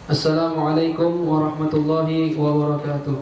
Assalamualaikum warahmatullahi wabarakatuh.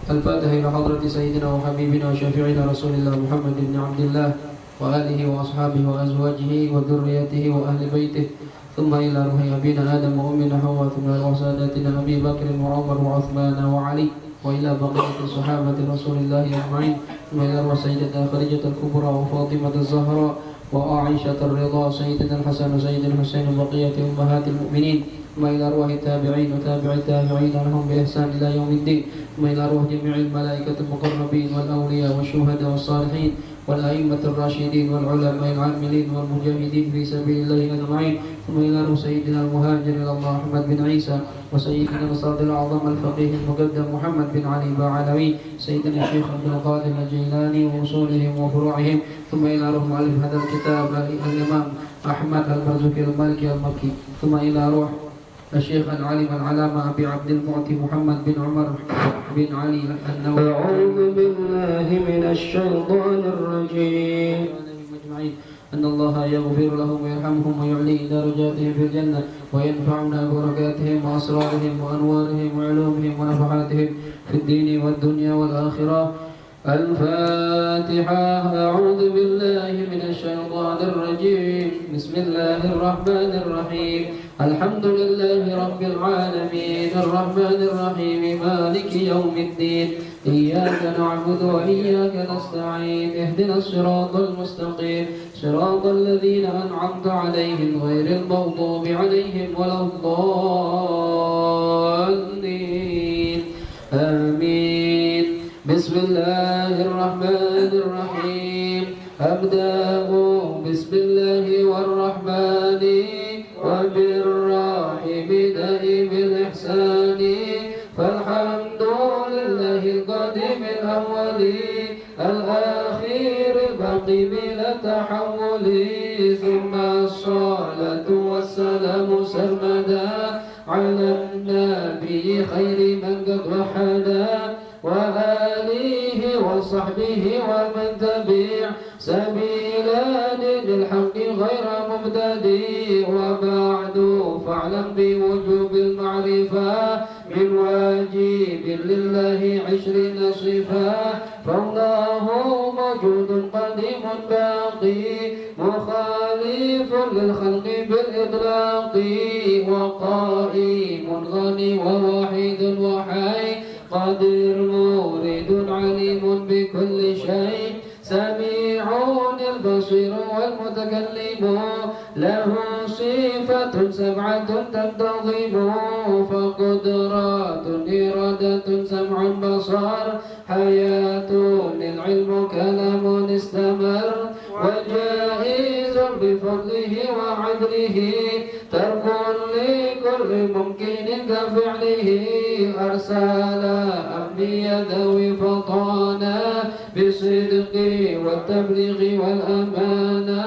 Al-Fatihah ila hadrati sayyidina wa habibina wa syafi'ina Rasulillah Muhammad ibn Abdullah wa alihi wa ashabihi wa azwajihi wa dhurriyyatihi wa ahli baitihi thumma ila ruhi abina Adam wa ummina Hawa thumma ila sadatina Abi Bakr wa Umar wa Uthman wa Ali wa ila baqiyati sahabati Rasulillah ajma'in thumma ila ruhi sayyidatina Khadijah al-Kubra wa Fatimah az-Zahra wa Aisyah ar-Ridha sayyidina al-Hasan wa sayyidina al-Husain wa baqiyati ummahatil mu'minin ثم إلى أرواح التابعين وتابع التابعين لهم بإحسان إلى يوم الدين ثم إلى أرواح جميع الملائكة المقربين والأولياء والشهداء والصالحين والأئمة الراشدين والعلماء العاملين والمجاهدين في سبيل الله أجمعين ثم إلى أرواح سيدنا المهاجر إلى الله أحمد بن عيسى وسيدنا الصادق الأعظم الفقيه المقدم محمد بن علي باعلوي سيدنا الشيخ عبد القادر الجيلاني وأصولهم وفروعهم ثم إلى أرواح مؤلف هذا الكتاب الإمام أحمد المرزوقي المالكي المكي ثم إلى أرواح الشيخ العالم العلامة أبي عبد المعطي محمد بن عمر بن علي النووي. أعوذ بالله من الشيطان الرجيم. أن الله يغفر لهم ويرحمهم ويعلي درجاتهم في الجنة وينفعنا ببركاتهم وأسرارهم وأنوارهم وعلومهم ونفحاتهم في الدين والدنيا والآخرة. الفاتحة. أعوذ بالله من الشيطان الرجيم. بسم الله الرحمن الرحيم. الحمد لله رب العالمين الرحمن الرحيم مالك يوم الدين إياك نعبد وإياك نستعين اهدنا الصراط المستقيم صراط الذين أنعمت عليهم غير المغضوب عليهم ولا الضالين آمين. بسم الله الرحمن الرحيم. أبدأ بسم الله والرحمن وبالرحيم دائم الإحسان فالحمد لله القديم الأول الآخر الباقي بلا تحول ثم الصلاة والسلام سرمدا على النبي خير من قد وحدا وآله وصحبه ومن تبع سبيلا للحق غير مبتدئ وبعد فاعلم بوجوب المعرفة من واجب لله 20 صفة فالله موجود قديم باقي مخالف للخلق بالإطلاق وقائم غني وواحد وحي قادر مريد عليم بكل شيء سميع البصير والمتكلم له صفة 7 تنتظم فقدرات إرادة سمع بصر حياة العلم كلام استمر وجائز بفضله وعدله ترك لكل ممكن كفعله أرسل أنبياء ذوي فطانا بالصدق والتبليغ والأمانة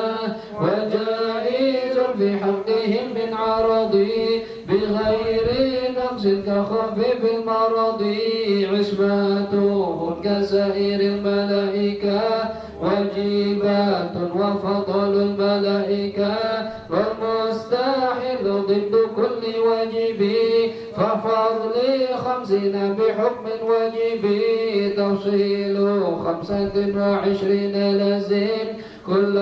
وجائز في حقهم من عرضي بغير نقص كخفيف المرض عصمتهم كسائر الملائكة واجبات وفضل الملائكة والمستحيل ضد كل واجب ففضل 50 بحكم واجب تفصيل 25 لازم كل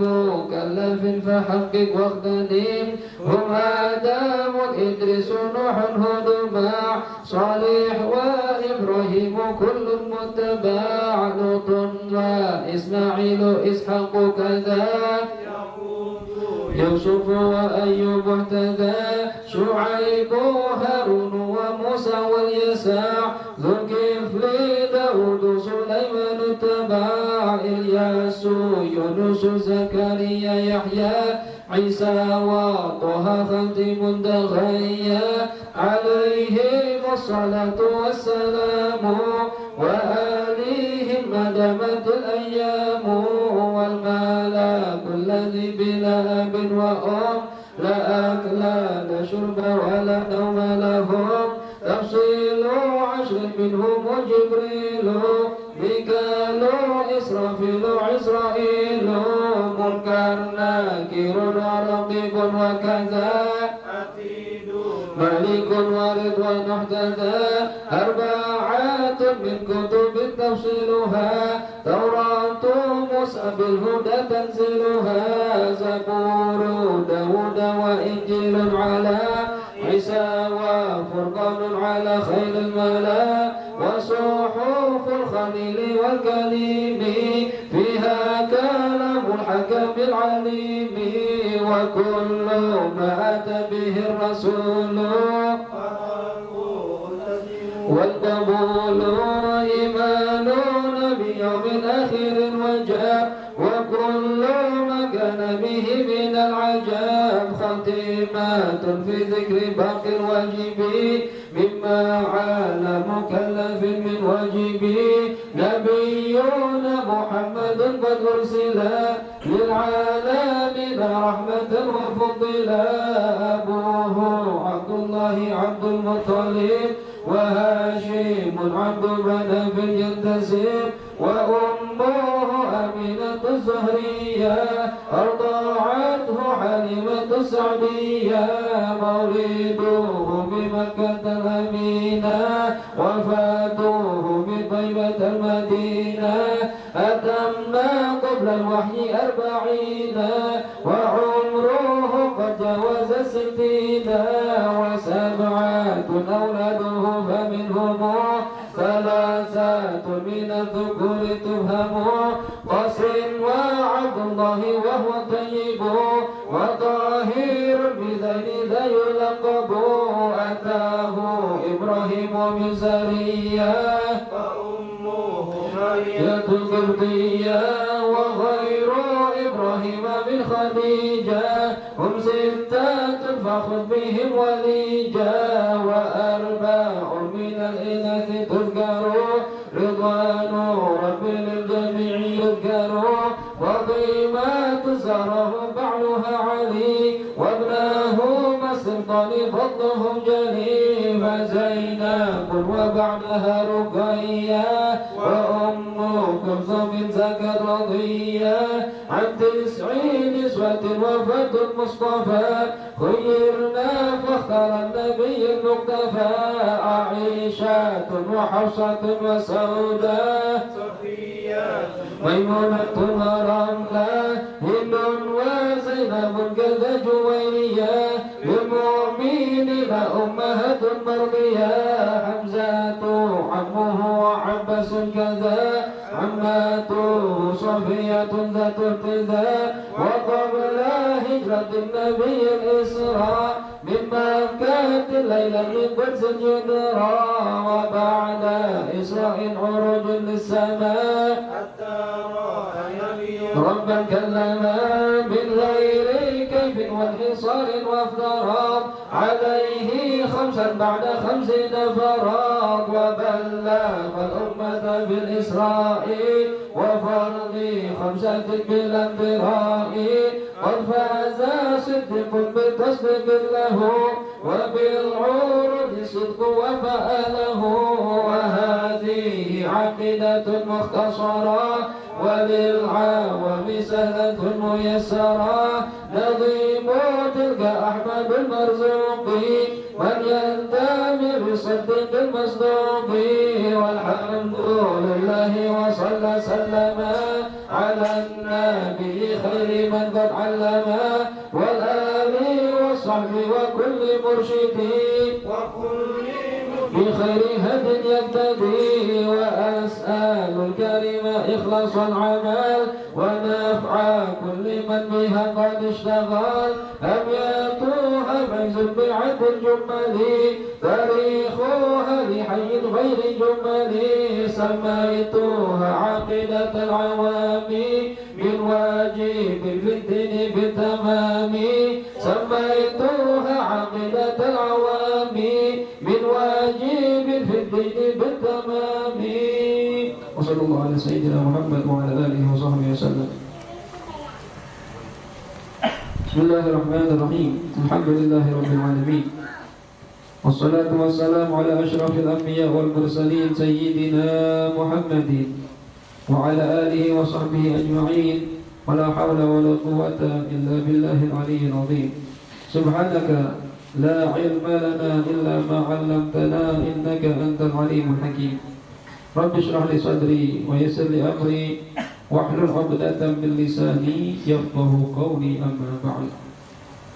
مكلف فحقق واغتنم هم آدم إدريس نوح هود مع صالح وإبراهيم كل متبع لوط وإسماعيل إسحاق كذا يوسف وأيوب اهتدى شعيب هارون وموسى واليساع ذو الكفل داود سليمان اتبع إلياس يونس زكريا يحيى عيسى وطه خاتم دغيا عليهم الصلاة والسلام وآلهم ما دامت الأيام والملاك الذي بلا أب وأم لا أكل لا شرب ولا نوم لهم تفصيل 10 منهم جبريل ميكال إسرافيل عزرائيل munkar nakirun raqiqun wa kaza malikun warid wa nuhjaza arba'atun min kutubin tafsiluha Tauratu Musa bil huda tanziluha Zaburu Dawud wa Injilun ala Isa wa Furqanun ala khairil mala wa suhuful khalili wal kalimi fiha kalamul hakamil alimi wa kullu ma ata bihi rasulu والقبول إيمانون بيوم آخر وجاء وكل ما كان به من العجاب خاتمات في ذكر باقي الواجب مما على مكلف من واجب نبينا محمد قد أرسل للعالمين رحمة وفضلا أبوه عبد الله عبد المطلب وهاشم عبد مناف ينتسب وأمه أمينة الزهرية أرضعته حليمة السعدية مولده بمكة الأمينة وفاته بطيبة المدينة أتم قبل الوحي 40 وعمره قد جاوز 60 وسبعة أولاده فمنهم 3 من الذكور تفهم قاسم وعبد الله وهو طيب وطاهر بذين ذا يلقب أتاه إبراهيم من سرية وأمه مريم القبطية وغير إبراهيم من خديجة هم 6 فخذ بهم وليجا و4 من الإناث تذكر رضوان رب للجميع يذكر فاطمة زهره بعلها علي وابناهما السلطان فضلهم جلي فزينب وبعدها رقية وأم كلثوم زكت رضية عن 9 نسوة وفاة المصطفى خيرنا فاختار النبي المقتفى عائشة وحفصة وسوداء صفية ميمونة ورملة هند وزينب كذا جويرية للمؤمنين أمهات مرضية حمزة عمه وعباس كذا عماته صفية ذات ارتداء وقبل هجرة النبي الإسراء من مكة ليلا من قدس الجدرى وبعد إسراء عروج للسماء حتى رأى النبي ربا كلما بالغير كيف وانحصار وافتراض عليه 5 بعد 50 فراد وبلغ الأمة بالإسراء وفرض 5 بلا انذراء قد فاز صدق بالتصديق له وبالعروض صدق وفأله وهذه عقيدة مختصرة وللعوام سهلة ميسرة نظيم تلك أحمد المرزوقي من ينتمي بصدق المصدوق والحمد لله وصلى سلم على النبي خير من قد علم والآل والصحب وكل مرشد بخير هدي يقتدي وأسأل الكريم إخلاص العمل ونفع كل من بها قد اشتغل أبياتها ميز بعد الجمل تاريخها لحي غير جمل سميتها عقيدة العوام من واجب في الدين بالتمام سميتها عقيدة العوام من واجب في الدين بالتمام وصلى الله على سيدنا محمد وعلى آله وصحبه وسلم. بسم الله الرحمن الرحيم الحمد لله رب العالمين والصلاة والسلام على أشرف الأنبياء والمرسلين سيدنا محمد وعلى آله وصحبه أجمعين ولا حول ولا قوة إلا بالله العلي العظيم. سبحانك لا علم لنا إلا ما علمتنا إنك أنت العليم الحكيم. رب اشرح لي صدري ويسر لي أمري واحلل عقدة من لساني yafqahu qawli amma ba'd.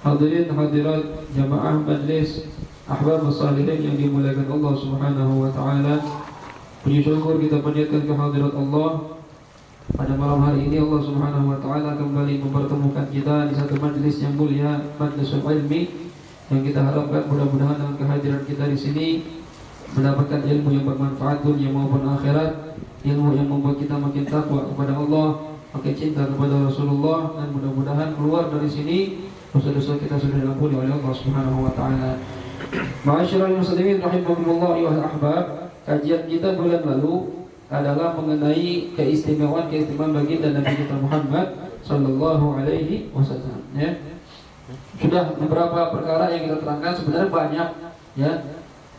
Hadirin hadirat jamaah majlis ahbab salihin yang dimuliakan Allah Subhanahu wa taala. Puji syukur kita panjatkan kehadirat Allah. Pada malam hari ini Allah Subhanahu wa taala kembali mempertemukan kita di satu majlis yang mulia, majlisul ilmi, yang kita harapkan mudah-mudahan dengan kehadiran kita di sini mendapatkan ilmu yang bermanfaat dunia maupun akhirat, ilmu yang membuat kita makin takwa kepada Allah, makin cinta kepada Rasulullah, dan mudah-mudahan keluar dari sini dosa-dosa kita sudah diampuni oleh Allah Subhanahu wa taala. Ma'asyiral muslimin rahimakumullah ya ahbab, kajian kita bulan lalu adalah mengenai keistimewaan baginda Nabi kita Muhammad sallallahu alaihi wasallam, ya. Sudah beberapa perkara yang kita terangkan, sebenarnya banyak, ya.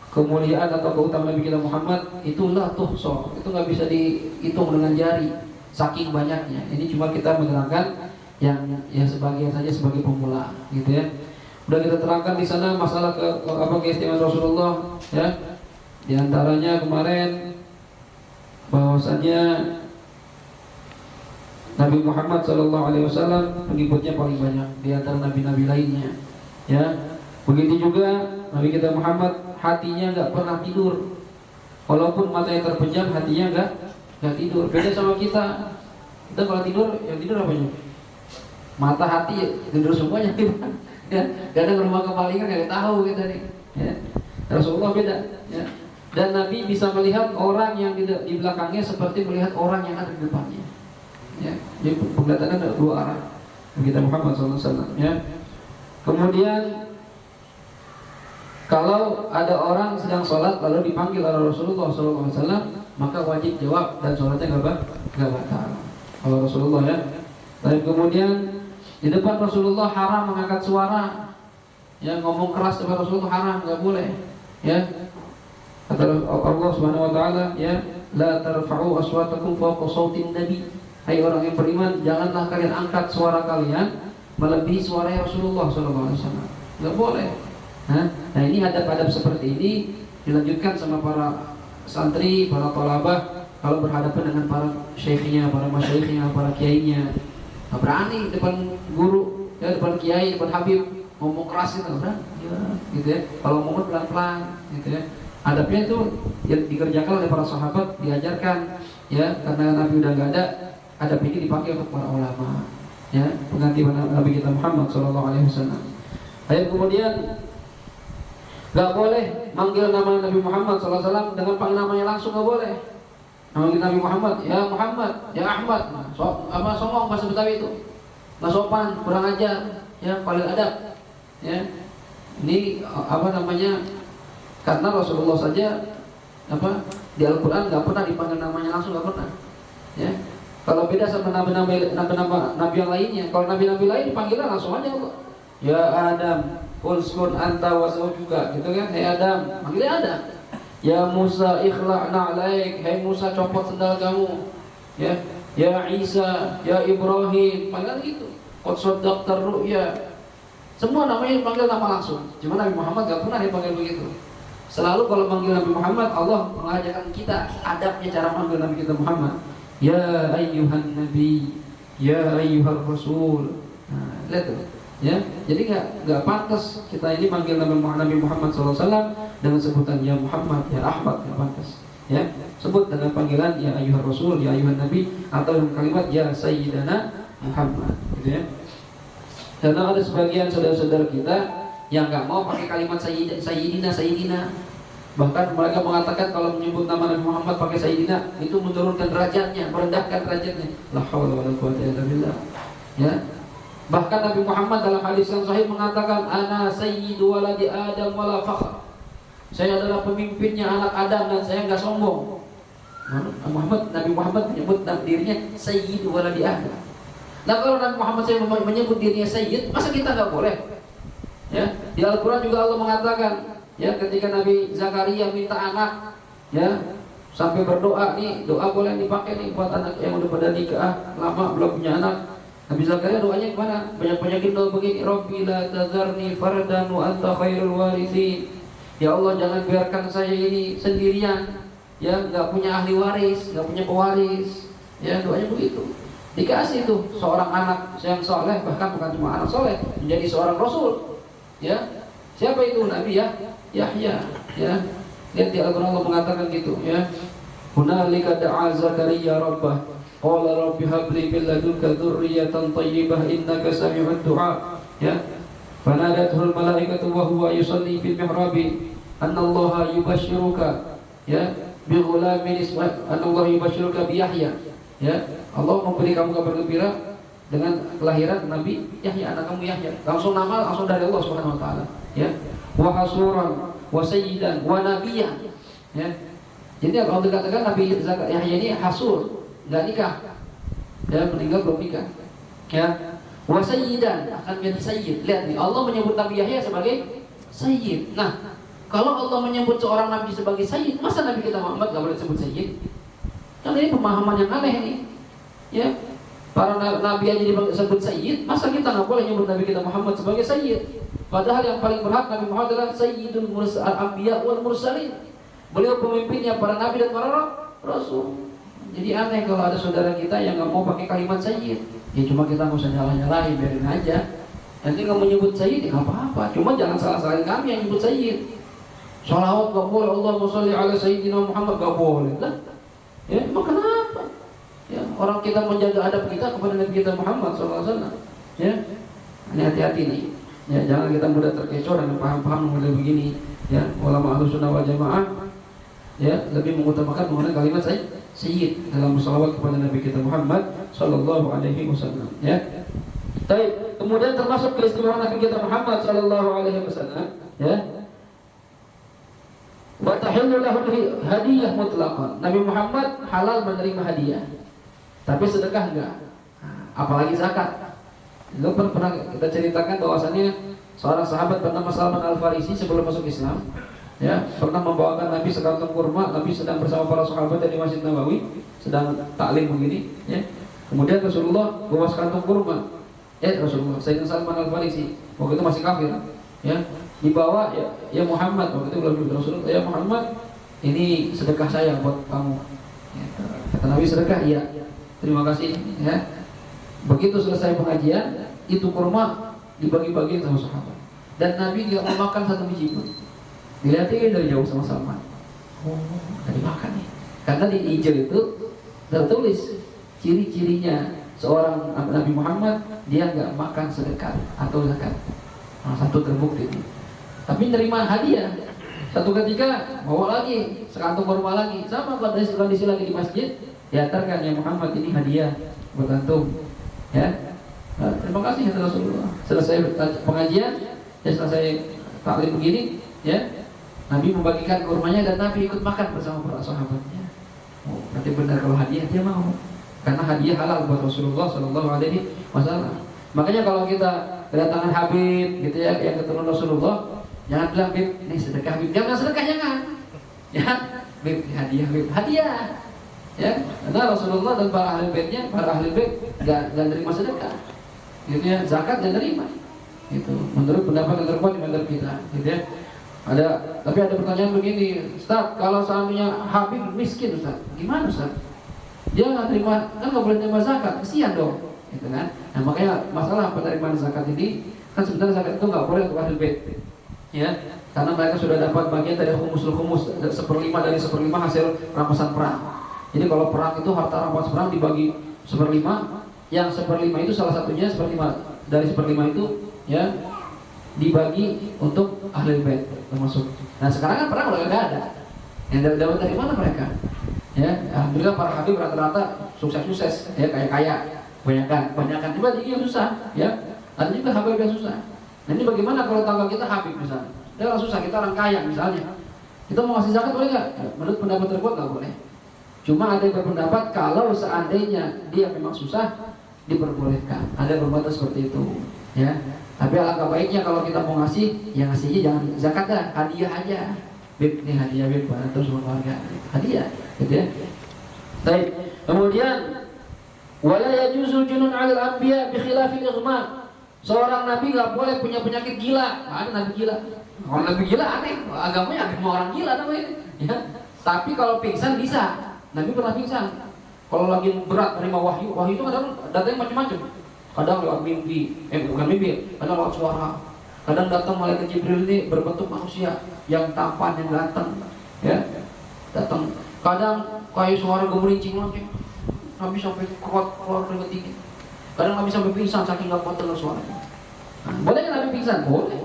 Kemuliaan atau keutamaan Nabi kita Muhammad itulah tuhso, itu nggak bisa dihitung dengan jari, saking banyaknya. Ini cuma kita menerangkan yang sebagian saja sebagai pemula, gitu ya. Udah kita terangkan di sana masalah keistimewaan Rasulullah, ya. Di antaranya kemarin bahwasannya Nabi Muhammad SAW pengikutnya paling banyak di antara nabi-nabi lainnya, ya. Begitu juga Nabi kita Muhammad hatinya nggak pernah tidur, walaupun matanya terpejam hatinya nggak tidur. Beda sama kita kalau tidur, yang tidur apanya? Mata, hati tidur semuanya, ya. Kadang rumah kemalingan nggak tahu kita nih, ya. Rasulullah beda, ya. Dan Nabi bisa melihat orang yang di belakangnya seperti melihat orang yang ada di depannya, ya. Jadi penglihatannya ada dua arah kita Muhammad SAW, ya. Kemudian kalau ada orang sedang sholat lalu dipanggil oleh Rasulullah SAW, maka wajib jawab dan sholatnya nggak batal kalau Rasulullah, ya. Dan kemudian di depan Rasulullah haram mengangkat suara, ya. Ngomong keras kepada Rasulullah haram, nggak boleh, ya. Kata Allah Subhanahu wa taala, ya, la tarfa'u aswatakum fawqa sautin nabi. Hai orang yang beriman, janganlah kalian angkat suara kalian melebihi suara Rasulullah SAW. Nggak boleh. Nah ini adab-adab seperti ini dilanjutkan sama para santri, para thalabah kalau berhadapan dengan para syekhnya, para masyayikhnya, para kiainya. Nggak berani depan guru, ya, depan kiai, depan habib ngomong keras itu, berani, ya, gitu ya. Kalau ngomong pelan-pelan, gitu ya. Adabnya itu yang dikerjakan oleh para sahabat, diajarkan, ya, karena Nabi udah nggak ada, adab ini dipakai untuk para ulama, ya, pengganti Nabi kita Muhammad SAW. Ayat kemudian nggak boleh manggil nama Nabi Muhammad SAW dengan panggil namanya langsung, nggak boleh. Manggil Nabi Muhammad, ya Muhammad, ya Ahmad, songong bahasa Betawi itu, nggak sopan, kurang ajar, ya, paling adab, ya. Ini karena Rasulullah saja di Al-Quran nggak pernah dipanggil namanya langsung, nggak pernah, ya. Kalau beda sama nabi yang lainnya, kalau nabi-nabi lain dipanggilnya langsung aja kok. Ya Adam, uskun anta wasau juga, gitu kan? Hai Adam, panggilnya Adam. Ya Musa, ikhla' na'laik, hai Musa, copot sendal kamu. Ya, ya Isa, ya Ibrahim, panggilan gitu. Qad saddaqtar ru'ya. Semua namanya dipanggil nama langsung. Cuma Nabi Muhammad gak pernah dipanggil begitu. Selalu kalau panggil Nabi Muhammad, Allah mengajarkan kita adabnya cara panggil Nabi kita Muhammad. Ya ayyuhan nabi, ya ayyuhar rasul. Nah, lihat tuh, ya. Jadi nggak pantas kita ini panggil Nabi Muhammad SAW dengan sebutan ya Muhammad, ya Ahmad, nggak pantas, ya. Sebut dengan panggilan ya ayyuhar rasul, ya ayyuhan nabi, atau dengan kalimat ya sayyidana Muhammad, gitu, ya. Karena ada sebagian saudara-saudara kita yang nggak mau pakai kalimat sayyidina. Bahkan mereka mengatakan kalau menyebut nama Nabi Muhammad pakai sayyidina itu menurunkan derajatnya, merendahkan derajatnya. La haula wala quwwata illa billah, ya. Bahkan Nabi Muhammad dalam hadis yang sahih mengatakan, ana sayyidu waladi Adam wala fakhr. Saya adalah pemimpinnya anak Adam dan saya nggak sombong. Nabi Muhammad menyebut dirinya sayyidu waladi Adam. Nah kalau Nabi Muhammad saya menyebut dirinya sayyid, masa kita nggak boleh? Ya, di Al-Quran juga Allah mengatakan, ya, ketika Nabi Zakaria minta anak, ya, sampai berdoa nih, doa boleh dipakai nih buat anak yang udah pada nikah lama belum punya anak. Nabi Zakaria doanya gimana? Banyak-banyakin doa begini, Rabbi la tazarni fardan wa anta khairul warithin. Ya Allah, jangan biarkan saya ini sendirian, ya, nggak punya ahli waris, nggak punya pewaris. Ya, doanya begitu. Dikasih tuh seorang anak yang soleh, bahkan bukan cuma anak soleh, menjadi seorang rasul. Ya, siapa itu? Nabi Yahya. Ya, lihat di Al-Quran Allah mengatakan gitu. Ya, hunalika da'a Zakaria rabbah, qala rabbi habli min ladunka dzurriyyatan thayyibah innaka sami'ud du'a. Ya, fanadatul malaikatu wa huwa yusalli fil mihrabi anna Allah yubashshiruka, ya, bi ghulamin isma, anna Allah yubashshiruka bi Yahya. Ya, Allah memberi kamu kabar gembira dengan kelahiran Nabi Yahya, anak kamu Yahya. Langsung nama langsung dari Allah Subhanahu wa taala. Ya, wa hasuran wa sayyidan wa nabiyyan. Ya. Jadi kalau dikatakan Nabi Yahya ini hasur, enggak nikah. Ya, meninggal belum nikah. Ya. Wa sayyidan, akan menjadi sayyid. Lihat nih, Allah menyebut Nabi Yahya sebagai sayyid. Nah, kalau Allah menyebut seorang nabi sebagai sayyid, masa Nabi kita Muhammad enggak boleh disebut sayyid? Kan ini pemahaman yang aneh nih. Ya. Para nabi aja disebut sayyid, masa kita nggak boleh nyebut Nabi kita Muhammad sebagai sayyid? Padahal yang paling berhak Nabi Muhammad adalah sayyidul anbiya wal mursalin. Beliau pemimpinnya para nabi dan para rasul. Jadi aneh kalau ada saudara kita yang nggak mau pakai kalimat sayyid. Ya cuma kita nggak usah nyalahin, biarin aja. Nanti nggak mau nyebut sayyid, ya nggak apa-apa. Cuma jangan salah-salahin kami yang nyebut sayyid. Sholawat nggak boleh, Allahumma sholli ala sayyidina Muhammad nggak boleh. Lah, ya emang kenapa? Ya, orang kita menjaga adab kita kepada Nabi kita Muhammad SAW. Ya, ini hati-hati nih. Ya, jangan kita mudah terkecoh dengan paham-paham model begini. Ya, ulama Ahlussunnah wal Jamaah ya lebih mengutamakan menggunakan kalimat sayyid dalam bersalawat kepada Nabi kita Muhammad sallallahu alaihi wasallam. Ya. Baik, kemudian termasuk keistimewaan Nabi kita Muhammad sallallahu alaihi wasallam, ya. Wa tahillu lahu hadiah mutlaqan. Nabi Muhammad halal menerima hadiah. Tapi sedekah enggak. Apalagi zakat. Lu pernah kita ceritakan bahwasannya seorang sahabat bernama Salman Al-Farisi sebelum masuk Islam, ya, pernah membawakan Nabi sekantong kurma. Nabi sedang bersama para sahabat di Masjid Nabawi, sedang taklim begini, ya. Kemudian Rasulullah bawa sekantong kurma. Rasulullah, Sayyidina Salman Al-Farisi waktu itu masih kafir, ya. Dibawa, ya Muhammad, waktu itu belum Rasulullah, ya Muhammad, ini sedekah saya buat kamu. Ya, kata Nabi, sedekah? Iya. Terima kasih, ya. Begitu selesai pengajian, itu kurma dibagi-bagi sama sahabat. Dan Nabi tidak mau makan satu biji pun. Dilihatin dari jauh sama Salman. Oh, tadi makan nih. Karena di Injil itu tertulis ciri-cirinya seorang Nabi Muhammad, dia nggak makan sedekah atau zakat. Nah, satu terbukti. Tapi nerima hadiah. Satu ketika bawa lagi sekantong kurma lagi, sama kondisi lagi di masjid. Diantarkan, ya Muhammad, ini hadiah buat antum, ya. Nah, terima kasih ya Rasulullah. Selesai pengajian, ya selesai taklim begini, ya. Nabi membagikan kurmanya dan Nabi ikut makan bersama para sahabatnya. Oh, berarti benar kalau hadiah dia mau, karena hadiah halal buat Rasulullah Shallallahu Alaihi Wasallam. Makanya kalau kita kedatangan Habib, gitu ya, yang ketemu Rasulullah, jangan bilang Habib, ini sedekah Habib, jangan sedekah, jangan, ya. Habib, hadiah Habib, hadiah. Ya, karena Rasulullah dan para ahli baitnya, para ahli bait nggak nerima sedekah, gitu ya, zakat nggak nerima, gitu. Menurut pendapat yang terkuat di antara kita, gitu ya. Tapi ada pertanyaan begini, Ustaz, kalau seandainya Habib miskin, Ustaz, gimana Ustaz? Dia nggak terima, kan nggak boleh terima zakat, kesian dong, gitu kan? Nah makanya masalah penerimaan zakat ini, kan sebenarnya zakat itu nggak boleh untuk ahli bait, ya. Karena mereka sudah dapat bagian dari khumusul khumus, 1/5 dari 1/5 hasil rampasan perang. Jadi kalau perang itu harta rampas perang dibagi 1/5, yang 1/5 itu salah satunya 1/5 dari 1/5 itu, ya, dibagi untuk ahli bait termasuk. Nah sekarang kan perang udah nggak ada, yang dapat dari mana mereka? Ya, alhamdulillah para habib rata-rata sukses, ya, kaya, banyakan. Coba yang susah, ya, ada juga habib yang susah. Nah ini bagaimana kalau tangga kita habib misalnya, dia orang susah, kita orang kaya misalnya, kita mau ngasih zakat boleh nggak? Menurut pendapat terkuat nggak boleh. Cuma ada yang berpendapat kalau seandainya dia memang susah, diperbolehkan. Ada yang berpendapat seperti itu, ya. Tapi alangkah baiknya kalau kita mau ngasih, ya ngasihnya jangan zakat dah, hadiah aja. Bib, ini hadiah Bib, bantu semua keluarga. Hadiah, gitu ya. Baik. Kemudian Wala yajuzu junun 'alal anbiya bi khilafil ighma. Seorang nabi nggak boleh punya penyakit gila. Nggak ada nabi gila. Kalau nabi gila aneh, agamanya agama orang gila namanya. Ya. Tapi kalau pingsan bisa. Nabi pernah pingsan. Kalau lagi berat terima wahyu itu kadang datangnya macam-macam. Kadang lewat mimpi, bukan mimpi, kadang lewat suara. Kadang datang malaikat Jibril ini berbentuk manusia yang tampan, yang ganteng, ya, datang. Kadang kayak suara gemerincing lagi. Nabi sampai kuat keluar keringat dingin. Kadang Nabi sampai pingsan saking nggak kuat dengar suaranya. Boleh kan Nabi pingsan? Boleh.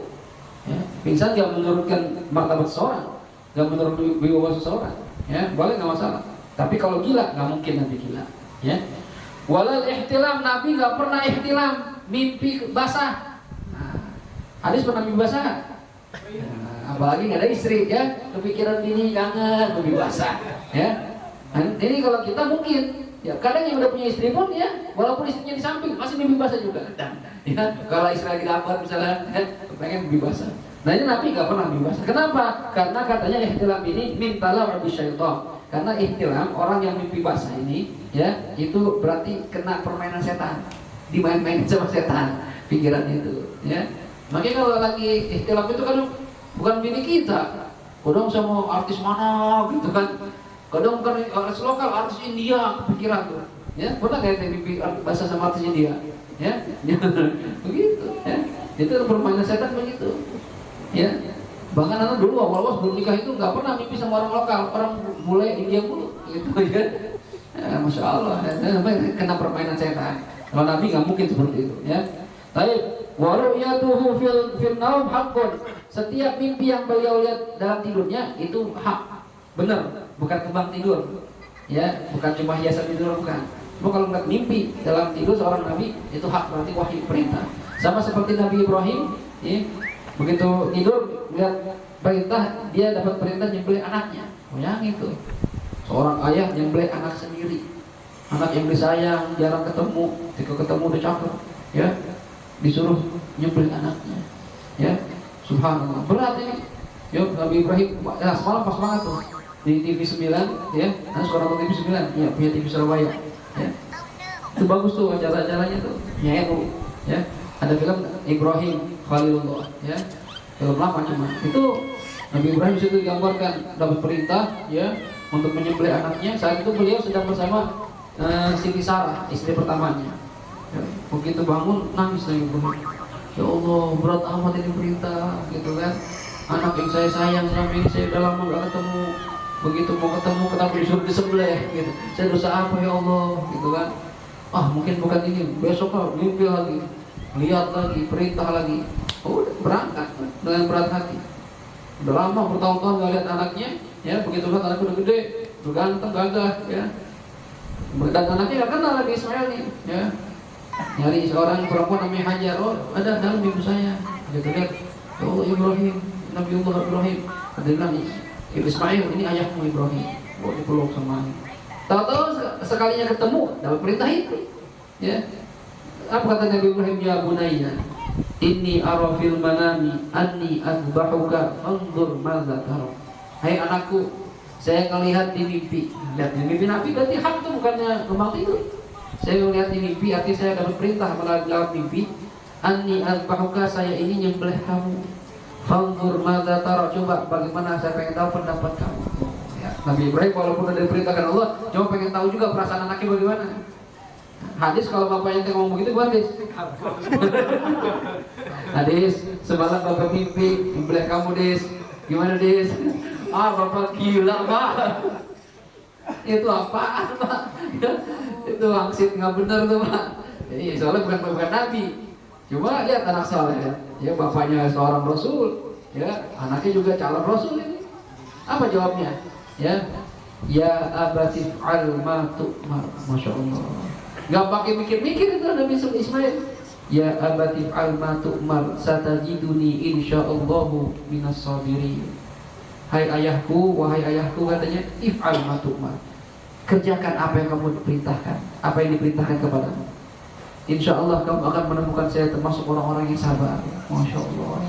Ya, pingsan nggak menurunkan martabat seseorang, nggak menurunkan wibawa seseorang. Ya, boleh nggak masalah. Tapi kalau gila nggak mungkin Nabi gila. Ya. Walal ihtilam, Nabi nggak pernah ihtilam, mimpi basah. Hadis pernah mimpi basah kan? Apalagi nggak ada istri, ya, kepikiran bini kangen, mimpi basah. Ya. Ini kalau kita mungkin. Ya, kadang yang udah punya istri pun ya, walaupun istrinya di samping masih mimpi basah juga. Ya, kalau istri lagi dapet misalnya, pengen mimpi basah. Nah ini Nabi nggak pernah mimpi basah. Kenapa? Karena katanya ihtilam ini mintalah rabbi syaitan. Karena ihtilam orang yang mimpi basah ini, ya itu berarti kena permainan setan, dimain-main sama setan pikirannya itu. Ya, makanya kalau lagi ihtilam itu kan bukan bini kita, kadang sama artis mana gitu kan. Kadang bukan artis lokal, artis India kepikiran tuh. Ya, pernah kayak mimpi bahasa sama artis India? Ya, begitu. Ya, itu permainan setan begitu. Ya, bahkan anak dulu awal-awal sebelum nikah itu nggak pernah mimpi sama orang lokal, orang bule India mulu, gitu ya. Ya, Masya Allah, kena permainan setan. Kalau Nabi nggak mungkin seperti itu. Ya, tapi waru'yatuhu fil naum haqqun. Setiap mimpi yang beliau lihat dalam tidurnya itu hak. Benar, bukan kembang tidur, ya, bukan cuma hiasan tidur, bukan. Cuma kalau ngeliat mimpi dalam tidur seorang nabi itu hak, berarti wahyu perintah. Sama seperti Nabi Ibrahim, ya, begitu tidur lihat perintah, dia dapat perintah nyembelih anaknya. Bayangin itu, seorang ayah nyembelih anak sendiri, anak yang disayang, jarang ketemu, ketika ketemu udah cakep, ya, disuruh nyembelih anaknya, ya, subhanallah, berat ini. Yuk, Nabi Ibrahim, ya, semalam pas banget tuh di TV 9, ya, nah sekarang TV 9, ya, punya TV Surabaya, ya, itu bagus tuh acara-acaranya tuh, nyanyi, ya, ada film Ibrahim Khalilullah, ya, film lama cuma, itu Nabi Ibrahim situ digambarkan dapat perintah, ya, untuk menyembelih anaknya. Saat itu beliau sedang bersama Siti Sarah, istri pertamanya. Ya, begitu bangun nangis Nabi Ibrahim, ya Allah berat amat ini perintah, gitu kan, anak yang saya sayang selama ini saya udah lama gak ketemu. Begitu mau ketemu kenapa disuruh disembelih gitu. Saya dosa apa ya Allah gitu kan. Mungkin bukan ini, besok mimpi lagi, lihat lagi, perintah lagi. Udah berangkat dengan berat hati. Udah lama bertahun-tahun gak lihat anaknya, ya, begitu lihat anaknya udah gede, udah ganteng, gagah, ya. Dan anaknya gak kenal lagi Ismail nih, ya. Nyari seorang perempuan namanya Hajar, ada dalam ibu saya. Gitu lihat, ya Allah Ibrahim, Nabi Allah Ibrahim. Ada bilang, Ismail ini ayahmu Ibrahim, buat dipeluk sama. Tahu-tahu sekalinya ketemu dapat perintah itu, ya. Apa kata Nabi Ibrahim? Ya bunayya, inni ara fil manami anni azbahuka fanzur madza tara. Hai anakku, saya melihat di mimpi. Lihat di mimpi Nabi berarti hak itu bukannya kembang tidur. Saya melihat di mimpi, artinya saya dapat perintah melalui mimpi. Anni azbahuka, saya ini nyembelih kamu. Fanzur madza tara, coba bagaimana, saya pengen tahu pendapat kamu. Ya, Nabi Ibrahim walaupun udah diperintahkan Allah, coba pengen tahu juga perasaan anaknya bagaimana. Hadis kalau bapaknya ngomong begitu, gua hadis. Hadis, semalam bapak mimpi nyembelih kamu, Des. Gimana, Des? Bapak gila, Pak. Itu apaan, Pak? Itu wangsit nggak bener tuh, Pak. Jadi soalnya bukan Nabi. Coba lihat anak saleh, ya, bapaknya seorang rasul, ya, anaknya juga calon rasul ini. Apa jawabnya? Ya abatif al matu'mar. Masya Allah. Gak pakai mikir-mikir itu Nabi Ismail. Ya abatif al matu'mar satajiduni insyaallahu minas sabirin. Hai ayahku, wahai ayahku, katanya, if'al matu'mar. Kerjakan apa yang kamu perintahkan, apa yang diperintahkan kepadamu. Insya Allah kamu akan menemukan saya termasuk orang-orang yang sabar. Masya Allah.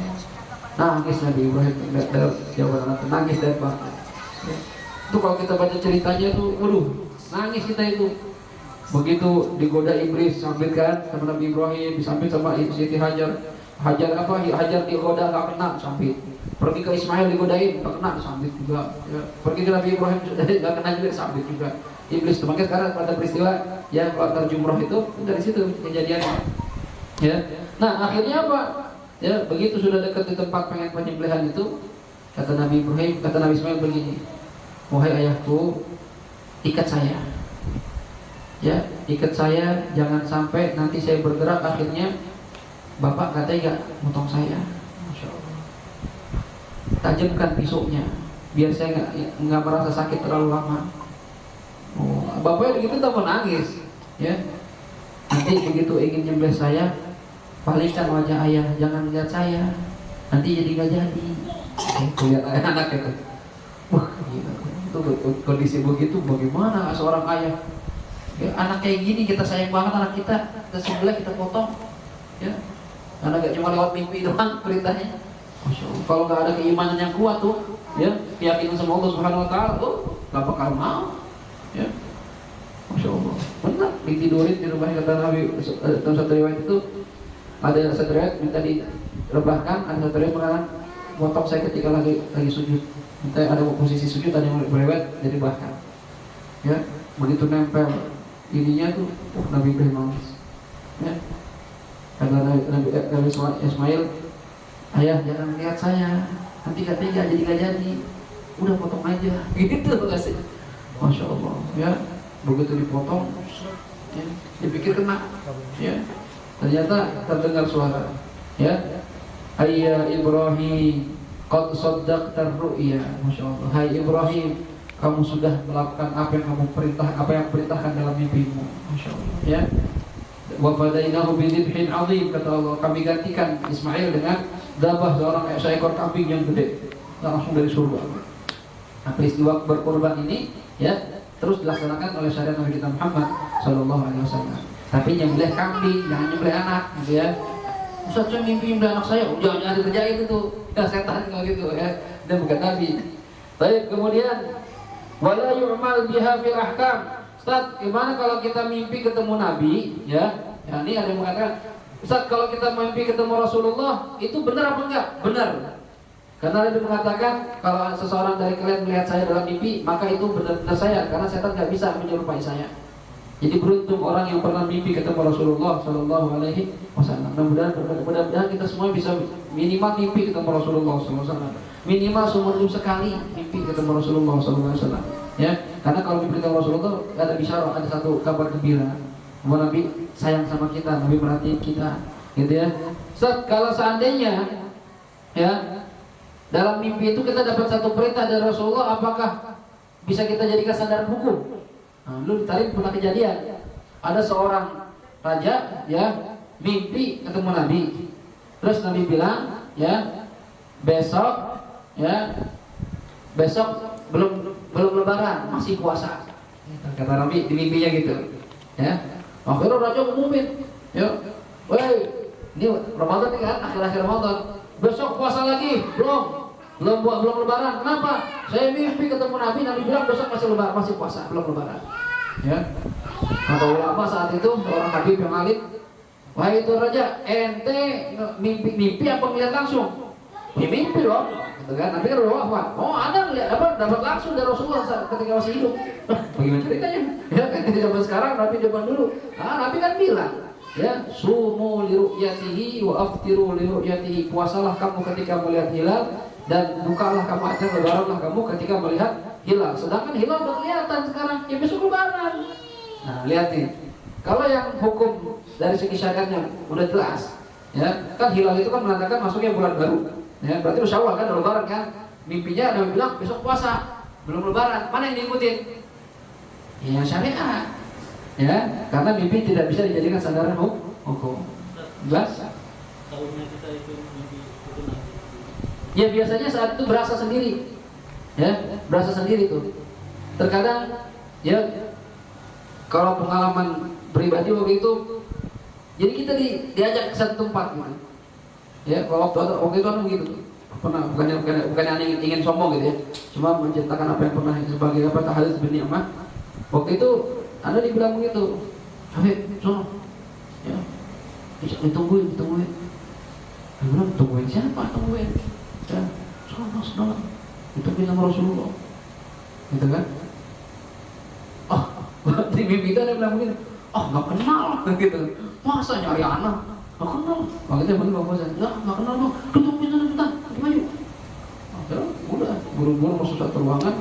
Nangis Nabi Ibrahim dari jawaban anak, nangis dari bangga. Itu kalau kita baca ceritanya tuh, waduh, nangis kita itu. Begitu digoda iblis sambit kan sama Nabi Ibrahim, disambit sama Siti Hajar. Hajar digoda nggak kena sambit. Pergi ke Ismail digodain nggak kena sambit juga. Ya. Pergi ke Nabi Ibrahim nggak kena juga sambit juga. Iblis. Makanya sekarang pada peristiwa yang keluar jumroh itu dari situ kejadiannya. Ya. Nah akhirnya apa? Ya begitu sudah dekat di tempat pengen penyembelihan itu, kata Nabi Ismail begini, wahai ayahku, ikat saya. Ya, ikat saya, jangan sampai nanti saya bergerak akhirnya bapak katanya gak motong saya. Masya Allah. Tajamkan pisaunya biar saya nggak merasa sakit terlalu lama. Oh, bapaknya begitu tak menangis. Ya, nanti begitu ingin nyembelih saya, palingkan wajah ayah, jangan lihat saya. Nanti jadi nggak jadi. Lihat anak itu. Wah, gila. Itu kondisi begitu bagaimana seorang ayah? Ya, anak kayak gini kita sayang banget anak kita sebelah kita potong, ya. Karena gak cuma lewat mimpi doang perintahnya. Masya Allah. Kalau nggak ada keimanan yang kuat tuh, ya, keyakinan sama Allah Subhanahu Wa Taala, nggak bakal mau, ya. Masya Allah. Benar, ditidurin di rumah kata Nabi dalam satu riwayat itu ada satu riwayat minta direbahkan, ada satu riwayat mengatakan potong saya ketika lagi sujud. Minta ada posisi sujud, ada yang berriwayat jadi bahkan, ya, begitu nempel ininya tuh Nabi Ibrahim nangis, ya. Kata Nabi Ismail, ayah jangan lihat saya, nanti gak tega jadi gak jadi, udah potong aja, gitu kasih. Masya Allah, ya. Begitu dipotong, ya, dipikir kena, ya. Ternyata terdengar suara, ya. Ayya Ibrahim, qad saddaqta ar-ru'ya. Masya Allah, hai Ibrahim, kamu sudah melakukan apa yang perintahkan dalam mimpimu. Masya Allah, ya. Wa fadainahu bidhibhin 'adzim, kata Allah, kami gantikan Ismail dengan dabah seekor kambing yang gede, langsung dari surga. Nah, peristiwa berkorban ini, ya, terus dilaksanakan oleh syariat Nabi kita Muhammad sallallahu alaihi wasallam. Tapi nyembelih kambing, jangan nyembelih anak, gitu ya. Ustaz, saya mimpi anak saya, jangan dikerjain itu, ya setan kalau gitu, ya. Dan bukan Nabi. Baik, kemudian wala yu'mal biha fil ahkam. Ustaz, gimana kalau kita mimpi ketemu Nabi, ya? Ya, ini ada yang mengatakan, Ustaz, kalau kita mimpi ketemu Rasulullah, itu benar apa enggak? Benar. Karena Nabi mengatakan, kalau seseorang dari kalian melihat saya dalam mimpi, maka itu benar-benar saya, karena setan nggak bisa menyerupai saya. Jadi beruntung orang yang pernah mimpi ketemu Rasulullah Sallallahu Alaihi Wasallam. Mudah-mudahan kita semua bisa minimal mimpi ketemu Rasulullah Sallallahu Alaihi Wasallam. Minimal seumur hidup sekali mimpi ketemu Rasulullah Sallallahu Alaihi Wasallam. Ya, karena kalau mimpi ketemu Rasulullah ada bisyarah, ada satu kabar gembira. Bahwa Nabi sayang sama kita, Nabi merhatiin kita, gitu ya. Kalau seandainya, ya, dalam mimpi itu kita dapat satu perintah dari Rasulullah, apakah bisa kita jadikan sandaran hukum? Nah, dulu tadi pernah kejadian, ada seorang raja, ya, mimpi ketemu Nabi. Terus Nabi bilang, ya, besok belum Lebaran, masih puasa. Kata Nabi di mimpinya gitu, ya. Akhirnya raja ngumumin, ya, woi, ini Ramadan nih kan, akhir-akhir Ramadan, besok puasa lagi, belum Lebaran. Kenapa? Saya mimpi ketemu Nabi bilang besok masih Lebaran, masih puasa, belum Lebaran. Ya. Kata ulama saat itu, orang Habib yang alim, wahai itu raja, ente mimpi apa melihat langsung? Ya mimpi dong, gitu kan? Tapi kan udah wafat. Oh, ada melihat dapat langsung dari Rasulullah ketika masih hidup. Bagaimana ceritanya? Ya, kan di zaman sekarang, Nabi zaman dulu. Nabi kan bilang, ya, sumu li ru'yatihi wa aftiru li ru'yatihi. Puasalah kamu ketika melihat hilal dan bukalah kamu akan lebaranlah kamu ketika melihat hilal. Sedangkan hilal udah kelihatan sekarang, ya besok lebaran. Nah, lihat nih. Kalau yang hukum dari segi syariatnya udah jelas, ya, kan hilal itu kan menandakan masuknya bulan baru. Ya, berarti Syawal kan udah lebaran kan. Mimpinya ada yang bilang besok puasa, belum lebaran. Mana yang diikutin? Ya syariat. Ya, karena mimpi tidak bisa dijadikan sandaran hukum. Jelas? Tahunnya kita itu mimpi itu nanti. Ya biasanya saat itu berasa sendiri. Ya, berasa sendiri tuh. Terkadang ya kalau pengalaman pribadi waktu itu, jadi kita diajak ke satu tempat gitu. Ya, waktu itu kan begitu. Bukannya ingin sombong gitu ya. Cuma menceritakan apa yang pernah sebagai apa tahadits bin ni'mah. Waktu itu Anda dibilang begitu, Habib, sono. Ya, ditungguin. Dia bilang, tungguin siapa? Tungguin. Ya, sono. Ditungguin sama Rasulullah. Gitu kan? Oh, di mimpi dia bilang begini. Oh, nggak kenal, gitu. Masa nyari anak? Nggak kenal. Makanya bener Bang Fauzan. Nggak kenal Bang. Tungguin sana bentar, maju. Ya, udah, buru-buru masuk satu ruangan,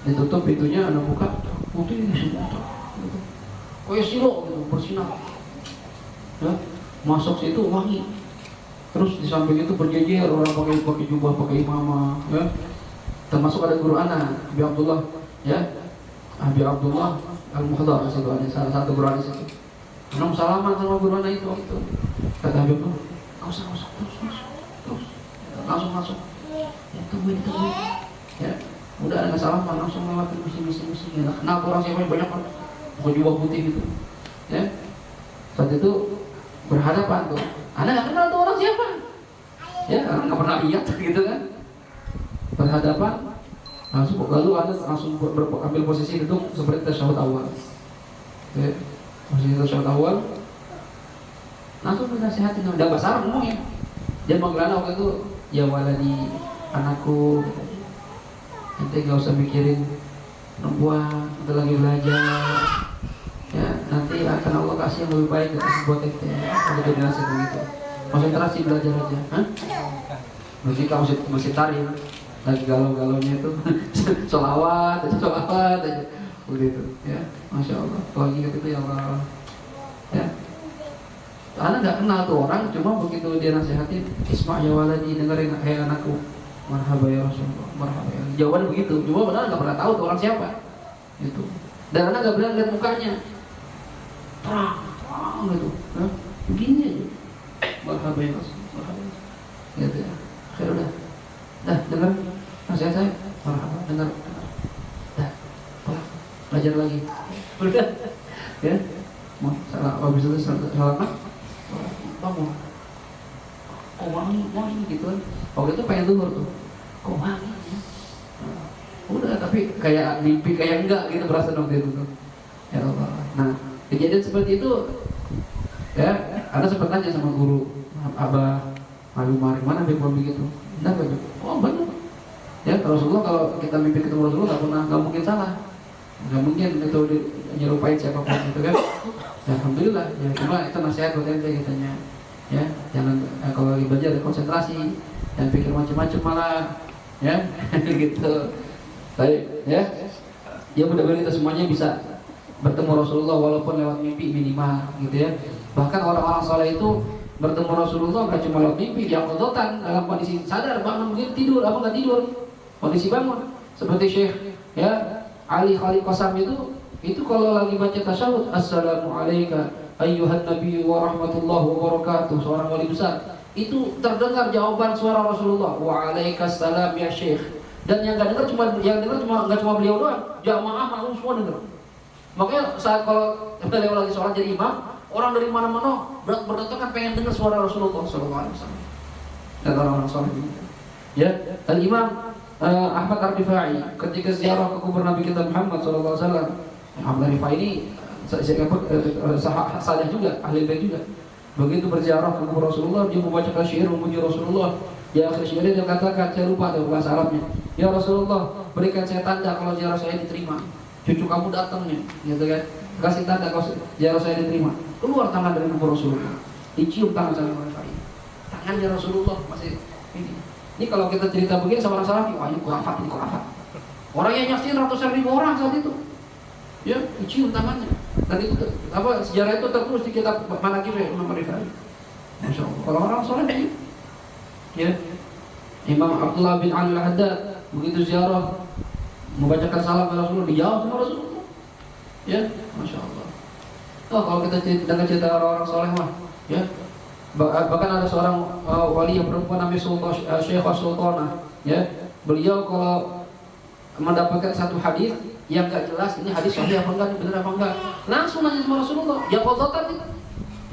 ditutup pintunya, ada buka, putih semua, gitu. Kayak silo, gitu, bersinar. Ya, masuk situ wangi. Terus di samping itu berjejer orang pakai jubah, pakai imamah, ya. Termasuk ada guru anak, Abi Abdullah, ya, Abi Abdullah Al-Muhdar, situ ada salah satu guru anak situ. Enam salaman sama guru anak itu, kata Habib, nggak usah, terus, langsung masuk. Ya, tungguin. Ya, udah ada salaman, langsung lewatin misi. Ya, kenal orang siapa banyak kan, pakai jubah putih gitu. Ya, saat itu berhadapan tuh. Anda nggak kenal tuh orang siapa? Ya, karena nggak pernah lihat gitu kan. Berhadapan, lalu Anda langsung ambil posisi itu seperti tasyahud awal. Ya, posisi tasyahud awal, langsung dinasihatin. Udah bahasa Arab ngomongnya. Dia manggil anak waktu itu, ya waladi, anakku. Nanti nggak usah mikirin perempuan, kita lagi belajar. Ya, nanti akan Allah kasih yang lebih baik buat kita. Kalau jadi nasihat begitu, konsentrasi belajar aja. Berarti kamu masih tarik, lagi galau-galaunya itu sholawat aja, begitu. Ya, masya Allah. Kalau ingat itu ya Allah. Ya, Anda nggak kenal tuh orang, cuma begitu dia nasihatin, Isma' ya waladi, dengerin hai anakku. Marhaba ya Rasulullah, marhaba ya. Jawabannya begitu, cuma benar nggak pernah tahu tuh orang siapa. Itu. Dan Anda nggak pernah lihat mukanya. Terang gitu, begini aja. Marhaba ya Rasulullah, marhaba. Gitu ya. Akhirnya udah. Dah, dengar nasihat saya. Marhaba, dengar. Dah, belajar lagi. Udah. Ya. Mau salah, habis itu salah bangun. Kok wangi gitu kan. Waktu itu pengen duhur tuh. Kok wangi ya? Udah, tapi kayak mimpi kayak enggak gitu berasa waktu itu tuh. Ya Allah. Nah, kejadian seperti itu ya, Anda sempat tanya sama guru, Abah Malumari, mana bebas begitu? Enggak begitu. Oh benar. Ya, kalau Rasulullah, kalau kita mimpi ketemu Rasulullah nggak mungkin salah. Nggak mungkin itu nyerupain siapapun gitu kan. Ya, alhamdulillah. Ya, cuma itu nasihat buat ente katanya. Ya, jangan kalau lagi belajar konsentrasi, jangan pikir macam-macam malah, ya, gitu. Baik, ya. Ya mudah-mudahan kita semuanya bisa bertemu Rasulullah walaupun lewat mimpi minimal, gitu ya. Bahkan orang-orang saleh itu bertemu Rasulullah bukan cuma lewat mimpi, dia qadatan dalam kondisi sadar, bangun begitu tidur, apa nggak tidur, kondisi bangun. Seperti Syekh, ya, Ali Khalil Qasam itu kalau lagi baca tasyahud, Assalamualaikum ayyuhan nabi wa rahmatullahi wa barakatuh, seorang wali besar, itu terdengar jawaban suara Rasulullah, wa alaikassalam ya Syekh. Dan yang nggak dengar nggak cuma beliau doang, jamaah makmum semua dengar. Makanya saat kalau beliau lagi sholat jadi imam, orang dari mana-mana berdatangan pengen dengar suara Rasulullah SAW. Dan orang-orang sholat ini. Ya, Al Imam Ahmad Ar-Rifai ketika ziarah ke kubur Nabi kita Muhammad SAW. Ahmad Ar-Rifai ini saleh juga, ahli bait juga. Begitu berziarah ke kubur Rasulullah, dia membacakan syair memuji Rasulullah. Ya, akhir syairnya dia katakan, saya lupa ada bahasa Arabnya. Ya Rasulullah, berikan saya tanda kalau ziarah saya diterima. Cucu kamu datang nih, gitu kan? Kasih tanda kalau ziarah saya diterima. Keluar tangan dari kubur Rasulullah, dicium tangan sama Rifai. Tangannya Rasulullah masih ini. Ini kalau kita cerita begini sama orang Salafi, wah ini khurafat. Orang yang nyaksiin ratusan ribu orang saat itu. Ya, dicium tangannya. Dan itu apa sejarah itu tertulis di kitab Manaqib Imam Rifai. Masya Allah. Kalau orang soleh ini, ya, Imam Abdullah bin Ali Al-Haddad begitu ziarah membacakan salam kepada Rasulullah, dijawab sama Rasulullah. Ya, masya Allah. Oh, kalau kita cerita orang-orang soleh mah, ya, bahkan ada seorang wali yang perempuan namanya Syekhah Sultanah. Ya, beliau kalau mendapatkan satu hadis yang gak jelas, ini hadis sahih apa enggak, benar apa enggak, langsung nanya sama Rasulullah. Ya qadatan itu.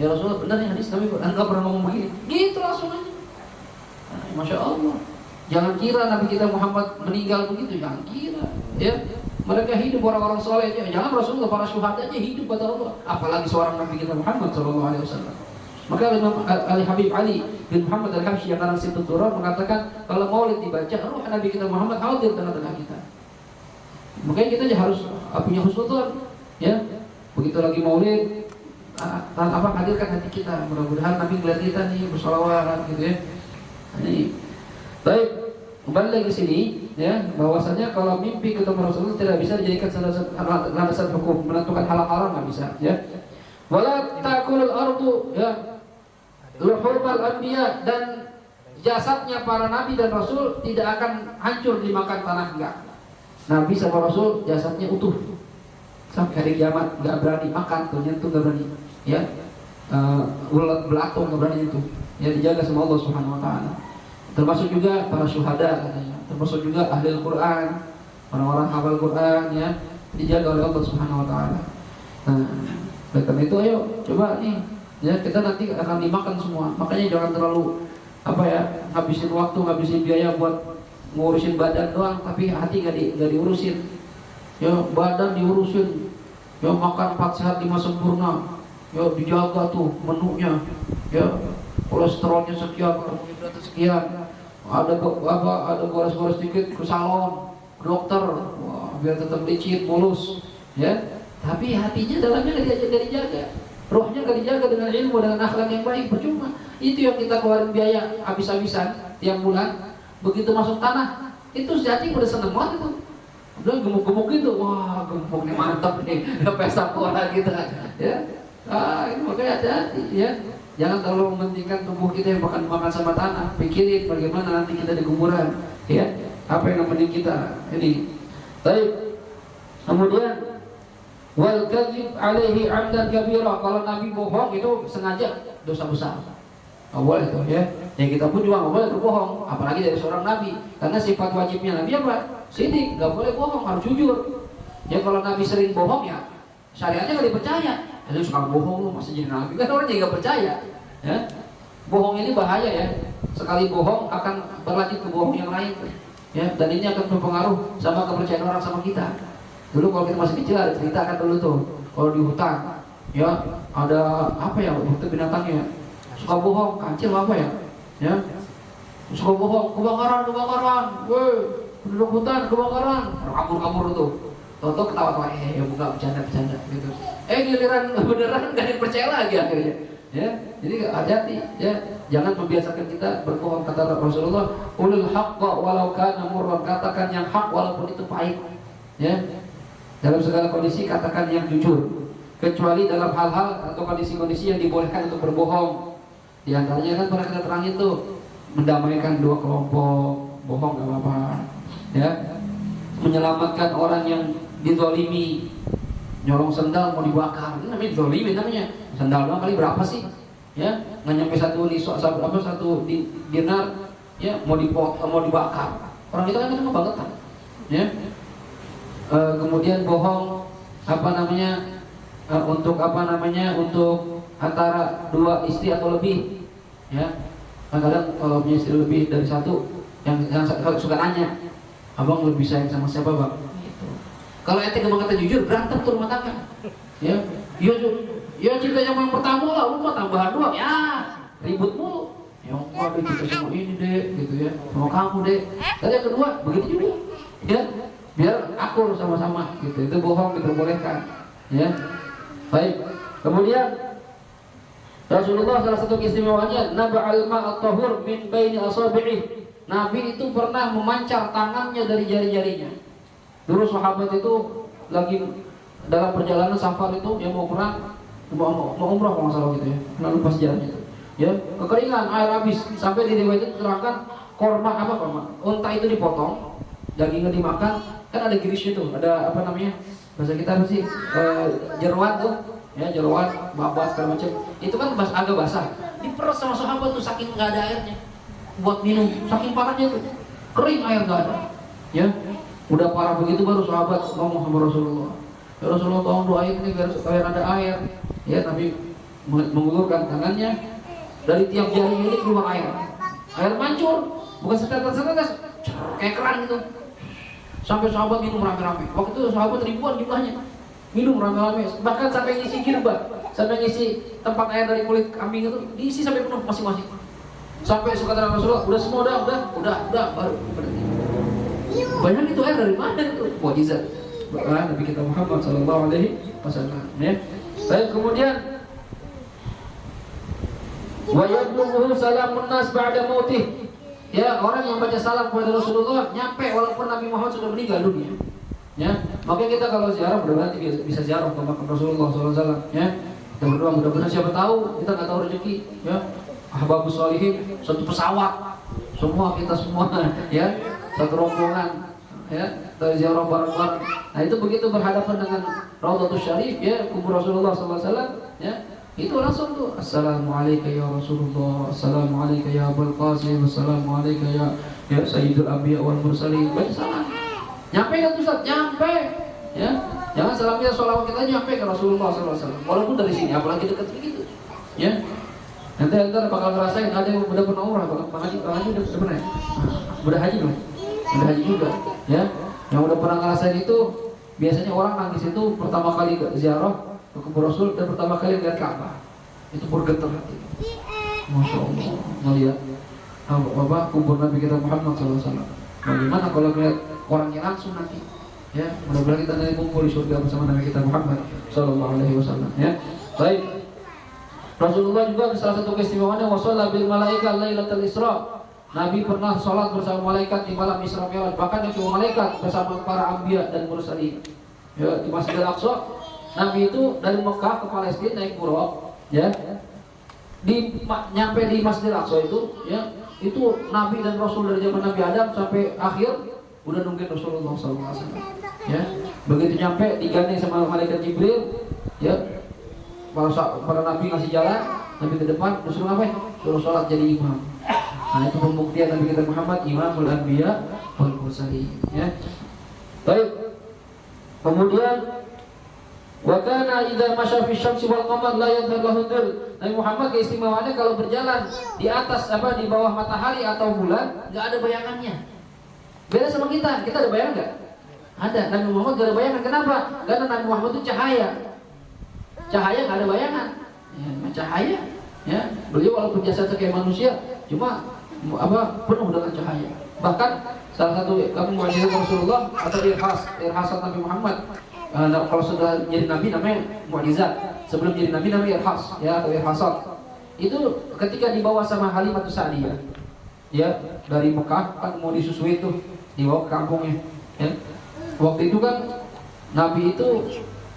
Ya Rasulullah, benar nih hadis, tapi enggak pernah ngomong begini. Gitu langsung aja. Masya Allah. Jangan kira Nabi kita Muhammad meninggal begitu, jangan kira. Ya, Mereka hidup orang-orang soleh aja. Jangan Rasulullah, para syuhada aja hidup kata Allah. Apalagi seorang Nabi kita Muhammad SAW. Maka Imam Habib Ali bin Muhammad Al-Habsyi yang karang Situ Turab mengatakan kalau maulid dibaca, ruh Nabi kita Muhammad hadir tengah-tengah kita. Makanya kita aja harus punya husnudzon, ya. Begitu lagi maulid, hadirkan hati kita. Mudah-mudahan Nabi melihat kita nih bersolawat, gitu ya. Ini, baik. Kembali lagi sini, ya, bahwasanya kalau mimpi ketemu Rasulullah tidak bisa dijadikan landasan hukum, menentukan halal haram nggak bisa, ya. Wala takulul ardu, ya, luhurul anbiya, dan jasadnya para nabi dan rasul tidak akan hancur dimakan tanah, enggak. Nabi sama Rasul jasadnya utuh sampai hari kiamat, nggak berani makan tuh, nyentuh nggak berani, ya. Ulat belatung nggak berani itu, ya, dijaga sama Allah Subhanahu Wa Taala. Termasuk juga para syuhada katanya, termasuk juga ahli Al-Quran, orang-orang hafal Quran, ya, dijaga oleh Allah Subhanahu Wa Taala. Nah, oleh karena itu ayo coba nih, ya, kita nanti akan dimakan semua. Makanya jangan terlalu ngabisin waktu, ngabisin biaya buat ngurusin badan doang, tapi hati nggak diurusin. Ya, badan diurusin, ya, makan 4 sehat 5 sempurna, ya, dijaga tuh menunya, ya, kolesterolnya sekian, karbohidratnya sekian, ada boros-boros dikit ke salon, ke dokter, wah, biar tetap licin, mulus, ya. Tapi hatinya dalamnya nggak dijaga, rohnya nggak dijaga dengan ilmu, dengan akhlak yang baik, percuma. Itu yang kita keluarin biaya habis-habisan tiap bulan. Begitu masuk tanah, itu sejati udah seneng banget itu. Udah gemuk-gemuk gitu, wah gemuk nih, mantap nih, udah pesta pora gitu, ya. Ini makanya hati-hati, ya. Jangan terlalu mementingkan tubuh kita yang bakal dimakan sama tanah. Pikirin bagaimana nanti kita di kuburan, ya. Apa yang penting kita ini. Baik. Kemudian wal kadzib alaihi 'amdan kabira. Kalau Nabi bohong itu sengaja dosa besar. Nggak boleh tuh, ya. Yang kita pun juga nggak boleh berbohong, apalagi dari seorang Nabi. Karena sifat wajibnya Nabi apa? Sidik, nggak boleh bohong, harus jujur. Ya kalau Nabi sering bohong, ya syariatnya nggak dipercaya. Lu suka bohong, lu masih jadi Nabi, kan orang nggak percaya, ya. Bohong ini bahaya, ya. Sekali bohong akan berlanjut ke bohong yang lain, ya. Dan ini akan berpengaruh sama kepercayaan orang sama kita. Dulu kalau kita masih kecil ada cerita kan dulu tuh, kalau di hutan, ya, ada hutan binatangnya suka bohong, kancil apa ya, suka bohong, kebakaran, weh, penduduk hutan kebakaran, kabur tuh. Toto ketawa-tawa, bukan bercanda gitu. Giliran beneran nggak dipercaya lagi akhirnya, ya. Jadi hati-hati, ya. Jangan membiasakan kita berbohong. Kata Rasulullah, ulul haqqa walau kana murran, katakan yang hak walaupun itu pahit, ya. Dalam segala kondisi katakan yang jujur, kecuali dalam hal-hal atau kondisi-kondisi yang dibolehkan untuk berbohong. Di antaranya kan pernah kita terangin tuh, mendamaikan dua kelompok, bohong nggak apa-apa, ya. Menyelamatkan orang yang dizolimi, nyolong sendal mau dibakar, ini namanya zolimi namanya. Sendal doang kali berapa sih, ya, nggak nyampe satu dinar, ya, mau dibakar. Orang itu kan kebangetan, ya. Kemudian bohong untuk antara dua istri atau lebih, ya. Kadang kalau punya istri lebih dari satu, yang suka nanya, abang lebih sayang sama siapa bang? Gitu. Kalau ente gak kata jujur, berantem tuh rumah tangga, ya. Ya cinta sama yang pertama lah, lu mah tambahan doang, ya ribut mulu. Ya enggak deh, cinta sama ini deh, gitu ya, sama kamu deh. Tadi yang kedua begitu juga, ya. Biar akur sama-sama, gitu. Itu bohong diperbolehkan, ya. Baik. Kemudian Rasulullah salah satu keistimewaannya, naba'al ma'at tahur min baini asabi'i. Nabi itu pernah memancar tangannya dari jari-jarinya. Dulu sahabat itu lagi dalam perjalanan safar itu, yang mau perang, mau umrah kalau nggak salah gitu, ya. Lalu pas jalan itu, ya, kekeringan, air habis, sampai di riwayat itu terangkan korma, unta itu dipotong, dagingnya dimakan, kan ada girisnya tuh, ada bahasa kita apa sih, jeruan tuh, ya, jeruan, babas segala macam. Itu kan agak basah, diperes sama sahabat tuh, saking nggak ada airnya buat minum, saking parahnya tuh, kering, air nggak ada, ya. Udah parah begitu baru sahabat ngomong sama Rasulullah, ya Rasulullah tolong doain nih biar ada air, ya. Nabi mengulurkan tangannya, dari tiap jari ini keluar air mancur, bukan setetes, kayak keran gitu. Sampai sahabat minum rame-rame. Waktu itu sahabat ribuan jumlahnya. Minum rame-rame, bahkan sampai ngisi girbah, sampai ngisi tempat air dari kulit kambing itu diisi sampai penuh masing-masing. Sampai sekata Rasulullah, udah semua udah baru berhenti. Banyak itu air dari mana itu? Mukjizat Nabi kita Muhammad sallallahu alaihi wasallam, ya. Baik, kemudian wa yablughu salamun nas ba'da mautih. Ya, orang yang baca salam kepada Rasulullah nyampe walaupun Nabi Muhammad sudah meninggal dunia. Ya, makanya kita kalau ziarah mudah-mudahan bisa ziarah ke makam Rasulullah SAW. Ya, kita berdoa mudah-mudahan siapa tahu kita nggak tahu rezeki. Ya, ahbabus sholihin satu pesawat, kita semua, ya, satu rombongan, ya, kita ziarah bareng-bareng. Nah itu begitu berhadapan dengan Raudhatus Syarif, ya, kubur Rasulullah SAW. Ya, itu langsung tuh Assalamualaikum ya Rasulullah, Assalamualaikum ya Abul Qasim, Assalamualaikum ya Sayyidul Anbiya wal Mursalin. Baca salam. Nyampe kan Ustaz? Nyampe, ya. Jangan salamnya sholawat kita nyampe ke Rasulullah SAW. Walaupun dari sini, apalagi dekat begitu, ya. Nanti anda bakal ngerasain ada yang udah pernah umrah, bakal haji udah pernah, udah haji belum? Udah haji juga, ya. Yang udah pernah ngerasain itu biasanya orang nangis itu pertama kali ke ziarah ke kubur Rasul dan pertama kali lihat Ka'bah. Itu bergetar hati. Masya Allah, melihat kubur Nabi kita Muhammad SAW. Bagaimana kalau melihat orangnya langsung nanti, ya, mudah-mudahan kita nanti kumpul di surga bersama Nabi kita Muhammad Sallallahu Alaihi Wasallam, ya. Baik, Rasulullah juga salah satu keistimewaannya wasalla bil malaika lailatul Isra. Nabi pernah sholat bersama malaikat di malam Isra Mi'raj, bahkan yang cuma malaikat bersama para anbiya dan mursalin. Ya, di Masjidil Aqsa. Nabi itu dari Mekah ke Palestina naik buruk, ya. Nyampe di Masjidil Aqsa itu, ya, itu Nabi dan Rasul dari zaman Nabi Adam sampai akhir udah nungguin Rasulullah SAW, ya. Begitu nyampe digandeng sama malaikat Jibril, ya, para nabi ngasih jalan, Nabi ke depan, disuruh ngapain? Suruh sholat jadi imam. Nah itu pembuktian Nabi kita Muhammad imamul anbiya wal mursalin, ya. Baik, kemudian wa kana idza masya fi syamsi wal qamar la yadhhar lahu dhil. Nabi Muhammad keistimewaannya kalau berjalan di atas di bawah matahari atau bulan nggak ada bayangannya. Beda sama kita ada bayangan nggak? Ada. Nabi Muhammad nggak ada bayangan. Kenapa? Karena Nabi Muhammad itu cahaya nggak ada bayangan. Ya, cahaya. Ya, beliau walaupun jasadnya kayak manusia, cuma penuh dengan cahaya. Bahkan salah satu mukjizat Rasulullah atau irhasat Nabi Muhammad. Kalau sudah jadi Nabi namanya mukjizat. Sebelum jadi Nabi namanya irhas, ya, atau irhasat. Itu ketika dibawa sama Halimatus Sa'diyah, ya, dari Mekah kan mau disusui tuh, dibawa ke kampungnya, ya. Waktu itu kan Nabi itu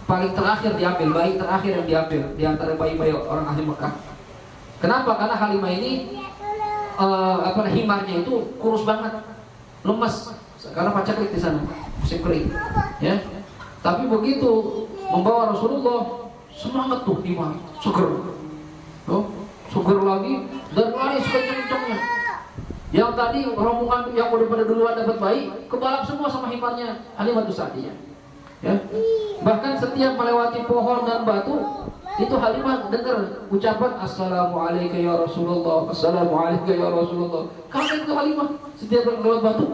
paling terakhir diambil, bayi terakhir yang diambil di antara bayi-bayi orang ahli Mekah. Kenapa? Karena Halimah ini himarnya itu kurus banget, lemes karena pacaklik di sana, musim kering, ya. Tapi begitu membawa Rasulullah semangat tuh himar, seger, seger lagi dan lari sekencang-kencangnya. Yang tadi rombongan yang udah pada duluan dapat bayi kebalap semua sama himarnya Halimatus Sa'diyah, ya. Bahkan setiap melewati pohon dan batu itu Halimah dengar ucapan Assalamualaikum ya Rasulullah, Assalamualaikum ya Rasulullah. Kaget ke Halimah setiap lewat batu.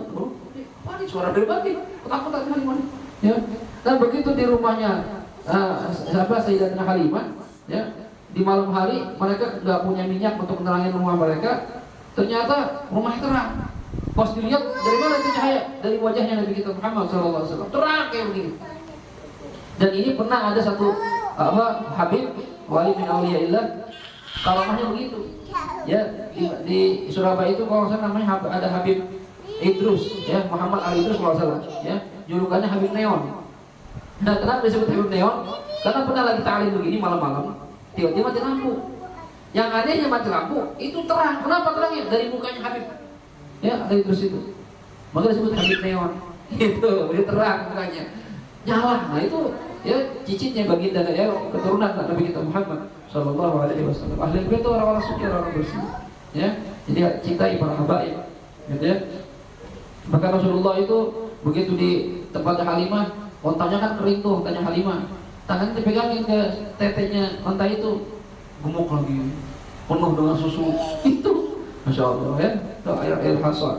Ini suara dari batu, ketakutan Halimah, ya. Dan begitu di rumahnya Sayyidatina Halimah, ya, di malam hari mereka nggak punya minyak untuk menerangin rumah mereka. Ternyata rumahnya terang. Pas dilihat dari mana itu cahaya? Dari wajahnya Nabi kita Muhammad SAW. Terang kayak begini. Dan ini pernah ada satu Habib wali min auliyaillah, karamahnya begitu. Ya, di Surabaya itu kalau saya namanya ada Habib Idrus, ya, Muhammad Ali Idrus kalau salah, ya. Julukannya Habib Neon. Nah, kenapa disebut Habib Neon? Karena pernah lagi ta'lim begini malam-malam, tiba-tiba mati lampu. Yang anehnya mati lampu itu terang. Kenapa terangnya? Dari mukanya Habib, ya, Ali Idrus itu. Maka disebut Habib Neon. Itu, dia terang mukanya, nyala. Nah itu, ya, cicitnya baginda, ya, keturunan Nabi kita Muhammad Sallallahu Alaihi Wasallam. Ahli bait itu orang-orang suci, orang bersih, ya. Jadi cintai para habaib, gitu, ya. Maka Rasulullah itu begitu di tempatnya Halimah, ontanya kan kering tuh, ontanya Halimah. Tangannya dipegangin ke tetenya onta itu, gemuk lagi, penuh dengan susu. Itu, masya Allah, ya. Itu air hasad.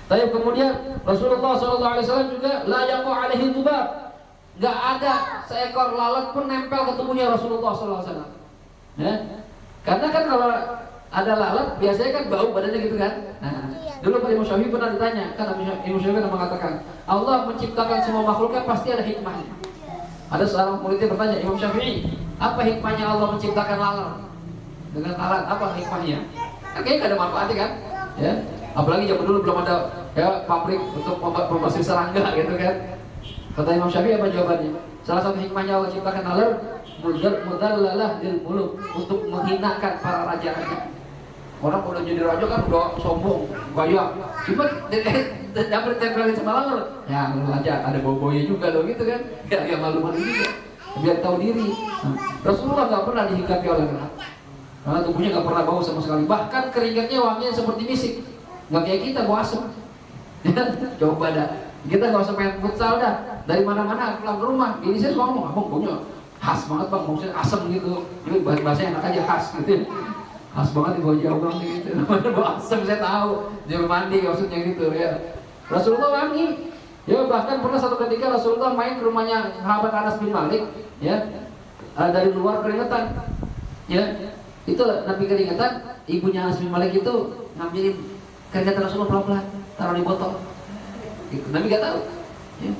Tapi kemudian Rasulullah SAW juga la yaqa alaihi dzubab. Enggak ada seekor lalat pun nempel ke tubuhnya Rasulullah SAW. Ya. Karena kan kalau ada lalat biasanya kan bau badannya gitu kan. Nah, dulu Pak Imam Syafi'i pernah ditanya, kan Imam Syafi'i pernah mengatakan, Allah menciptakan semua makhluknya pasti ada hikmahnya. Ada seorang muridnya bertanya, Imam Syafi'i, apa hikmahnya Allah menciptakan lalat? Dengan lalat apa hikmahnya? Kayaknya gak ada manfaatnya kan? Ya. Apalagi zaman dulu belum ada ya pabrik untuk membersih serangga gitu kan. Kata Imam Syafi'i apa jawabannya? Salah satu hikmahnya Allah ciptakan lalat mudallalah lil muluk, untuk menghinakan para raja-raja. Orang udah jadi raja kan udah sombong, gaya. Cuma dapat tempelin sama lalat. Ya lu aja ada bau-baunya juga loh gitu kan. Ya malu-malu juga. Biar tahu diri. Nah, Rasulullah nggak pernah dihinggapi oleh lalat. Karena tubuhnya nggak pernah bau sama sekali. Bahkan keringatnya wanginya seperti misik. Nggak kayak kita bau asem. Coba dah. Kita nggak usah main futsal dah. Dari mana-mana pulang ke rumah. Ini saya suka ngomong, abang baunya khas banget bang, maksudnya asem gitu. Ini bahasa enak aja khas gitu. Khas banget bau jauh banget gitu. Namanya bau asem saya tahu. Juru mandi maksudnya gitu ya. Rasulullah wangi. Ya bahkan pernah satu ketika Rasulullah main ke rumahnya sahabat Anas bin Malik. Ya. Dari luar keringetan. Ya. Itu Nabi keringetan, ibunya Anas bin Malik itu ngambilin keringetan Rasulullah pelan-pelan, taruh di botol. Nabi gak tahu. Ya.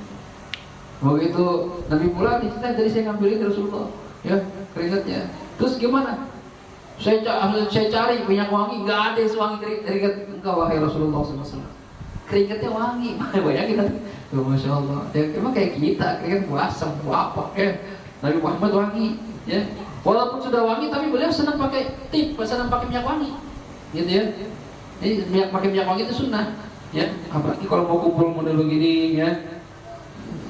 Begitu Nabi pulang, diceritain tadi saya ngambilin Rasulullah, ya keringatnya. Terus gimana? Saya cari minyak wangi, nggak ada yang sewangi keringat engkau wahai Rasulullah SAW. Keringatnya wangi, bayangin nanti. Masya Allah. Ya, emang kayak kita, keringat asam, apa? Nabi Muhammad wangi, ya. Walaupun sudah wangi, tapi beliau senang pakai senang pakai minyak wangi, gitu ya. Jadi pakai minyak wangi itu sunnah, ya. Apalagi kalau mau kumpul model begini, ya.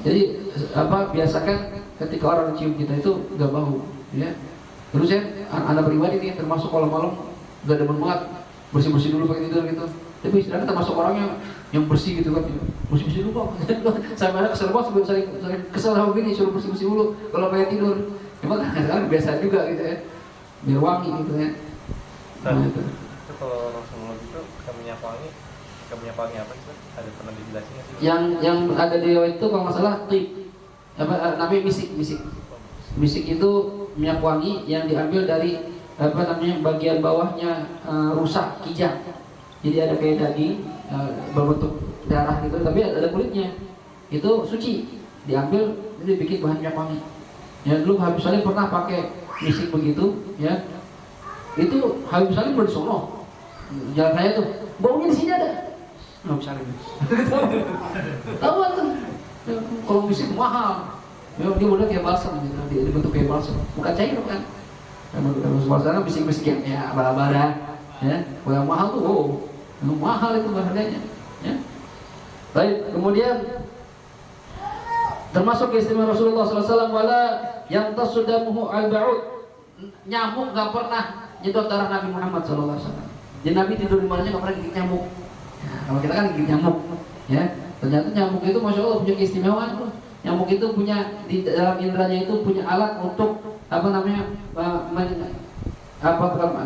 Jadi biasakan ketika orang cium kita itu nggak bau, ya. Terus saya anak pribadi nih termasuk kalau malam nggak demen banget bersih dulu pakai tidur gitu. Tapi istilahnya termasuk orangnya yang bersih gitu kan, bersih dulu kok. Sampai anak kesel banget, sering kesel sama gini suruh bersih dulu kalau pengen tidur. Emang kadang-kadang biasa juga gitu ya, biar wangi gitu ya. Nah, itu kalau Rasulullah itu minyak wangi apa sih? Ada pernah dijelasin nggak sih? Yang ada di riwayat itu kalau nggak salah namanya misik itu minyak wangi yang diambil dari bagian bawahnya rusa kijang. Jadi ada kayak daging berbentuk darah gitu, tapi ada kulitnya. Itu suci, diambil jadi bikin bahan minyak wangi. Ya dulu Habib Salim pernah pakai misik begitu, ya. Itu Habib Salim bersono. Jalan raya tuh, baunya di sini ada. Habib Salim. Tahu kan? Kalau misik mahal. Ya, dia udah kayak balsam gitu, dia dibentuk kayak balsam. Bukan cair kan? Balsam misik-misik yang ya bala-bala, ya. Kalau yang mahal tuh, mahal itu harganya, ya. Baik, kemudian termasuk keistimewaan Rasulullah SAW wala yang tasudamuhu al-ba'ud, nyamuk nggak pernah nyedot darah Nabi Muhammad SAW. Jadi Nabi tidur di mananya nggak pernah gigit nyamuk. Nah, kalau kita kan gigit nyamuk, ya. Ternyata nyamuk itu masya Allah punya keistimewaan tuh. Nyamuk itu punya di dalam indranya itu punya alat untuk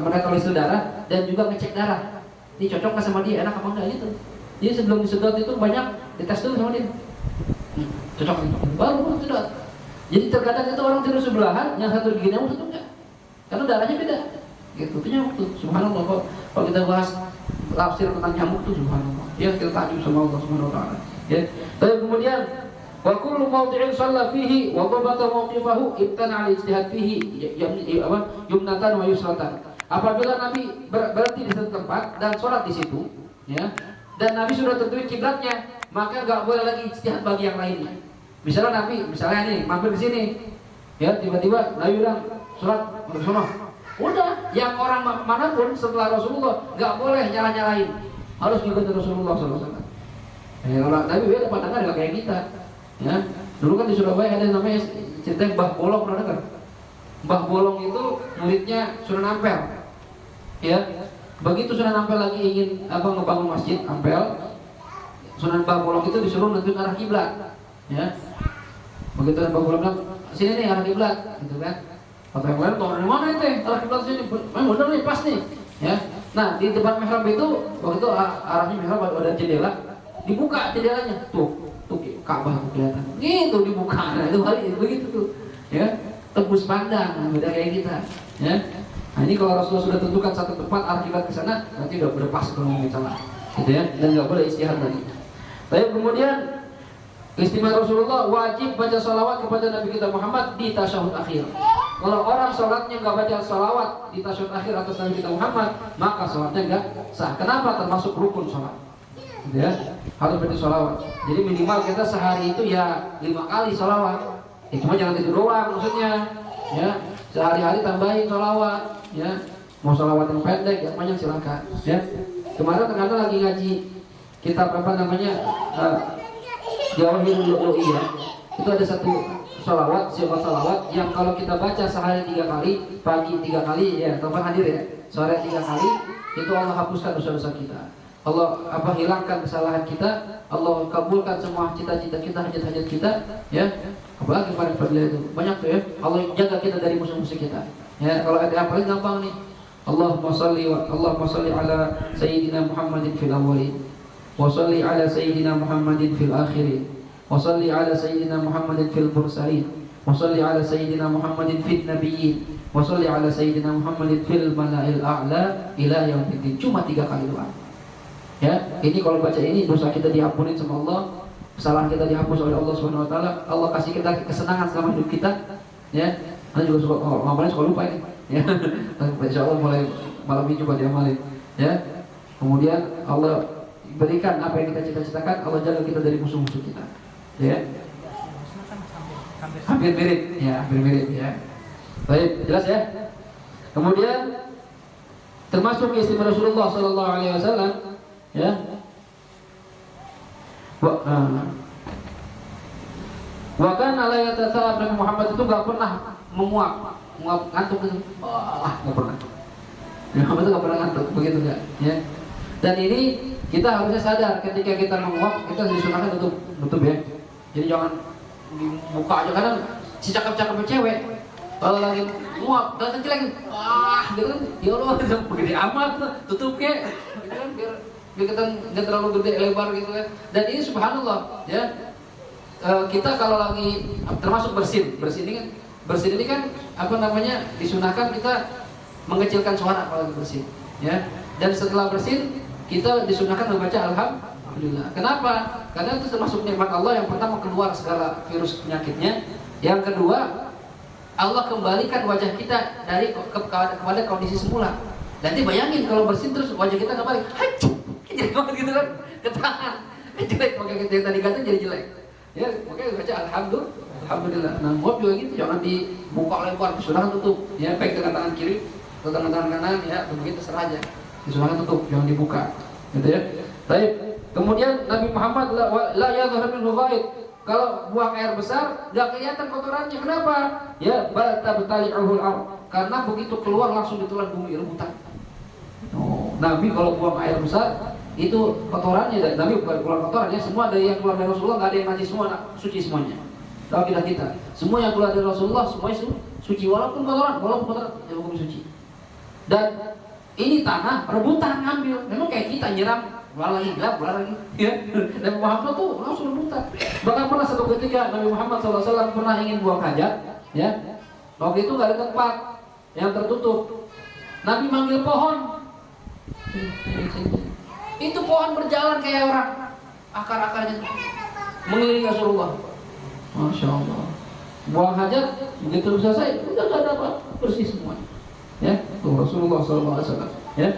menetralisir darah dan juga ngecek darah. Ini cocok nggak sama dia, enak apa enggak gitu. Jadi sebelum disedot itu banyak dites dulu sama dia. Cocok baru sedot. Jadi terkadang itu orang tidur sebelahan, yang satu gigi nyamuk satu enggak, karena darahnya beda. Gitu, itu nyamuk tuh. Subhanallah, kalau kita bahas tafsir tentang nyamuk tuh subhanallah. Ya kita takjub sama Allah Subhanahu wa taala. Ya. Lalu kemudian wa kullu mawdi'in shalla fihi wa dhabata mawqifahu ibtana al-ijtihad fihi yumnatan wa yusratan. Apabila Nabi berhenti di satu tempat dan sholat di situ, ya, dan Nabi sudah tentuin kiblatnya, maka nggak boleh lagi ijtihad bagi yang lainnya. Misalnya nih mampir di sini, ya tiba-tiba Nabi bilang sholat di sana. Udah, yang orang manapun setelah Rasulullah nggak boleh nyala-nyalain, harus ngikutin Rasulullah SAW. Orang Nabi beda pandangan nggak kayak kita. Ya, dulu kan di Surabaya ada yang namanya cerita Mbah Bolong, pernah dengar? Mbah Bolong itu muridnya Sunan Ampel. Ya, begitu Sunan Ampel lagi ingin ngebangun masjid Ampel, Sunan Mbah Bolong itu disuruh nentuin arah kiblat. Ya, begitu Mbah Bolong bilang sini nih arah kiblat, gitu kan? Kata yang lain, dari mana itu? Arah kiblat sini, bener nih, pas nih. Ya, nah di depan mihrab itu waktu itu arahnya mihrab ada jendela. dibuka jendelanya, tuh Ka'bah kelihatan, gitu dibuka, nah itu hari begitu tuh, ya tembus pandang, beda kayak kita, ya. Nah ini kalau Rasulullah sudah tentukan satu tempat arah kiblat ke sana, nanti udah pas kalau mau salah, gitu ya, dan nggak boleh istihad lagi. Tapi kemudian keistimewaan Rasulullah wajib baca salawat kepada Nabi kita Muhammad di tasyahud akhir. Kalau orang sholatnya nggak baca salawat di tasyahud akhir atas Nabi kita Muhammad, maka sholatnya nggak sah. Kenapa? Termasuk rukun sholat. Ya, harus baca salawat. Jadi minimal kita sehari itu ya 5 kali salawat. Cuma jangan itu doang maksudnya. Ya, sehari-hari tambahin salawat. Ya, mau salawat yang pendek, yang panjang silakan. Ya, kemarin ternyata lagi ngaji kitab apa namanya Jawahirul Lu'lu'iyah. Itu ada satu salawat, sifat salawat yang kalau kita baca sehari 3 kali, pagi 3 kali, ya, teman hadir ya, sore 3 kali, itu Allah hapuskan dosa-dosa kita. Allah hilangkan kesalahan kita, Allah kabulkan semua cita-cita kita, hajat-hajat kita, ya. Apalagi pada fadilnya itu banyak tuh ya. Allah jaga kita dari musuh-musuh kita. Ya, kalau ada yang paling gampang nih. Allahumma salli ala sayyidina Muhammadin fil awwalin, wa salli ala sayyidina Muhammadin fil akhirin, wa salli ala sayyidina Muhammadin fil mursalin, wa salli ala sayyidina Muhammadin fil nabiyyin, wa salli ala sayyidina Muhammadin fil mala'il a'la ila yaumiddin. Cuma 3 kali doang. Ya, ini kalau baca ini dosa kita diampunin sama Allah, kesalahan kita dihapus oleh Allah Subhanahu wa taala. Allah kasih kita kesenangan selama hidup kita. Ya. Anda juga suka ngamalin suka lupa ini. Ya. Insyaallah mulai malam ini coba diamalin. Ya. Kemudian Allah berikan apa yang kita cita-citakan, Allah jaga kita dari musuh-musuh kita. Ya. Hampir mirip, ya, hampir mirip ya. Baik, jelas ya. Kemudian termasuk istimewa Rasulullah sallallahu alaihi wasallam, ya. Bahkan alaihi wasallam Nabi Muhammad itu nggak pernah menguap ngantuk gitu. Nggak pernah. Nabi Muhammad itu nggak pernah ngantuk, begitu nggak? Ya. Dan ini kita harusnya sadar ketika kita menguap kita disunahkan tutup ya. Jadi jangan dibuka aja, kadang si cakep-cakep cewek kalau lagi nguap dan kecil lagi, gitu kan, ya Allah, begini amat, tutup ke, gitu kan, biar kita nggak terlalu gede lebar gitu kan. Dan ini subhanallah ya, kita kalau lagi termasuk bersin ini kan apa namanya, disunahkan kita mengecilkan suara kalau lagi bersin ya. Dan setelah bersin kita disunahkan membaca alhamdulillah. Kenapa? Karena itu termasuk nikmat Allah. Yang pertama keluar segala virus penyakitnya. Yang kedua Allah kembalikan wajah kita dari kepada kondisi semula. Nanti bayangin kalau bersin terus wajah kita nggak balik, jadi banget gitu kan, ke tangan, jelek, makanya kita yang tadi ganteng jadi jelek. Ya, makanya baca alhamdulillah. Nah, buat juga gitu, jangan dibuka lebar, disunahkan tutup. Ya, baik dengan tangan kiri atau dengan tangan kanan, ya, begitu terserah aja. Disunahkan tutup, jangan dibuka, gitu ya. Baik. Kemudian Nabi Muhammad la yadhhar minhu ghaid. Kalau buang air besar nggak kelihatan kotorannya. Kenapa? Ya, bal tabtali'uhul ard. Karena begitu keluar langsung ditelan bumi, rebutan. Nabi kalau buang air besar itu kotorannya, Nabi bukan keluar kotorannya, semua dari yang keluar dari Rasulullah nggak ada yang najis, semua suci semuanya. Tahu kita semua yang keluar dari Rasulullah semuanya suci, walaupun kotoran ya hukum suci. Dan ini tanah rebutan ngambil, memang kayak kita nyiram bola lagi, ya. Nabi Muhammad tuh langsung rebutan. Bahkan pernah satu ketika Nabi Muhammad SAW pernah ingin buang hajat, ya. Waktu itu nggak ada tempat yang tertutup. Nabi manggil pohon. Itu pohon berjalan kayak orang, akar-akarnya mengelilingi Rasulullah. Masya Allah. Buang hajat begitu selesai, udah nggak ada apa, bersih semua. Ya, tuh Rasulullah SAW. Ya.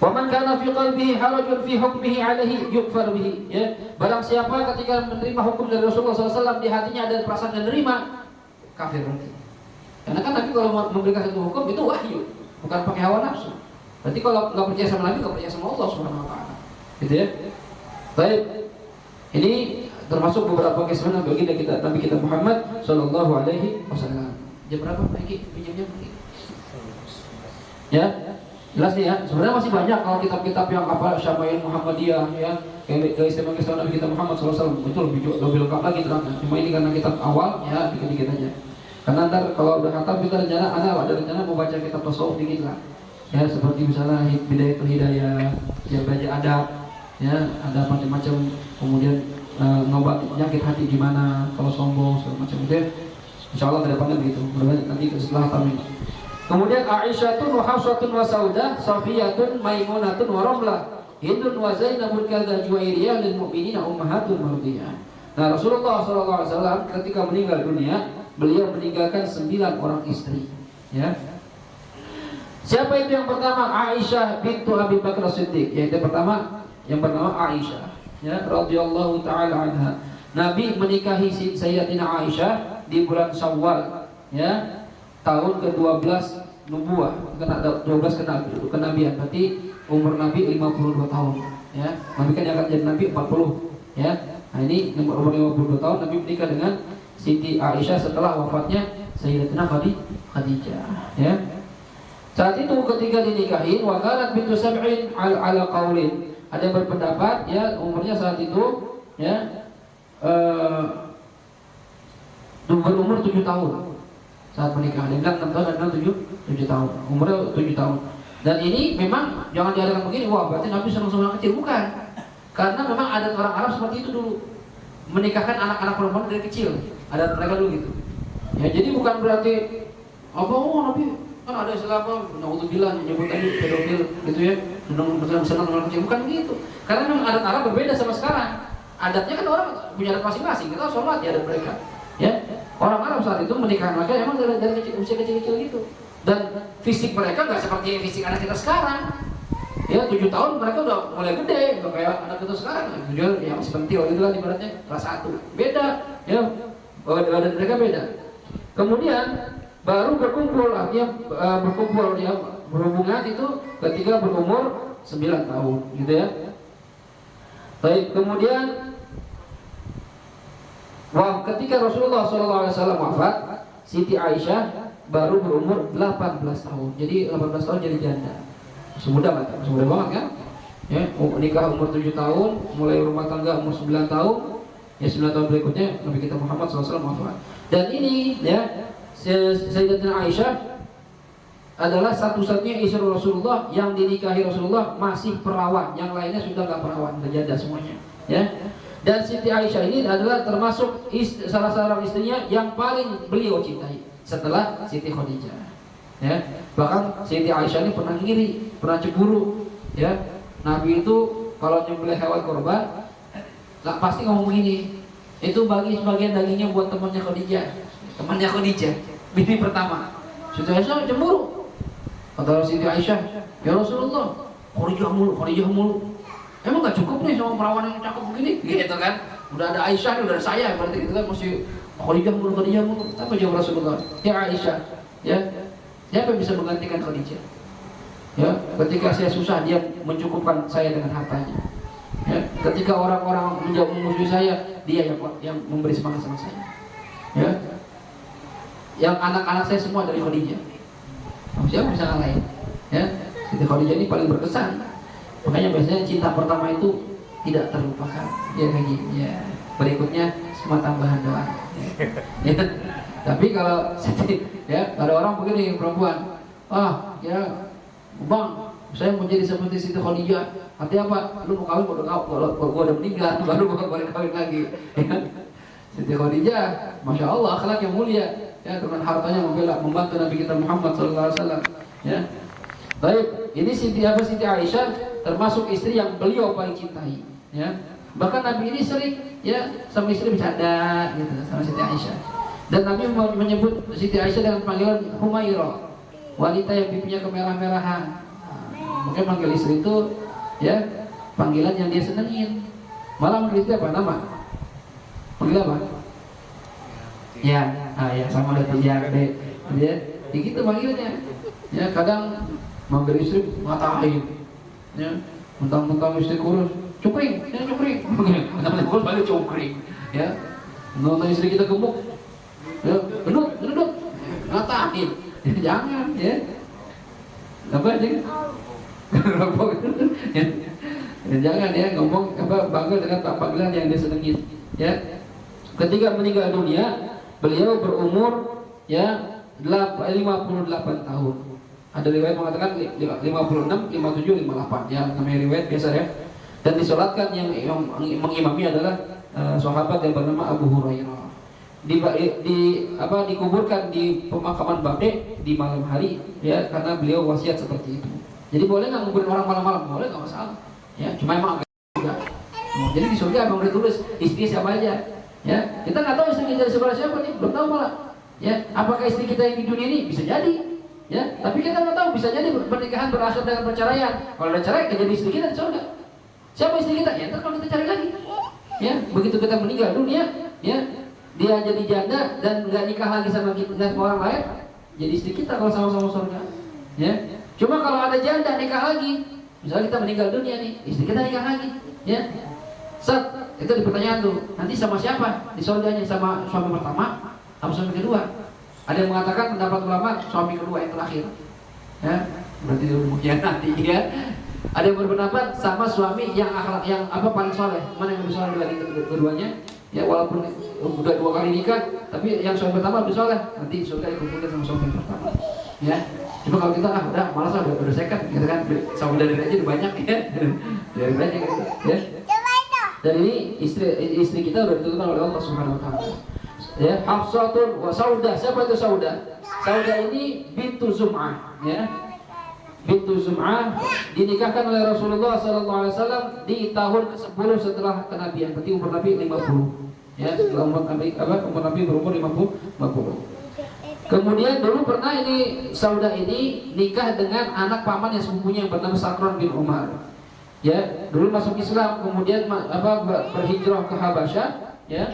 Waman kana fi qalbihi harajun fi hukmihi alaihi yukfar bihi. Ya. Barang siapa ketika menerima hukum dari Rasulullah SAW di hatinya ada perasaan menerima, kafir nanti. Karena kan Nabi kalau memberikan satu hukum itu wahyu, bukan pakai hawa nafsu. Berarti kalau nggak percaya sama Nabi, nggak percaya sama Allah Subhanahu Wa Taala, gitu ya. Baik, ini termasuk beberapa keistimewaan bagi Nabi kita Muhammad Sallallahu Alaihi Wasallam. Jam berapa Pak? Pinjamnya Pak? Ya, jelas nih ya. Sebenarnya masih banyak kalau kitab-kitab yang apa Syama'il Muhammadiyah ya, keistimewaan Nabi kita Muhammad SAW itu lebih lengkap lagi terangnya. Cuma ini karena kitab awal ya, dikit-dikit aja. Karena ntar kalau udah khatam kita ada rencana mau baca kitab tasawuf dikit lah. Ya seperti misalnya Bidayatul Hidayah, yang belajar adab, ya ada macam-macam, kemudian ngobati penyakit hati gimana kalau sombong segala macam itu ya. Insya Allah ke depannya begitu, mudah-mudahan nanti setelah tahun ini. Kemudian Aisyatun wa Hafsatun wa Saudah, Safiyatun, Maimunatun wa Ramlah, Hindun wa Zainabun kadza Juwairiyah lil mu'minina ummahatul mardiyah. Nah, Rasulullah SAW ketika meninggal dunia, beliau meninggalkan 9 orang istri. Ya. Siapa itu yang pertama? Aisyah bintu Abi Bakar Siddiq. Yang pertama Aisyah, ya, radhiyallahu taala anha. Nabi menikahi Sayyidatina Aisyah di bulan Syawal, ya, tahun ke-12 nubuah, kena 12 kenabian, berarti umur Nabi 52 tahun, ya. Nabi kan akan jadi Nabi 40, ya. Nah, ini umur 52 tahun Nabi menikah dengan Siti Aisyah setelah wafatnya Sayyidatina Khadijah, ya. Saat itu ketika dinikahin, wakalat bintu Sab'in ala qaulin. Ada yang berpendapat, ya, umurnya saat itu, ya, berumur 7 tahun saat menikah. Ada yang bilang 6 tahun, ada yang bilang 7 tahun. Umurnya 7 tahun. Dan ini memang jangan diadakan begini, wah berarti Nabi senang-senang kecil, bukan. Karena memang adat orang Arab seperti itu dulu, menikahkan anak-anak perempuan dari kecil. Adat mereka dulu gitu. Ya, jadi bukan berarti Nabi kan ada istilah naudzubillah nyebut tadi pedofil gitu ya, senang dengan kecil, bukan gitu. Karena memang adat Arab berbeda sama sekarang. Adatnya kan orang punya adat masing-masing, kita sholat di adat mereka. Ya, orang Arab saat itu menikah mereka emang dari usia kecil-kecil gitu. Dan fisik mereka nggak seperti fisik anak kita sekarang. Ya, 7 tahun mereka udah mulai gede, nggak kayak anak kita sekarang. 7 ya masih pentil gitu lah ibaratnya, kelas 1. Beda, ya, badan mereka beda. Kemudian baru berkumpul, artinya berkumpul, ya, berhubungan itu ketika berumur 9 tahun, gitu ya. Baik, kemudian ketika Rasulullah SAW wafat, Siti Aisyah baru berumur 18 tahun. Jadi 18 tahun jadi janda. Semudah banget kan? Ya, nikah umur 7 tahun, mulai rumah tangga umur 9 tahun. Ya, 9 tahun berikutnya Nabi kita Muhammad SAW wafat. Dan ini, ya, Sayyidatina Aisyah adalah satu-satunya istri Rasulullah yang dinikahi Rasulullah masih perawan, yang lainnya sudah nggak perawan, udah janda semuanya, ya. Dan Siti Aisyah ini adalah termasuk salah seorang istrinya yang paling beliau cintai setelah Siti Khadijah, ya. Bahkan Siti Aisyah ini pernah ngiri, pernah cemburu, ya. Nabi itu kalau nyembelih hewan kurban nggak pasti ngomong begini, itu bagi sebagian dagingnya buat temannya Khadijah, bibi pertama. Siti Aisyah cemburu. Kata Siti Aisyah, ya Rasulullah, Khadijah mulu. Emang nggak cukup nih sama perawan yang cakep begini? Gitu kan? Udah ada Aisyah nih, udah ada saya, berarti gitu kan, mesti Khadijah mulu. Apa jawab Rasulullah? Ya Aisyah, ya, siapa yang bisa menggantikan Khadijah? Ya, ketika saya susah dia mencukupkan saya dengan hartanya. Ya, ketika orang-orang menjauh memusuhi saya, dia yang memberi semangat sama saya. Ya, yang anak-anak saya semua dari Khadijah. Siapa bisa ngalahin? Ya, Siti Khadijah ini paling berkesan. Makanya biasanya cinta pertama itu tidak terlupakan. Ya kayak gini. Ya, berikutnya semua tambahan doa. Ya. Tapi kalau ya ada orang begini perempuan, ya bang, saya mau jadi seperti Siti Khadijah. Artinya apa? Lu mau kawin, gua udah meninggal, baru gua boleh kawin lagi. Ya. Siti Khadijah, masya Allah, akhlak yang mulia. Ya, dengan hartanya membantu Nabi kita Muhammad SAW. Ya, baik. Ini Siti Aisyah termasuk istri yang beliau paling cintai. Ya, bahkan Nabi ini sering, ya, sama istri bercanda gitu sama Siti Aisyah. Dan Nabi menyebut Siti Aisyah dengan panggilan Humairah, wanita yang pipinya kemerah-merahan. Mungkin manggil istri itu, ya, panggilan yang dia senengin. Malah manggil istri apa nama? Panggil apa? Ya, ya sama ada ya, gitu manggilnya. Ya, kadang manggil istri ngatain, ya, mentang-mentang istri kurus, cukring, ya cukring, mentang-mentang kurus balik cukring, ya, nonton istri kita gemuk, ya, gendut, ngatain, ya, jangan, ya, apa sih, ya, jangan ya ngomong bangga dengan panggilan yang dia senengin, ya. Ketika meninggal dunia, beliau berumur, ya, 58 tahun. Ada riwayat mengatakan 56, 57, 58. Ya, namanya riwayat biasa ya. Dan disolatkan yang mengimami adalah sahabat yang bernama Abu Hurairah. Dikuburkan di pemakaman Baqi di malam hari, ya, karena beliau wasiat seperti itu. Jadi boleh nggak nguburin orang malam-malam? Boleh, nggak masalah. Ya, cuma emang agak juga. Jadi di surga emang udah tulis istri siapa aja. Ya, kita nggak tahu istri kita sebelah siapa nih, belum tahu malah. Ya, apakah istri kita yang di dunia ini bisa jadi? Ya, tapi kita nggak tahu, bisa jadi pernikahan berakhir dengan perceraian. Kalau ada cerai, jadi istri kita di surga. Siapa istri kita? Ya, ntar kalau kita cari lagi. Ya, begitu kita meninggal dunia, ya, dia jadi janda dan nggak nikah lagi sama kita dengan orang lain, jadi istri kita kalau sama-sama surga. Ya, cuma kalau ada janda nikah lagi, misalnya kita meninggal dunia nih, istri kita nikah lagi, ya, itu di pertanyaan tuh, nanti sama siapa di surganya? Sama suami pertama atau suami kedua? Ada yang mengatakan pendapat ulama suami kedua yang terakhir, ya, berarti demikian nanti, ya. Ada yang berpendapat sama suami yang akhlak yang paling soleh, mana yang lebih soleh dibanding keduanya? Ya, walaupun udah 2 kali nikah, tapi yang suami pertama lebih soleh, nanti surga dikumpulkan sama suami pertama. Ya, cuma kalau kita udah malas lah, udah sekat, gitu kan, saudara aja udah banyak, ya, dari banyak, gitu, ya. Dan ini istri kita udah ditentukan oleh Allah Subhanahu Wa Taala. Ya, Hafsatun wa Saudah. Siapa itu Saudah? Saudah ini bintu Zum'ah, ya. Bintu Zum'ah dinikahkan oleh Rasulullah SAW di tahun ke-10 setelah kenabian. Berarti umur Nabi 50. Ya, setelah umur Nabi berumur 50. Kemudian dulu pernah ini Saudah ini nikah dengan anak paman yang sepupunya yang bernama Sakran bin Umar. Ya, dulu masuk Islam, kemudian berhijrah ke Habasyah, ya.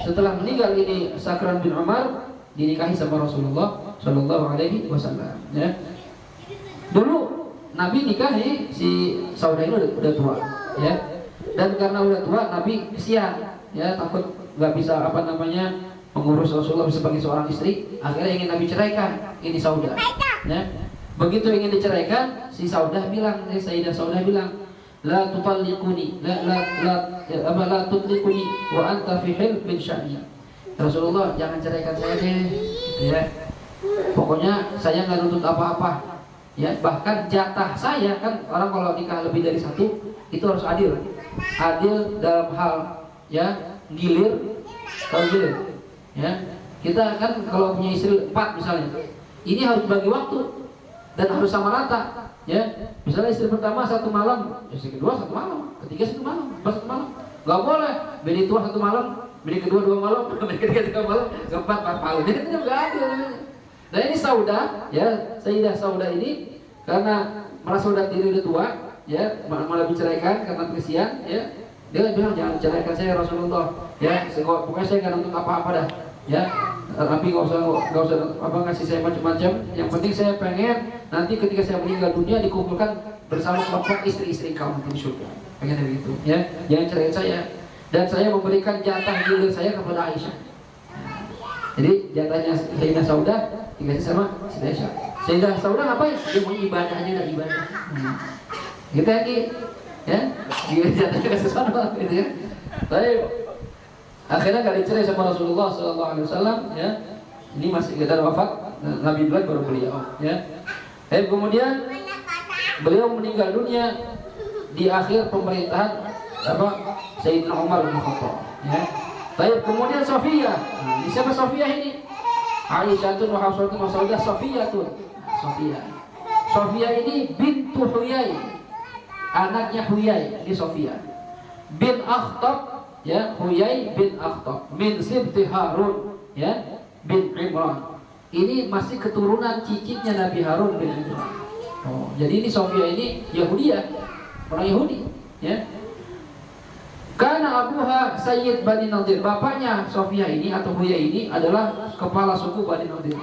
Setelah meninggal ini Sakran bin Umar dinikahi sama Rasulullah SAW, ya. Dulu Nabi nikahi si Saudah ini udah tua, ya. Dan karena udah tua, Nabi kesian, ya, takut nggak bisa mengurus Rasulullah sebagai seorang istri. Akhirnya ingin Nabi ceraikan ini Saudah, ya. Begitu ingin diceraikan, si Saudah bilang, Sayyidah Saudah bilang, la tutalliquni, la tutliquni wa anta fi hil min sya'ni. Rasulullah, jangan ceraikan saya deh, ya. Pokoknya saya nggak nuntut apa-apa. Ya, bahkan jatah saya kan, orang kalau nikah lebih dari satu itu harus adil dalam hal, ya, gilir, ya. Kita kan kalau punya istri 4 misalnya, ini harus bagi waktu dan harus sama rata, ya. Misalnya istri pertama 1 malam, istri kedua 1 malam, ketiga 1 malam, 1 malam, nggak boleh. Bini tua 1 malam, bini kedua 2 malam, bini ketiga 3 malam, keempat 4 malam. Jadi itu nggak adil. Nah ini Saudah, ya, Sayyidah Saudah ini karena merasa udah diri udah tua, ya, malah diceraikan karena kesian, ya, dia bilang jangan ceraikan saya Rasulullah, ya, pokoknya saya nggak nuntut apa-apa dah, ya, tapi nggak usah ngasih saya macam-macam. Yang penting saya pengen nanti ketika saya meninggal dunia dikumpulkan bersama kelompok istri-istri kamu di surga, pengen begitu, ya, jangan ceraikan saya. Dan saya memberikan jatah gilir saya kepada Aisyah. Jadi jatahnya Sayyidah Saudah dikasih sama Sayyidah Saudah ngapain? Dia mau ibadah aja, udah ibadah. Kita lagi, ya, dia jatahnya kasih sama, gitu ya. Tapi akhirnya gak dicerai sama Rasulullah SAW, ya. Ini masih kita wafat, Nabi Ibrahim baru beliau, ya. Kemudian beliau meninggal dunia di akhir pemerintahan Sayyidina Umar bin Khattab, ya. Baik, kemudian Sofia. Nah, siapa Sofia ini? Aisyatun wa Hafsatun wa Saudah Sofiyatun. Sofia ini bintu Huyai, anaknya Huyai, ini Sofia. Bin Akhtab, ya, Huyai bin Akhtab min sibti Harun, ya, bin Imran. Ini masih keturunan cicitnya Nabi Harun bin Imran. Oh, jadi ini Sofia ini Yahudiyah, orang Yahudi, ya. Karena Abuha Sayyid Bani Nadir, bapaknya Sofia ini atau Huyai ini adalah kepala suku Bani Nadir.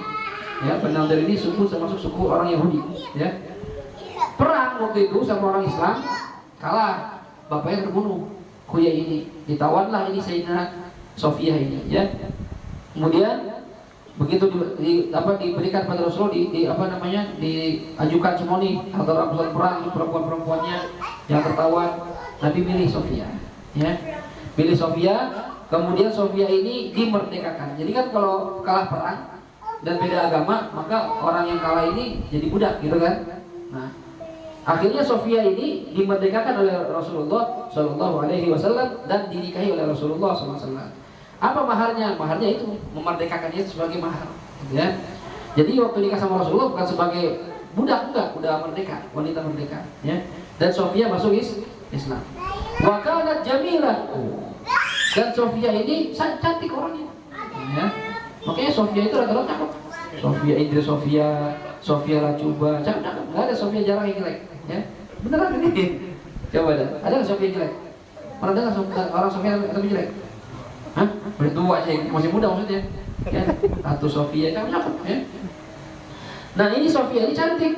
Ya, Bani Nadir ini suku termasuk suku orang Yahudi. Ya, perang waktu itu sama orang Islam, kalah, bapaknya terbunuh. Huyai ini ditawanlah ini Sayyidina Sofia ini. Ya, kemudian begitu diberikan pada Rasul diajukan semua nih antara rampasan perang perempuan-perempuannya yang tertawan, Nabi milih Sofia. Ya, pilih Sofia, kemudian Sofia ini dimerdekakan. Jadi kan kalau kalah perang dan beda agama, maka orang yang kalah ini jadi budak, gitu kan? Nah, Akhirnya Sofia ini dimerdekakan oleh Rasulullah Shallallahu Alaihi Wasallam dan dinikahi oleh Rasulullah SAW. Apa maharnya? Maharnya itu memerdekakannya sebagai mahar, gitu ya. Jadi waktu nikah sama Rasulullah bukan sebagai budak, enggak, udah merdeka, wanita merdeka, ya. Dan Sofia masuk Islam. Wa kanat jamilah. Dan Sofia ini cantik orangnya, ya. Makanya Sofia itu rata-rata cakep. Sofia Idris, Sofia Lacuba, cakep. Nggak ada Sofia jarang yang jelek, ya. Beneran ini. Coba ada nggak Sofia yang jelek? Pernah dengar orang Sofia atau jelek? Hah? Berdua sih, masih muda maksudnya. Ya, Ratu Sofia cakep, ya. Nah ini Sofia ini cantik.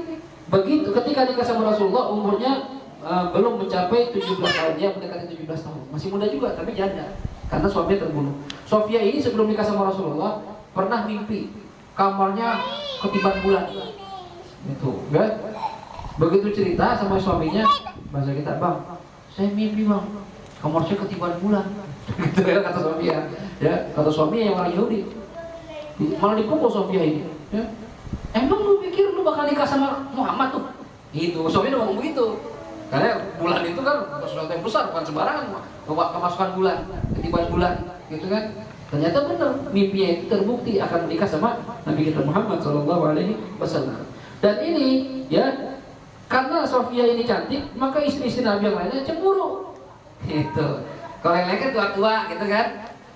Begitu ketika nikah sama Rasulullah umurnya belum mencapai 17 tahun, dia mendekati 17 tahun. Masih muda juga, tapi janda. Karena suaminya terbunuh. Sofia ini sebelum nikah sama Rasulullah pernah mimpi kamarnya ketiban bulan. Itu, kan? Begitu cerita sama suaminya, bahasa kita, "Bang, saya mimpi, Bang, kamarnya ketiban bulan." Gitu ya kata Sofia. Ya, kata suami yang orang Yahudi. Malah dipukul Sofia ini, ya. Emang lu pikir lu bakal nikah sama Muhammad tuh? Gitu, Sofia ngomong begitu. Karena bulan itu kan sesuatu yang besar, bukan sembarangan kemasukan bulan, ketiban bulan, gitu kan? Ternyata benar, mimpinya itu terbukti akan menikah sama Nabi kita Muhammad SAW. Dan ini, ya, karena Sofia ini cantik, maka istri-istri Nabi yang lainnya cemburu. Gitu. Kalau yang lain kan tua-tua, gitu kan?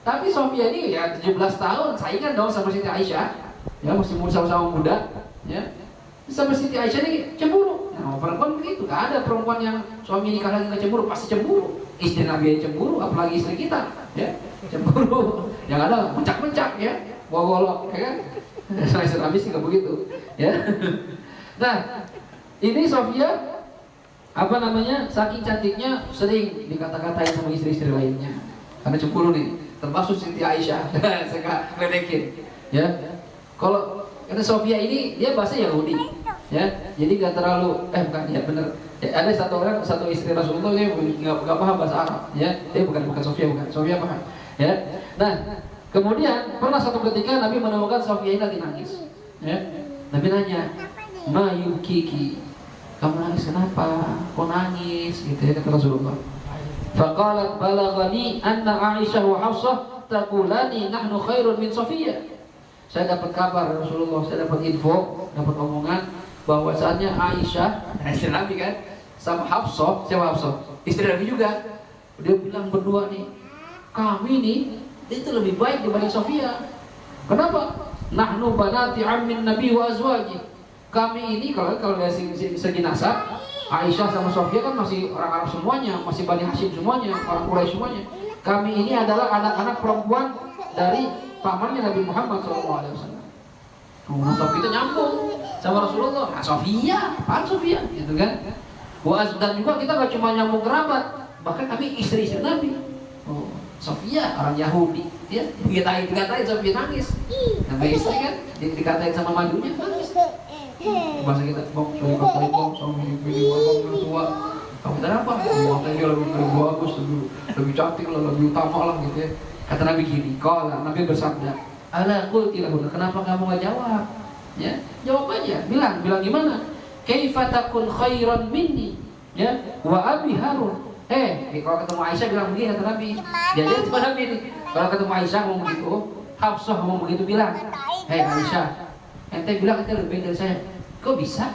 Tapi Sofia ini ya 17 tahun, saingan dong sama Siti Aisyah. Ya masih sama-sama muda, ya. Sama Siti Aisyah ini cemburu. Nah, perempuan begitu, gak ada perempuan yang suami nikah lagi nggak cemburu, pasti cemburu. Istri Nabi yang cemburu, apalagi istri kita, ya cemburu. Yang ada mencak-mencak, ya, golok, ya kan? Sama istri Nabi sih nggak begitu, ya. Nah, ini Sofia, apa namanya, saking cantiknya sering dikata-katain sama istri-istri lainnya, karena cemburu nih, termasuk Siti Aisyah. Saya ngeledekin, ya. Kalau kata Sofia ini dia bahasa Yahudi, ya, jadi nggak terlalu bukan ya benar. Ya, ada satu istri Rasulullah dia nggak paham bahasa Arab, ya, dia bukan Sofia paham, ya. Nah, kemudian pernah satu ketika Nabi menemukan Sofia ini lagi nangis, ya. Nabi nanya, "Ma yukiki, kamu nangis kenapa? Kok nangis?" Gitu ya kata Rasulullah. Faqalat balaghani anna Aisyah wa Hafsah taqulani nahnu khairun min Sofia. Saya dapat kabar Rasulullah, saya dapat info, dapat omongan bahwasannya Aisyah, istri Nabi kan, sama Hafsah, siapa Hafsah? Istri Nabi juga. Dia bilang berdua nih, kami nih itu lebih baik dibanding Sofia. Kenapa? Nahnu banati ammin Nabi wa azwaji. Kami ini kalau dari segi nasab, Aisyah sama Sofia kan masih orang Arab semuanya, masih Bani Hashim semuanya, orang Quraisy semuanya. Kami ini adalah anak-anak perempuan dari pamannya Nabi Muhammad SAW. Nasab kita nyambung sama Rasulullah. Nah, Sofia, apaan Sofia? Gitu kan? Dan juga kita gak cuma nyambung kerabat, bahkan kami istri-istri Nabi. Sofia orang Yahudi, dia dikatain Sofia nangis. Nama istri kan, dikatain sama mandunya nangis. Bahasa kita, bong, suami bini orang tua. Kamu kenapa? Muatnya dia lebih bagus, lebih cantik lah, lebih utama lah gitu ya. Kata Nabi gini, kalau Nabi bersabda, "Ala qulti lahu, kenapa kamu gak jawab?" Ya, jawab aja, bilang gimana? "Kaifa takun khairan minni?" Ya, wa abi Harun. Kalau ketemu Aisyah bilang begini kata Nabi. Dia jadi kepada Nabi nih. Kalau ketemu Aisyah ngomong begitu, Hafsah ngomong begitu bilang, Aisyah, ente bilang ente lebih baik dari saya. Kok bisa?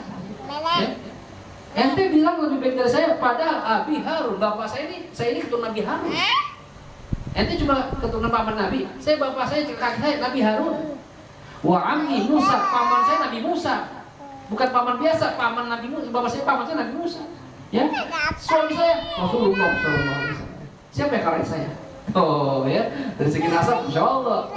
Ya? Ente bilang lebih baik dari saya, padahal Abi Harun, bapak saya ini keturunan Nabi Harun. Ente cuma keturunan paman Nabi, bapak saya kakek saya Nabi Harun. Wa ammi Musa, paman saya Nabi Musa. Bukan paman biasa, paman Nabi Musa, bapak saya paman saya Nabi Musa. Ya, suami saya Rasulullah SAW. Siapa yang kalahin saya? Oh ya, dari segi nasab, Insya Allah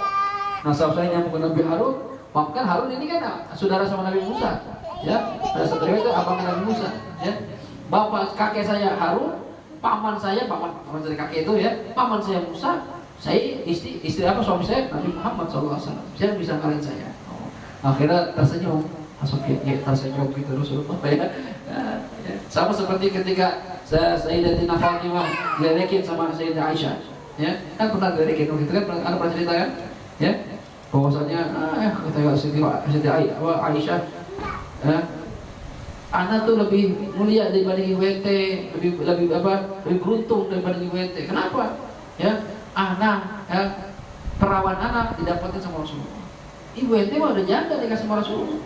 nasab saya nyambung ke Nabi Harun. Bahkan Harun ini kan saudara sama Nabi Musa. Ya, ada satu riwayat itu abang Nabi Musa. Ya, bapak kakek saya Harun, paman dari kakek itu ya, paman saya Musa. Saya istri apa suami saya Nabi Muhammad SAW. Siapa bisa kalahin saya? Akhirnya tersenyum. Masuk ya tersenyum gitu Rasulullah ya. Sama seperti ketika Sayyidatina Fatimah diledekin sama Sayyidah Aisyah, ya kan pernah diledekin gitu kan, ada pernah cerita kan, ya bahwasanya kata Sayyidah Aisyah, Ana tuh lebih mulia dibanding IWT, lebih beruntung dibanding IWT. Kenapa? Ya, Ana, ya, perawan Ana didapatkan sama Rasulullah. IWT mah udah janda dikasih sama Rasulullah.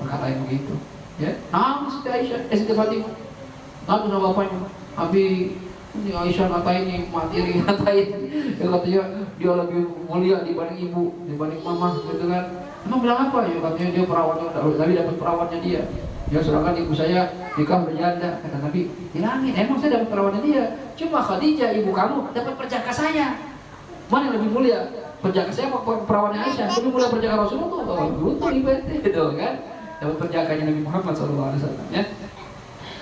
Katain begitu. Ya, nangis Siti Aisyah, Siti Fatimah. Nangis sama bapaknya. Abi ini Aisyah ngatain nih, materi ngatain. Ya katanya dia lebih mulia dibanding ibu, dibanding mama, gitu kan. Emang bilang apa? Ya katanya dia perawannya, tapi dapat perawannya dia. Ya sedangkan ibu saya nikah berjanda. Kata Nabi, bilangin, emang saya dapat perawannya dia. Cuma Khadijah ibu kamu dapat perjaka saya. Mana yang lebih mulia? Perjaka saya apa perawannya Aisyah? Lebih mulia perjaka Rasulullah tuh. Beruntung ibadah gitu kan. Dapat perjakanya Nabi Muhammad SAW, ya.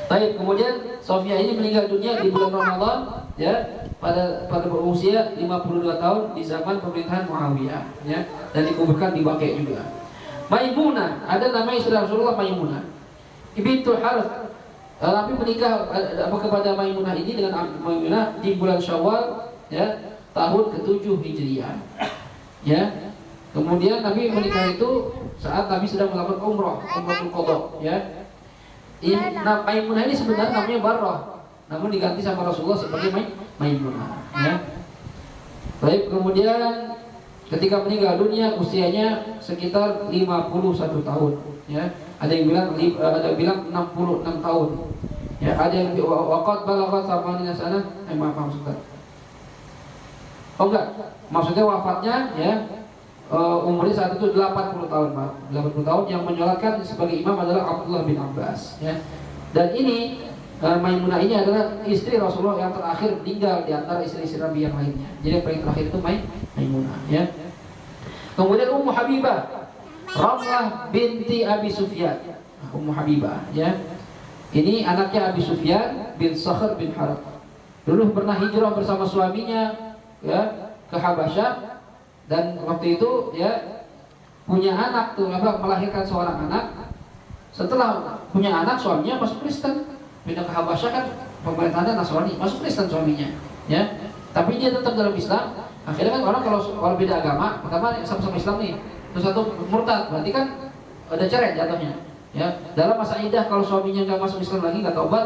Baik, kemudian Sofia ini meninggal dunia di bulan Ramadan, ya, pada berusia 52 tahun di zaman pemerintahan Muawiyah, ya, dan dikuburkan di Baqi' juga. Maimunah, ada nama istri Rasulullah Maimunah, bintul Harith. Nabi menikah kepada Maimunah ini dengan Maimunah di bulan Syawal, ya, tahun ke-7 Hijriah, ya. Kemudian Nabi menikah itu saat Nabi sedang melakukan umratul qadha, ya. Maimunah ini sebenarnya namanya Barrah, namun diganti sama Rasulullah sebagai Maimunah, ya. Baik, kemudian ketika meninggal dunia usianya sekitar 51 tahun, ya. Ada yang bilang 66 tahun. Ya, ada yang waqad balaghat samanina sana. Maaf maksudnya. Oh enggak, maksudnya wafatnya, ya, umurnya saat itu 80 tahun, Pak. 80 tahun. Yang menyolatkan sebagai imam adalah Abdullah bin Abbas, ya. Dan ini Maimunah ini adalah istri Rasulullah yang terakhir meninggal di antara istri-istri Nabi yang lainnya. Jadi yang paling terakhir itu Maimunah, ya. Kemudian Ummu Habibah, Ramlah binti Abi Sufyan. Ummu Habibah, ya. Ini anaknya Abi Sufyan bin Sakhr bin Harb. Dulu pernah hijrah bersama suaminya, ya, ke Habasyah. Dan waktu itu, ya, punya anak tuh, melahirkan seorang anak. Setelah punya anak, suaminya masuk Kristen. Pindah ke Habasyah kan pemerintahannya Nasrani, masuk Kristen suaminya, ya. Tapi dia tetap dalam Islam. Akhirnya kan orang kalau beda agama, pertama sama-sama Islam nih, terus satu murtad, berarti kan ada cerai jatuhnya, ya. Dalam masa iddah kalau suaminya nggak masuk Islam lagi, nggak taubat,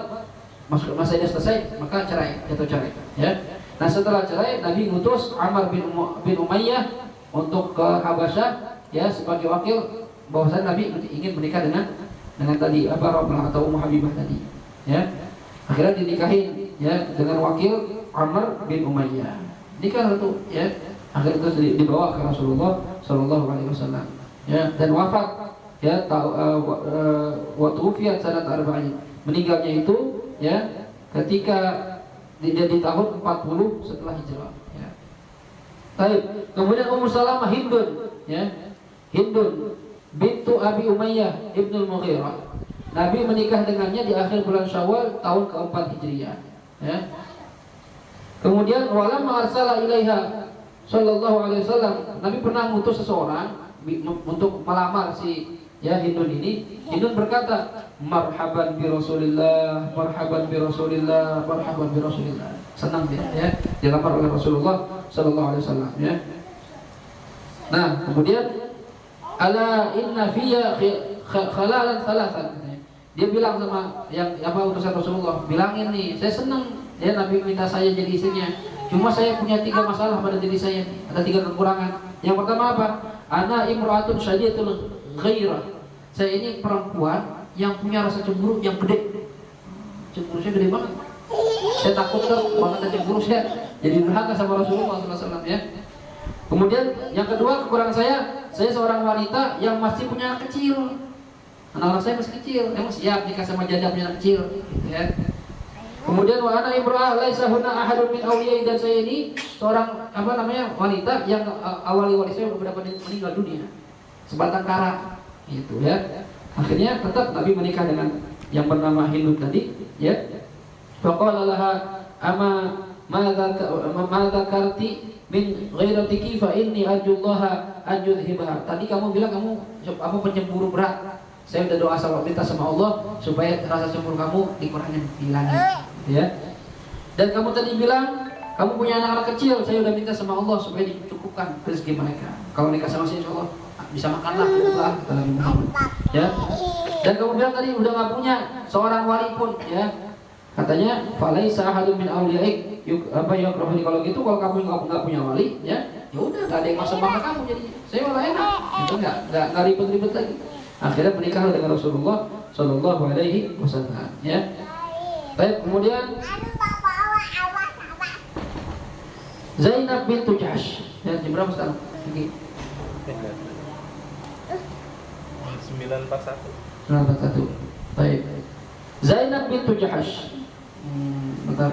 masuk masa iddah selesai, maka jatuh cerai, ya. Nah, setelah cerai, Nabi ngutus Ammar bin Umayyah untuk ke Habasyah, ya, sebagai wakil, bahwasanya Nabi ingin menikah dengan tadi Ramlah atau Ummu Habibah tadi, ya. Akhirnya dinikahin, ya, dengan wakil Ammar bin Umayyah. Nikah itu, ya. Akhirnya terus dibawa ke Rasulullah Shallallahu Alaihi Wasallam, ya, dan wafat, ya, waktu ufiat sanad arba'in, meninggalnya itu, ya, ketika dia di tahun 40 setelah hijrah, ya. Baik, kemudian Ummu Salamah Hindun, ya, Hindun bintu Abi Umayyah ibnul Mughirah. Nabi menikah dengannya di akhir bulan Syawal tahun ke-4 Hijriah, ya. Kemudian walamma arsala ilaiha sallallahu alaihi wasallam, Nabi pernah mengutus seseorang untuk melamar si, ya, Hindun ini. Hindun berkata, marhaban bi Rasulillah, marhaban bi Rasulillah, marhaban bi Rasulillah. Senang dia, ya, dilamar oleh Rasulullah sallallahu alaihi wasallam, ya. Nah, kemudian ala inna fiyya khalalan thalathan. Dia bilang sama yang utusan Rasulullah, bilangin nih, saya senang, ya, Nabi minta saya jadi istrinya. Cuma saya punya 3 masalah pada diri saya, ada 3 kekurangan. Yang pertama apa? Ana imra'atun syadidatul ghairah. Saya ini perempuan yang punya rasa cemburu yang gede. Cemburu saya gede banget. Saya takut banget cemburu saya jadi durhaka sama Rasulullah SAW, ya. Kemudian yang kedua kekurangan saya seorang wanita yang masih punya anak kecil. Anak-anak saya masih kecil, emang siap nikah sama janda punya anak kecil, gitu, ya. Kemudian wa ana imra'ah laisa hunna ahadun min awliyai, dan saya ini seorang wanita yang awali saya beberapa meninggal dunia, sebatang kara, gitu, ya. Akhirnya tetap Nabi menikah dengan yang bernama Hindun tadi, ya. Faqala laha ama madza karti min ghairati fa inni arjullaha an yudhhibaha. Tadi kamu bilang kamu pencemburu berat. Saya udah doa sama minta sama Allah supaya rasa cemburu kamu dikurangin, dihilangin, ya. Dan kamu tadi bilang kamu punya anak-anak kecil, saya udah minta sama Allah supaya dicukupkan rezeki mereka. Kalau nikah sama saya, insya Allah bisa makanlah lah kata Nabi Muhammad. Ya. Dan kemudian tadi udah nggak punya seorang wali pun, ya. Katanya falaisa ahadun min awliyaik yakrahuni. Kalau gitu, kalau kamu nggak punya wali, ya udah nggak ada yang masuk maka kamu jadi saya malah enak. Itu nggak ribet-ribet lagi. Akhirnya menikah dengan Rasulullah Shallallahu Alaihi Wasallam. Ya. Baik, kemudian Zainab bintu Jahsh. Ya, jam berapa sekarang? 941. 941. Baik. Zainab bintu Jahsh. Bentar.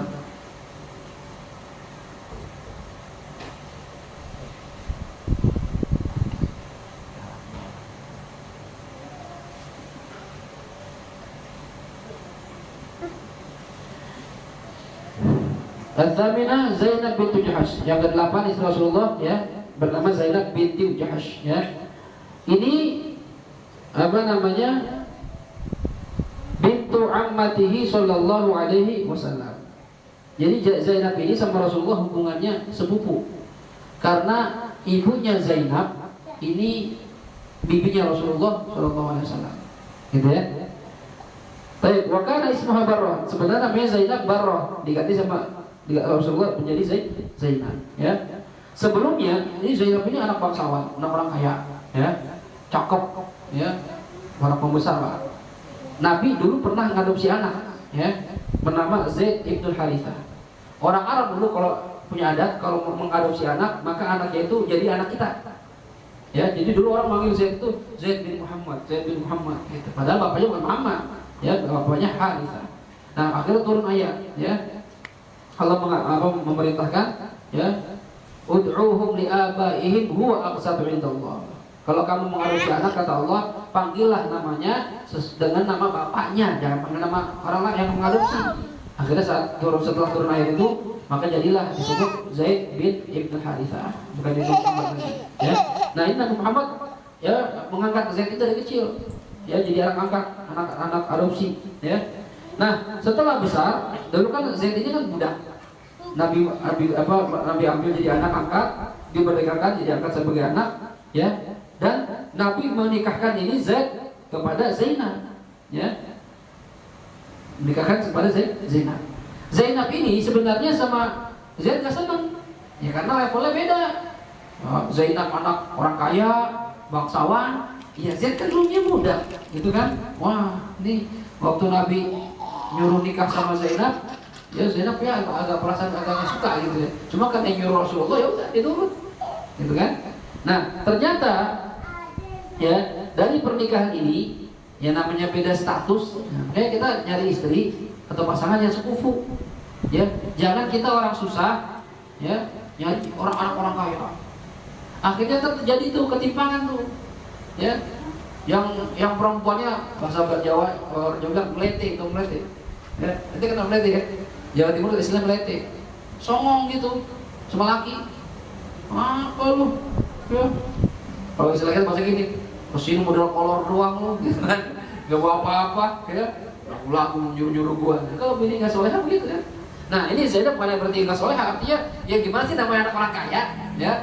Al-Thaminah Zainab bintu Jahsh. Yang ke-8 istri Rasulullah, ya, bernama Zainab binti Jahsh, ya. Ini apa namanya? Bintu ammatihi sallallahu alaihi wasallam. Jadi Zainab ini sama Rasulullah hubungannya sepupu. Karena ibunya Zainab ini bibinya Rasulullah sallallahu alaihi wasallam. Gitu ya. Baik, wa kana ismuha Barrah. Sebenarnya namanya Zainab Barrah, diganti sama Rasulullah menjadi Zainab, ya. Sebelumnya ini Zainab ini anak bangsawan, anak orang kaya, ya, cakep, ya, orang pembesar lah. Nabi dulu pernah ngadopsi anak, ya, bernama Zaid ibn Harithah. Orang Arab dulu kalau punya adat, kalau mengadopsi anak, maka anaknya itu jadi anak kita. Ya, jadi dulu orang manggil Zaid itu Zaid bin Muhammad, Zaid bin Muhammad, gitu. Padahal bapaknya bukan Muhammad, ya, bapaknya Harithah. Nah, akhirnya turun ayat, ya. Allah memerintahkan, ya, ud'uhum li'abaihim huwa aqsatu indallah. Kalau kamu mengadopsi anak, kata Allah, panggillah namanya dengan nama bapaknya, jangan panggil nama orang lain yang mengadopsi. Akhirnya setelah turun ayat itu, maka jadilah disebut Zaid bin Ibn Harithah, bukan Ibn Muhammad lagi. Ya. Nah, ini Nabi Muhammad, ya, mengangkat Zaid itu dari kecil, ya, jadi anak angkat, anak adopsi, ya. Nah, setelah besar, dulu kan Zaid ini kan budak. Nabi ambil jadi anak angkat, diberdekakan jadi angkat sebagai anak, ya. Dan Nabi menikahkan ini Zaid kepada Zainab, ya. Menikahkan kepada Zainab. Zainab ini sebenarnya sama Zaid gak senang, ya, karena levelnya beda. Zainab anak orang kaya, bangsawan, ya, Zaid kan dulunya muda, gitu kan. Wah, ini waktu Nabi nyuruh nikah sama Zainab, ya Zainab ya agak perasaan agak suka gitu ya. Cuma kan yang nyuruh Rasulullah, ya udah diturut, gitu kan. Nah, ternyata, ya, dari pernikahan ini, ya, namanya beda status, makanya kita nyari istri atau pasangan yang sekufu, ya. Jangan kita orang susah, ya, nyari anak orang kaya. Akhirnya terjadi tuh ketimpangan tuh, ya. Yang perempuannya bahasa Jawa, orang Jawa bilang melete atau melete. Ya, nanti kena melete, ya. Jawa Timur istilah melete, songong gitu, sama laki. Apa lu? Ya. Kalau istilahnya bahasa gini, kesini modal kolor doang lu, gitu kan? Gak bawa apa-apa, ya. Lagu nyuruh gua. Kalau bini nggak soleha begitu kan? Nah, ini Zainab bukan berarti nggak soleha, artinya ya gimana sih namanya anak orang kaya, ya?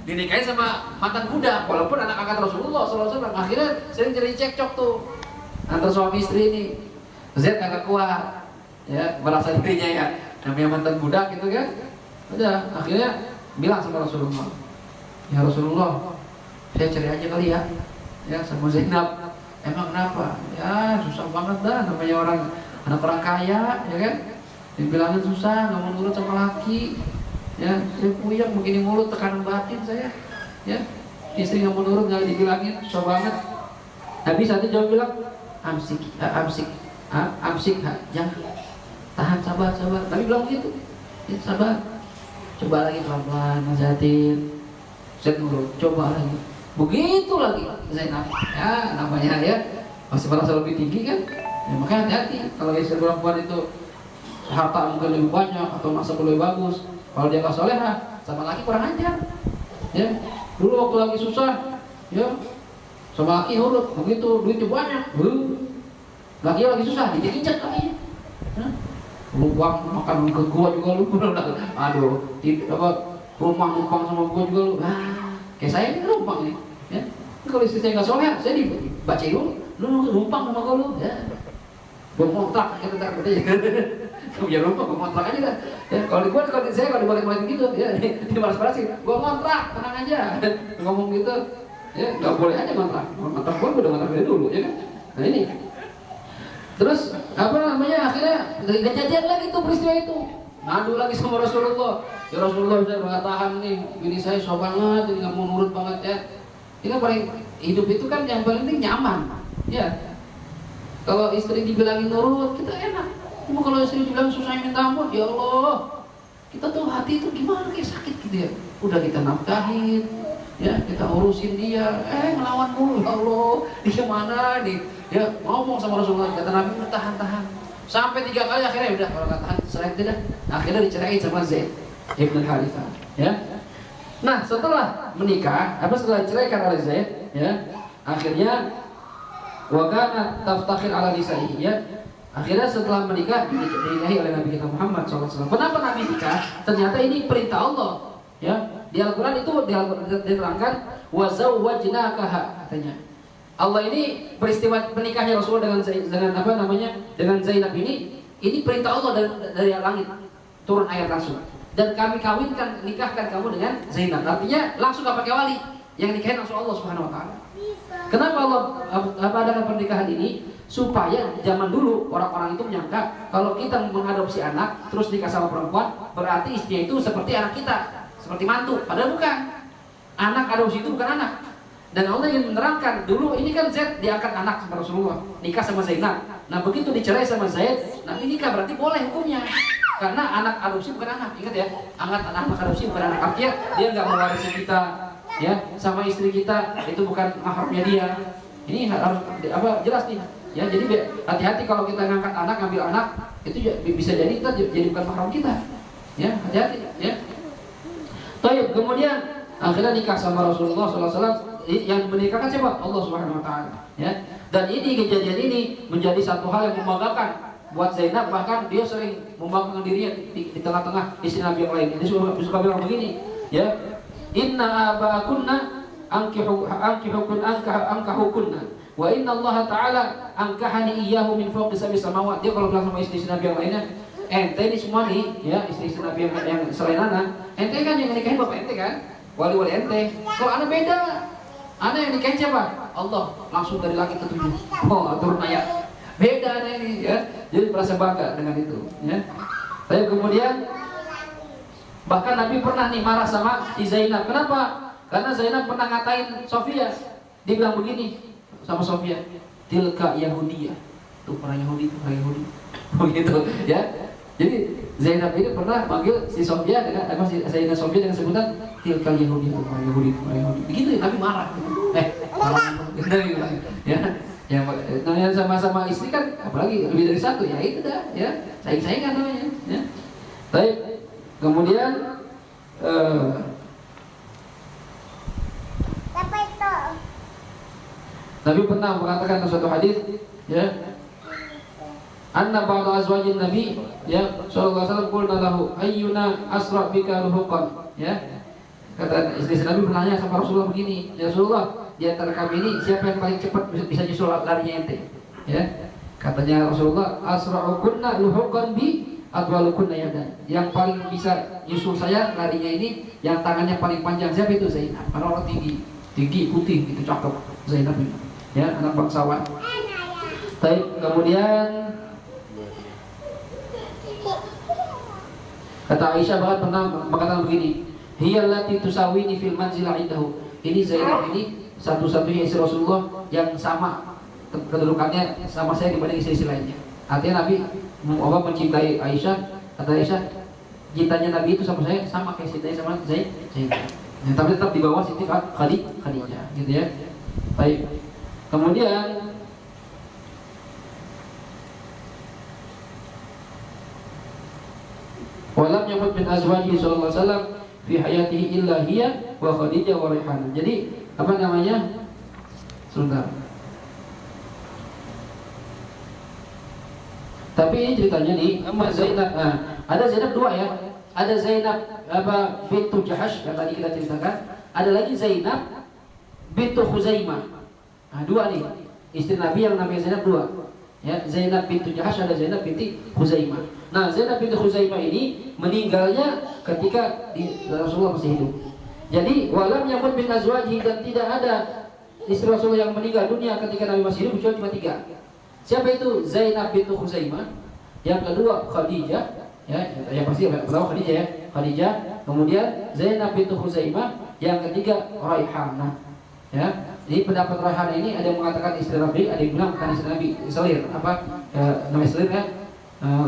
Dinikahin sama mantan budak, walaupun anak angkat Rasulullah SAW. Akhirnya sering jadi cekcok tuh antar suami istri ini. Zaid kagak kuat, ya, merasa dirinya ya namanya mantan budak gitu kan. Udah, akhirnya bilang sama Rasulullah, ya Rasulullah, saya cari aja kali ya sama Zainab. Emang kenapa? Ya susah banget dah, namanya anak orang kaya, ya kan. Dibilangin susah, nggak mau nurut sama laki. Ya, saya puyeng begini mulut, tekanan batin saya, ya. Istri nggak mau nurut, nggak dibilangin, susah banget. Nabi satu jawab bilang, amsik, jangan, tahan, sabar. Nabi bilang gitu, ya, sabar, coba lagi pelan-pelan, nasihatin, saya nurut, coba lagi, begitu lagi, Zainab, ya, namanya ya, masih merasa lebih tinggi kan, ya, makanya hati-hati kalau istri perempuan itu harta mungkin lebih banyak atau masa lebih bagus. Kalau dia nggak soleha, sama laki kurang ajar, ya. Dulu waktu lagi susah, ya, sama laki nurut, begitu duitnya banyak, laki lagi susah, diinjak lagi, lu uang makan ke gua juga lu, aduh, rumah numpang sama gua juga lu, kayak saya ini numpang nih, ya. Kalau istri saya nggak soleh, saya dibacain dulu. Lu numpang sama gue lu, ya. Gue kontrak, kita tak katanya. Kamu jangan numpang, gue kontrak aja dah. Ya, kalau saya kalau dibalik-balik gitu, ya, dibalas-balasin. Gue kontrak, tenang aja. Ngomong gitu, ya, nggak boleh aja kontrak. Kontrak gue udah kontrak dari dulu, ya kan? Nah ini. Terus apa namanya? Akhirnya kejadian lagi tuh peristiwa itu. Ngadu lagi sama Rasulullah. Ya Rasulullah, saya nggak tahan nih. Ini saya sok banget, ini nggak mau nurut banget ya. Ini kan paling hidup itu kan yang paling penting nyaman, ya. Kalau istri dibilangin nurut, kita enak. Cuma kalau istri dibilang susah minta ampun, ya Allah, kita tuh hati itu gimana kayak sakit gitu ya. Udah kita nafkahin, ya kita urusin dia, ngelawan mulu, ya Allah, dia gimana nih? Ya ngomong sama Rasulullah, kata Nabi tahan-tahan. Sampai 3 kali akhirnya udah kalau nggak tahan selain tidak, akhirnya diceraiin sama Zaid Ibn Harithah, ya. Nah setelah menikah, setelah diceraikan oleh Zaid, ya, akhirnya wakana taftakhir ala nisa'ihi, ya. Akhirnya setelah menikah dinikahi oleh Nabi kita Muhammad SAW. Kenapa Nabi nikah? Ternyata ini perintah Allah, ya. Di Al-Quran itu diterangkan wazawwajnakaha, katanya. Allah ini peristiwa menikahnya Rasulullah dengan Zainab ini perintah Allah dari langit turun ayat langsung. Dan kami kawinkan, nikahkan kamu dengan Zainab. Artinya langsung gak pakai wali, yang nikahin langsung Allah Subhanahu Wa Taala. Kenapa Allah adakan pernikahan ini? Supaya zaman dulu orang-orang itu menyangka kalau kita mengadopsi anak terus nikah sama perempuan, berarti istrinya itu seperti anak kita, seperti mantu. Padahal bukan. Anak adopsi itu bukan anak. Dan Allah ingin menerangkan dulu ini kan Zaid diangkat anak sama Rasulullah, nikah sama Zainab. Nah begitu dicerai sama Zaid, Nabi nikah berarti boleh hukumnya. Karena anak adopsi bukan anak, ingat ya, anak adopsi bukan anak. Artinya dia nggak mewarisi kita, ya, sama istri kita itu bukan mahramnya dia. Ini harus jelas nih, ya. Jadi hati-hati kalau kita ngangkat anak, ngambil anak, itu bisa jadi kita jadi bukan mahram kita, ya, hati-hati, ya. Baik, kemudian akhirnya nikah sama Rasulullah SAW. Yang menikahkan siapa? Allah Subhanahu Wa Taala, ya. Dan ini kejadian ini menjadi satu hal yang membanggakan buat Zainab, bahkan dia sering membanggakan dirinya di tengah-tengah istri Nabi yang lain. Dia suka bilang begini, ya, inna abakunna angkahukunna wa inna Allah Ta'ala angkahani iyyahu min fawqi sab'i samawat. Dia kalau bilang sama istri Nabi yang lainnya, ente ini semua nih, ya, istri Nabi yang selain anak, ente kan yang nikahin bapak ente kan, wali-wali ente. Kalau anak beda, anak yang nikahin siapa? Allah, langsung dari langit ke 7. Oh, turun ayat. Beda anak ini, ya. Jadi merasa bangga dengan itu, ya. Tapi kemudian bahkan Nabi pernah nih marah sama si Zainab. Kenapa? Karena Zainab pernah ngatain Sofia. Dia bilang begini sama Sofia, tilka Yahudiyah. Tuh orang Yahudi, orang Yahudi. Begitu, ya. Jadi Zainab ini pernah panggil si Sofia dengan Zainab Sofia dengan sebutan tilka Yahudi, orang Yahudi, orang Yahudi. Begitu Nabi marah. Ya. Yang namanya sama-sama istri kan, apalagi lebih dari satu, ya itu dah, ya, saing-saingan namanya, ya. Baik, kemudian Nabi pernah mengatakan dalam suatu hadis, ya, anna ba'da azwajin Nabi, ya, sallallahu alaihi wasallam qulna lahu ayyuna asra bika ruhuqan, ya. Kata istri Nabi bertanya sama Rasulullah begini, ya Rasulullah, di antara kami ini siapa yang paling cepat bisa nyusul larinya ente, ya. Katanya Rasulullah, asra'ukunna luhuqan bi atwalukunna yadan. Yang paling bisa nyusul saya larinya ini yang tangannya paling panjang. Siapa itu? Zainab. Karena orang tinggi putih, itu cakep Zainab ini, ya, anak bangsawan. Baik, kemudian kata Aisyah bahkan pernah mengatakan begini, hiyallati tusawini fil manzila indahu. Ini Zainab ini satu-satunya istri Rasulullah yang sama kedudukannya sama saya dibanding istri-istri lainnya. Artinya Nabi mencintai Aisyah. Kata Aisyah, cintanya Nabi itu sama saya sama kayak cintanya sama Zainab. Ya, tapi tetap di bawah Siti Khadijah, gitu ya. Baik. Kemudian walam yamut min azwaji sallallahu alaihi wasallam fi hayatihi illa hiya wa Khadijah wa Raihanah. Jadi apa namanya? Sebentar. Tapi ini ceritanya nih, Zainab. Nah, ada Zainab dua ya. Ada Zainab bintu Jahash yang tadi kita ceritakan. Ada lagi Zainab bintu Khuzaimah. Nah, dua nih istri Nabi yang namanya Zainab dua. Ya, Zainab bintu Jahash, ada Zainab binti Khuzaimah. Nah, Zainab binti Khuzaimah ini meninggalnya ketika Rasulullah masih hidup. Jadi walam yamut bin azwaji, dan tidak ada istri Rasulullah yang meninggal dunia ketika Nabi masih hidup kecuali cuma 3. Siapa itu? Zainab bintu Khuzaimah. Yang kedua Khadijah, ya, yang pasti pertama Khadijah ya, Khadijah. Kemudian Zainab bintu Khuzaimah. Yang ketiga Raihanah. Ya, jadi pendapat Raihanah ini ada yang mengatakan istri Nabi, ada yang bilang bukan istri Nabi, selir namanya selir ya,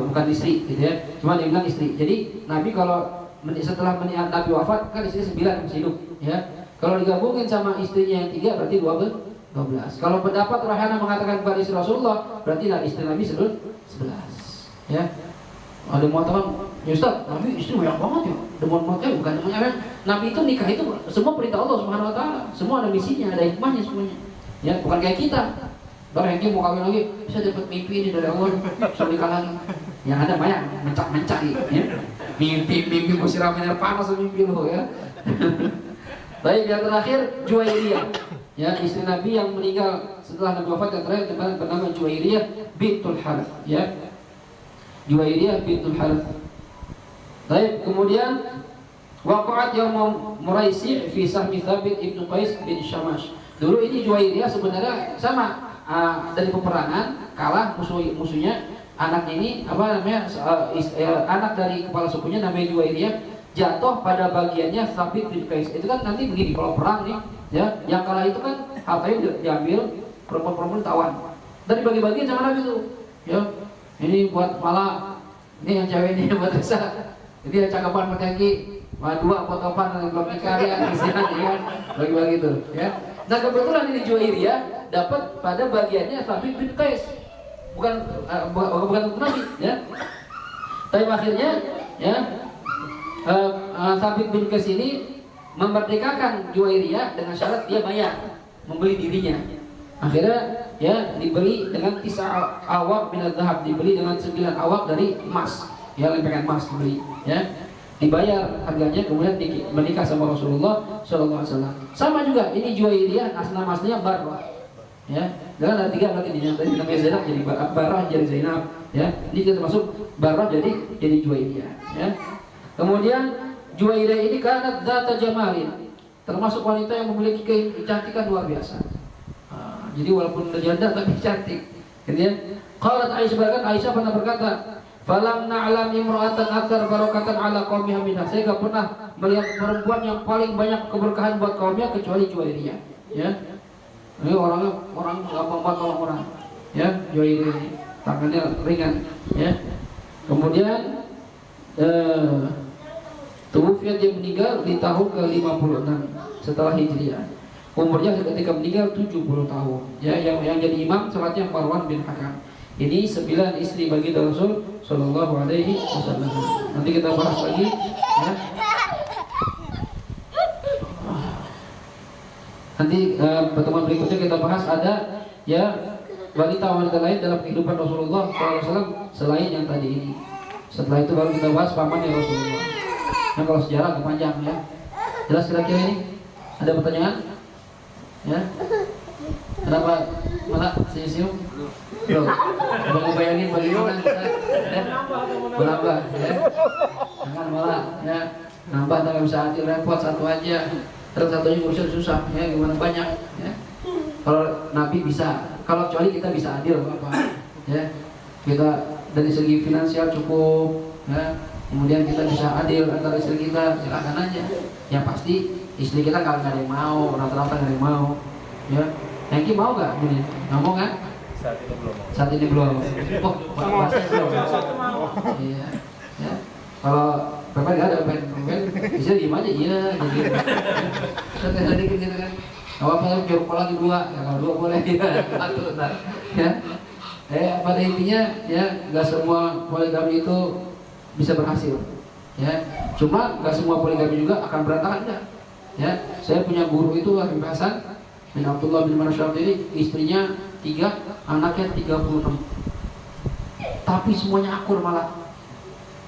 bukan istri, gitu ya. Cuma dia bilang istri. Jadi Nabi kalau setelah Nabi wafat kan istri 9 masih hidup, ya. Kalau digabungin sama istrinya yang 3 berarti 12. Kalau pendapat Raihanah mengatakan bukan istri Rasulullah, berarti istri Nabi 11. Ya. Ada yang mengatakan, ya Ustaz, Nabi istri banyak banget ya. Bukan namanya Nabi itu nikah itu semua perintah Allah Subhanahu wa taala. Semua ada misinya, ada hikmahnya semuanya. Ya, bukan kayak kita. Baru yang mau kawin lagi, bisa dapat mimpi ini dari Allah, bisa nikah lagi. Yang ada banyak mencak-mencak ya. Mimpi siramin air panas mimpi lo ya. Baik, yang terakhir Juwairiyah. Ya, istri Nabi yang meninggal setelah Nabi wafat, yang terakhir bernama Juwairiyah bintul Harith, ya. Juwairiyah bintul Harith. Baik, kemudian waqa'at yaum Muraisi fi sahmi Thabit ibnu Qais bin Syamash. Dulu ini Juwairiyah sebenarnya sama dari peperangan, kalah musuhnya. Anaknya ini anak dari kepala sukunya namanya Juwairiyah, jatuh pada bagiannya Thabit bin Qais. Itu kan nanti begini, kalau perang nih, ya, yang kalah itu kan hartanya diambil, perempuan-perempuan tawan. Dan dibagi-bagiin sama Nabi itu. Ya, ini buat pala, ini yang cewek ini buat Risa. Jadi yang cakapan pakai dua buat topan yang belum nikah ya, bagi-bagi itu, ya. Nah, kebetulan ini Juwairiyah dapat pada bagiannya Thabit bin Qais. Bukan Nabi, ya. Tapi akhirnya, ya, Thabit bin Qais ini memerdekakan Juwairiyah dengan syarat dia bayar, membeli dirinya. Akhirnya, ya, dibeli dengan 9 awaq min dzahab, dibeli dengan 9 awaq dari emas, ya, lempengan emas dibeli, ya. Dibayar harganya, kemudian menikah sama Rasulullah SAW. Sama juga ini Juwairiyah, nama aslinya Barrah, ya. Dan ada 3 berarti ini. Tadi namanya Zainab jadi Barrah jadi Zainab, ya. Ini kita masuk Barrah jadi Juwairiyah, ya. Kemudian Juwairiyah ini kanat dzata jamalin, termasuk wanita yang memiliki kecantikan luar biasa. Jadi walaupun udah janda tapi cantik, gitu ya. Qalat Aisyah, bahkan Aisyah pernah berkata, falam na'lam imra'atan aktsar barakatan ala qaumiha minha. Saya enggak pernah melihat perempuan yang paling banyak keberkahan buat kaumnya kecuali Juwairiyah, ya. Ini orang gampang banget tolong orang, ya. Juwairiyah ini tangannya ringan, ya. Kemudian tuwufiyat, dia meninggal di tahun ke-56 setelah Hijriah. Umurnya ketika meninggal 70 tahun. Ya, yang jadi imam salatnya Marwan bin Hakam. Ini 9 istri bagi Rasul Shallallahu Alaihi Wasallam. Nanti kita bahas lagi, ya. Nanti pertemuan berikutnya kita bahas ada, ya, wanita-wanita lain dalam kehidupan Rasulullah SAW selain yang tadi ini. Setelah itu baru kita bahas pamannya Rasulullah. Nah, kalau sejarah agak panjang, ya. Jelas kira-kira ini? Ada pertanyaan? Ya? Kenapa malah senyum-senyum? Belum. Coba ngebayangin bagaimana bisa, ya? Berambah, ya? Jangan malah, ya, nambah tak bisa adil, repot satu aja. Terus satunya ngurusin susah, ya, gimana banyak, ya. Kalau Nabi bisa, kalau kecuali kita bisa adil apa, ya. Kita dari segi finansial cukup, ya. Kemudian kita bisa adil antara istri kita, silakan aja. Yang pasti istri kita nggak ada yang mau, rata-rata nggak ada yang mau, ya. Hengki mau nggak? Nggak mau kan? Saat ini belum. Oh, bahasanya belum. Iya, ya. Kalau Bapak nggak ada pengen, bisa diem aja, iya, jadi. Saya sedikit gitu kan. Kalau apa jauh lagi 2, ya kalau 2 boleh, ya. Satu, ya. Pada intinya, ya, nggak semua poligami itu bisa berhasil, ya. Cuma nggak semua poligami juga akan berantakan, enggak. Ya, saya punya guru itu Habib Hasan bin Abdullah bin Marsyad, ini istrinya 3, anaknya 36. Tapi semuanya akur, malah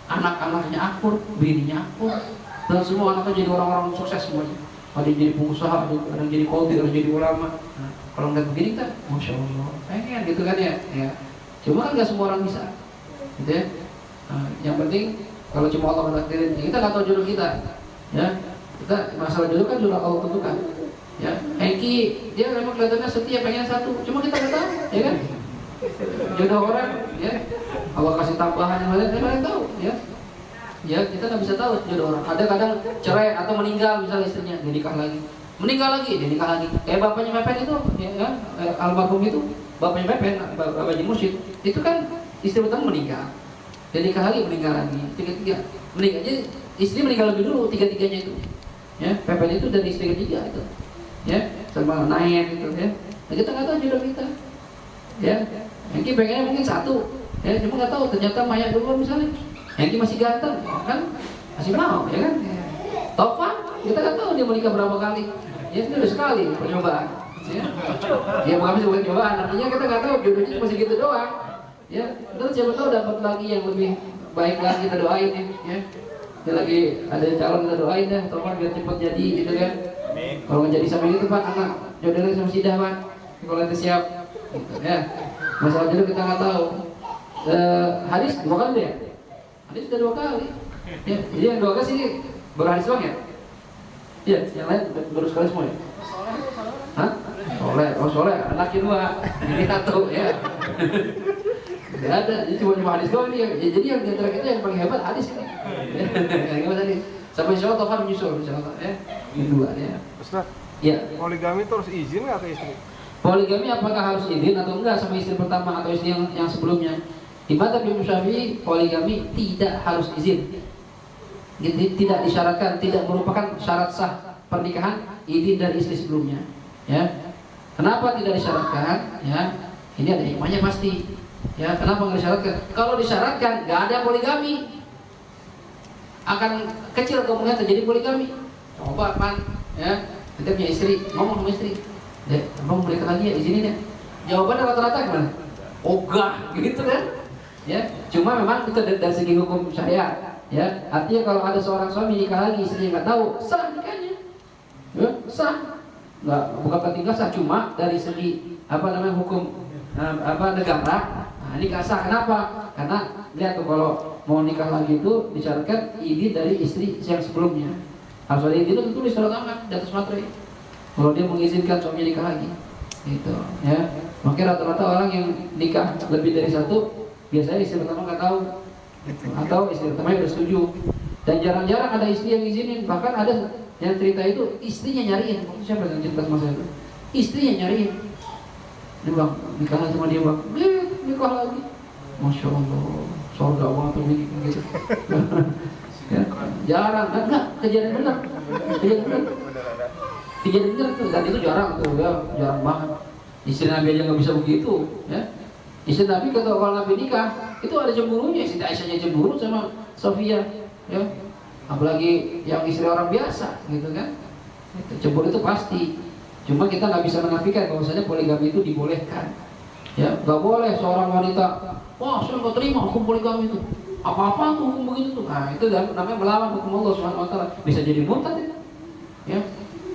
anak-anaknya akur, bininya akur, dan semua anaknya jadi orang-orang sukses semuanya. ada yang jadi pengusaha, ada yang jadi khotib, ada yang jadi ulama. Nah, kalau nggak begini kan, masya Allah, pengen gitu kan ya. Ya. Cuma kan nggak semua orang bisa, gitu ya. Nah, yang penting kalau cuma Allah menakdirin, kita nggak tahu jodoh kita, ya. Kita masalah jodoh kan sudah Allah tentukan. Ya, Hengki dia memang kelihatannya setia pengen satu, cuma kita nggak tahu, ya kan? Jodoh orang, ya. Allah kasih tambahan yang lain, kita nggak tahu, ya. Ya, kita nggak bisa tahu jodoh orang. Ada kadang cerai atau meninggal misalnya istrinya, dia nikah lagi, meninggal lagi, dia nikah lagi. Kayak bapaknya Pepen itu, ya, almarhum itu, bapaknya Pepen, Bapak Haji Mursyid, itu kan istri pertama meninggal, dia nikah lagi, meninggal lagi, tiga meninggal. Jadi istri meninggal lebih dulu, tiga-tiganya itu. Ya, Pepen itu dari istri ketiga itu. Ya, sama naik gitu ya. Nah, kita nggak tahu jodoh kita. Ya, Hengki pengennya mungkin satu, ya, cuma nggak tahu ternyata Maya dulu misalnya. Hengki masih ganteng, kan masih mau, ya kan? Tofa, kita nggak tahu dia menikah berapa kali. Ya, itu udah sekali percobaan. Ya, ya bukan percobaan, artinya kita nggak tahu jodohnya masih gitu doang. Ya, terus siapa tahu dapat lagi yang lebih baik lagi, kita doain ya. Dia lagi ada calon, kita doain deh, Tofa biar cepat jadi gitu kan. Kalau nggak jadi sampai itu Pak, anak jodohnya sama Sidah Pak. Kalau nanti siap, gitu, ya. Masalah jodoh kita nggak tahu. Hadis 2 kali ya? Hadis sudah 2 kali. Ya, jadi yang 2 kali sini baru hadis doang ya? Iya, yang lain baru sekali semua ya? Hah? Soleh, oh Soleh, anaknya 2, ini 1 ya. Tidak ada, jadi cuma hadis doang nih. Ya, jadi yang di antara kita yang paling hebat hadis ini. Yang hebat tadi. Sampai insya Allah Taufan menyusul, insya Allah ya. Yang 2 ya. Ustaz, ya. Poligami itu harus izin nggak ke istri? Poligami apakah harus izin atau enggak sama istri pertama atau istri yang sebelumnya? Di madzhab Imam Syafi'i, poligami tidak harus izin. Jadi, tidak disyaratkan, tidak merupakan syarat sah pernikahan izin dari istri sebelumnya. Ya. Kenapa tidak disyaratkan? Ya, ini ada hikmahnya pasti. Ya, kenapa nggak disyaratkan? Kalau disyaratkan, nggak ada poligami. Akan kecil kemungkinan terjadi poligami. Coba Pan, ya, kita punya istri, ngomong sama istri, dek, abang boleh lagi ya izinin ya. Jawabannya rata-rata gimana? Ogah, gitu kan? Ya, cuma memang itu dari segi hukum syariat. Ya, artinya kalau ada seorang suami nikah lagi, istrinya nggak tahu, sah nikahnya, ya, sah, nggak bukan penting sah, cuma dari segi hukum negara, nah, nikah sah. Kenapa? Karena lihat tuh kalau mau nikah lagi itu disyaratkan izin dari istri yang sebelumnya. Harus ada izin itu tulis surat tangan di atas materai. Kalau dia mengizinkan suaminya nikah lagi, gitu. Ya, makanya rata-rata orang yang nikah lebih dari 1 biasanya istri pertama nggak tahu, atau istri pertama udah setuju. Dan jarang-jarang ada istri yang izinin. Bahkan ada yang cerita itu istrinya nyariin. Siapa yang cerita sama saya itu? Istrinya nyariin. Ini bang, nikah lagi sama dia bang. Nikah lagi. Masya Allah, surga banget tuh ini gitu. Ya, jarang, enggak, kejadian benar itu, dan itu jarang tuh ya, jarang banget. Istri Nabi aja nggak bisa begitu, ya. Istri Nabi kalau Nabi nikah itu ada cemburunya, Siti Aisyahnya cemburu sama Sofia, ya. Apalagi yang istri orang biasa, gitu kan. Cemburu itu pasti. Cuma kita nggak bisa menafikan bahwasanya poligami itu dibolehkan. Ya, nggak boleh seorang wanita, wah saya nggak terima hukum poligami itu. Apa-apa tuh hukum begitu tuh. Nah, itu namanya melawan hukum Allah Subhanahu wa taala. Bisa jadi murtad itu. Ya.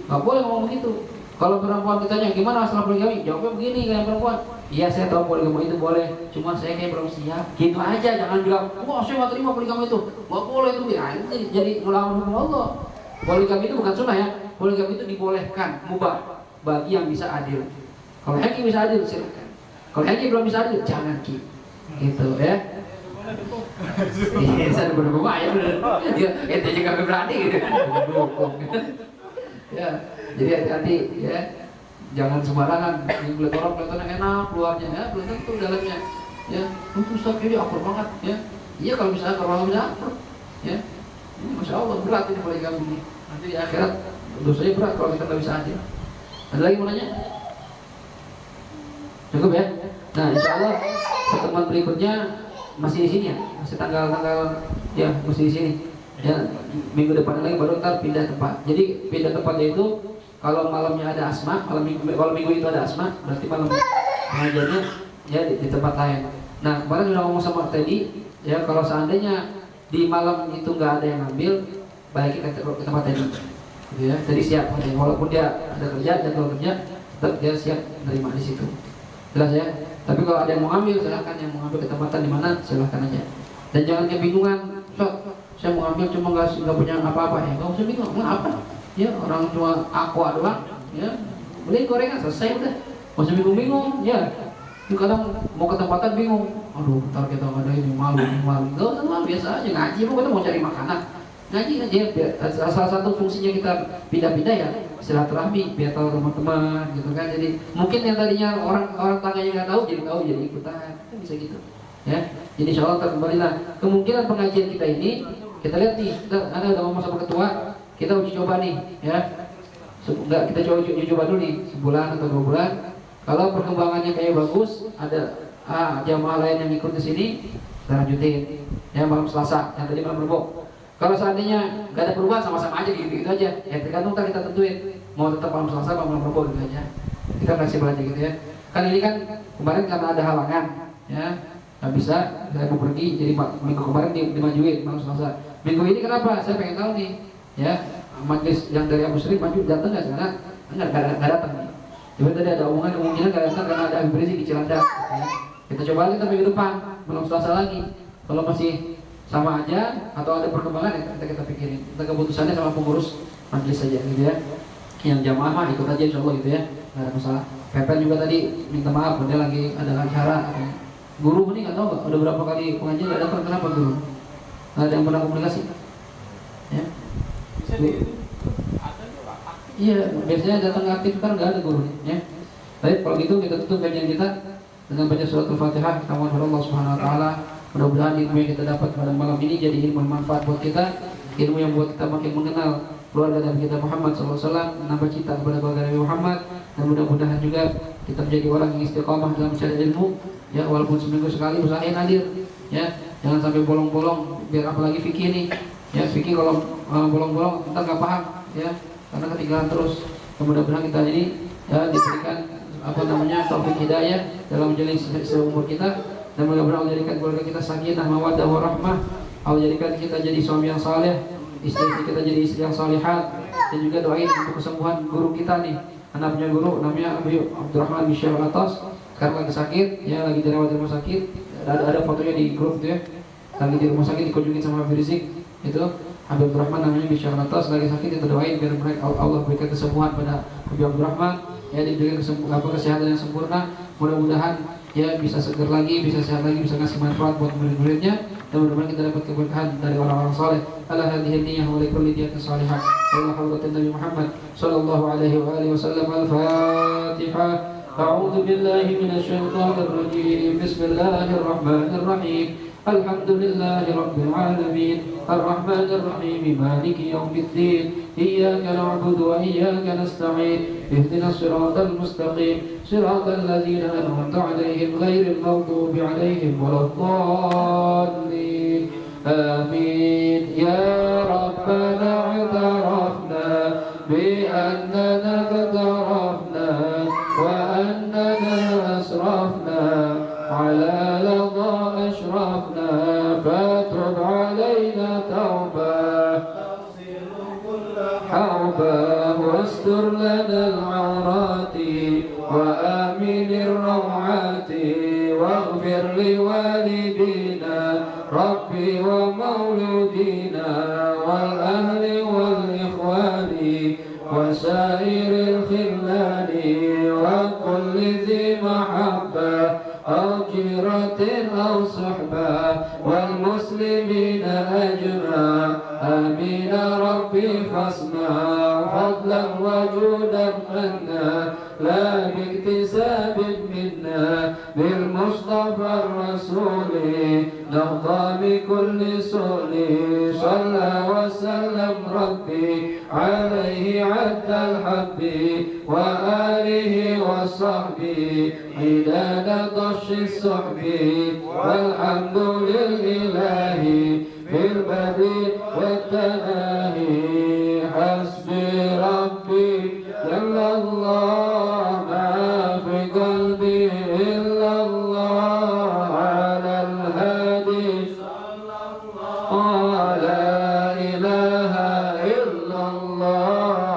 Enggak boleh ngomong begitu. Kalau perempuan ditanya gimana masalah poligami? Jawabnya begini kayak perempuan. Iya, saya tahu poligami itu boleh, cuma saya kayak belum siap. Gitu aja, jangan bilang, "Wah, saya enggak terima poligami itu." Enggak boleh itu. Ya, itu jadi melawan hukum Allah. Poligami itu bukan sunnah ya. Poligami itu dibolehkan, mubah bagi yang bisa adil. Kalau Hengki bisa adil, silakan. Kalau Hengki belum bisa adil, jangan Ki. Gitu ya. Iya, saya udah berbuka ya udah. Dia ente juga berani gitu. Ya, jadi hati-hati ya. Jangan sembarangan. Lihat orang kelihatannya enak luarnya ya, belum tentu dalamnya. Ya, itu sakit dia akur banget ya. Iya kalau misalnya kalau bisa akur ya. Ini Masya Allah berat ini poligami ini. Nanti di akhirat dosanya berat kalau kita nggak bisa adil. Ada lagi mau nanya? Cukup ya? Nah, insya Allah pertemuan berikutnya masih di sini ya, masih tanggal ya masih di sini. Ya, minggu depan lagi baru ntar pindah tempat. Jadi pindah tempatnya itu kalau malamnya ada Asma, kalau minggu itu ada Asma, berarti malam pengajiannya ya di tempat lain. Nah, kemarin udah ngomong sama Teddy, ya kalau seandainya di malam itu nggak ada yang ngambil, balik ke tempat Teddy. gitu ya. Jadi siap, walaupun dia ada kerja, jadwal kerja, tetap dia siap menerima di situ. Jelas ya. Tapi kalau ada yang mau ambil, silahkan. Yang mau ambil ketempatan di mana, silahkan aja. Dan jangan kebingungan, saya mau ambil cuma nggak punya apa-apa ya. Nggak usah bingung, nggak apa? Ya orang cuma aqua doang, ya beli gorengan selesai udah. Nggak usah bingung-bingung, ya. Kadang mau ketempatan bingung, aduh ntar kita nggak ada ini malu. Nggak usah malu, biasa aja ngaji. Mau kita mau cari makanan, ngaji aja. Salah satu fungsinya kita pindah-pindah ya silaturahmi, biar tahu teman-teman gitu kan. Jadi mungkin yang tadinya orang tangganya nggak tahu jadi ikutan, kan bisa gitu ya. Jadi insya Allah kembalilah kemungkinan pengajian kita ini, kita lihat nih, ada udah ngomong sama ketua, kita uji coba nih ya. Enggak, kita uji coba dulu nih sebulan atau 2 bulan. Kalau perkembangannya kayak bagus, ada jamaah lain yang ikut ke sini, kita lanjutin ya malam Selasa yang tadi malam Rebo. Kalau seandainya nggak ada perubahan, sama-sama aja gitu aja. Ya tergantung kita tentuin mau tetap malam Selasa atau malam Rebo gitu aja. Kita fleksibel aja gitu ya. Kan ini kan kemarin karena ada halangan, ya nggak bisa. Saya mau pergi, jadi minggu kemarin dimajuin malam Selasa. Minggu ini kenapa? Saya pengen tahu nih, ya majelis yang dari Abu Sri maju datang nggak? Karena nggak datang nih. Coba tadi ada omongan kemungkinan nggak datang karena ada Habib Rizik di Cilandak. Ya. Kita coba lagi minggu depan malam Selasa lagi. Kalau masih sama aja atau ada perkembangan ya kita pikirin. Kita keputusannya sama pengurus majelis saja gitu ya. Yang jamaah mah ikut aja insyaallah gitu ya. Nggak ada masalah. Pepen juga tadi minta maaf dia lagi ada acara. Guru ini nggak tahu nggak udah berapa kali pengajian nggak datang, kenapa guru? Nggak ada yang pernah komunikasi? Ya. Bisa di ada juga aktif. Iya, biasanya datang aktif kan nggak ada guru ya. Baik, kalau gitu kita tutup kajian kita dengan baca surat Al-Fatihah. Kita mohon kepada Allah Subhanahu Wa Taala. Mudah-mudahan ilmu yang kita dapat pada malam ini jadi ilmu manfaat buat kita, ilmu yang buat kita makin mengenal keluarga Nabi kita Muhammad SAW, menambah cinta kepada keluarga Nabi Muhammad, dan mudah-mudahan juga kita menjadi orang yang istiqamah dalam mencari ilmu, ya walaupun seminggu sekali usahain hadir, ya jangan sampai bolong-bolong, biar apalagi fikih ini, ya fikih kalau bolong-bolong kita nggak paham, ya karena ketinggalan terus. Mudah-mudahan kita ini ya diberikan taufik hidayah dalam menjalani seumur kita. Dan mudah-mudahan Allah jadikan keluarga kita sakinah, mawaddah, warahmah. Allah jadikan kita jadi suami yang saleh, istri kita jadi istri yang salihat. Dan juga doain untuk kesembuhan guru kita nih. Anak punya guru namanya Abu Abdurrahman bin Syekh Al-Atas. Sekarang lagi sakit, ya lagi dirawat di rumah sakit. Ada fotonya di grup tuh ya. Lagi di rumah sakit dikunjungin sama Habib Rizik. Itu Habib Abdurrahman namanya bin Syekh Al-Atas lagi sakit, kita doain biar Allah berikan kesembuhan pada Habib Abdurrahman. Ya diberikan kesehatan yang sempurna. Mudah-mudahan ya bisa segar lagi, bisa sehat lagi, bisa ngasih manfaat buat murid-muridnya, dan mudah-mudahan kita dapat keberkahan dari orang-orang saleh. Ala hadhihi niyyah wa likulli niyatin salihah. Wa hawlatin Nabi Muhammad sallallahu alaihi wa alihi wasallam. Al-Fatihah. A'udzu billahi minasy syaithanir rajim. Bismillahirrahmanirrahim. Alhamdulillahi rabbil alamin. Arrahmanir rahim. Maliki yaumiddin. Iyyaka na'budu wa iyyaka nasta'in. Ihdinas siratal mustaqim. Siratal ladzina an'amta 'alaihim ghairil maghdubi 'alaihim waladdallin. Amin. Ya Rabbana i'tarafna bi annana qtarafna wa annana asrafna ala ladha ashrafna fatub 'alaina tawbah حوبا واستر لنا العورات وآمن الروعات واغفر لوالدينا ربي ومولودينا والأهل والإخوان وسائر الخلان وكل ذي محبة أو جيرة أو صحبة والمسلمين أجمع آمين ربي فاسمع فضلا وجودا منا لا باكتساب منا بالمصطفى الرسول نرضى بكل سؤل صلى وسلم ربي عليه عد الحب وآله وصحبه عداد طش الصحب والحمد لله في البر والتناهي حسبي ربي جل الله ما في قلبي إلا الله على الهادي لا إله إلا الله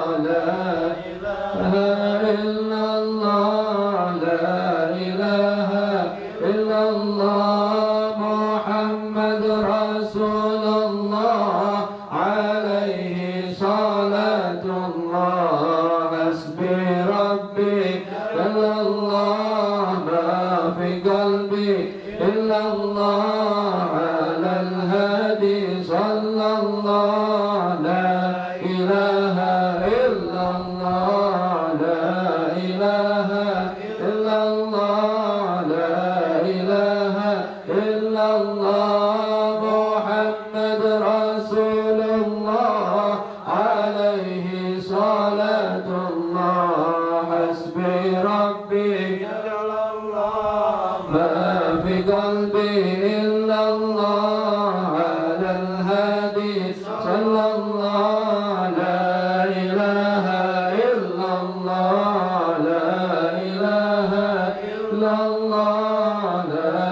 صلاة الله حسبي ربي إلا الله ما في قلبي إلا الله على الهادي صلى الله لا إله إلا الله لا إله إلا الله لا إله إلا الله محمد رسول الله عليه صلاة الله حسبي ربي ما في قلبي إلا الله على الهادي صلى الله لا إله إلا الله لا إله إلا الله لا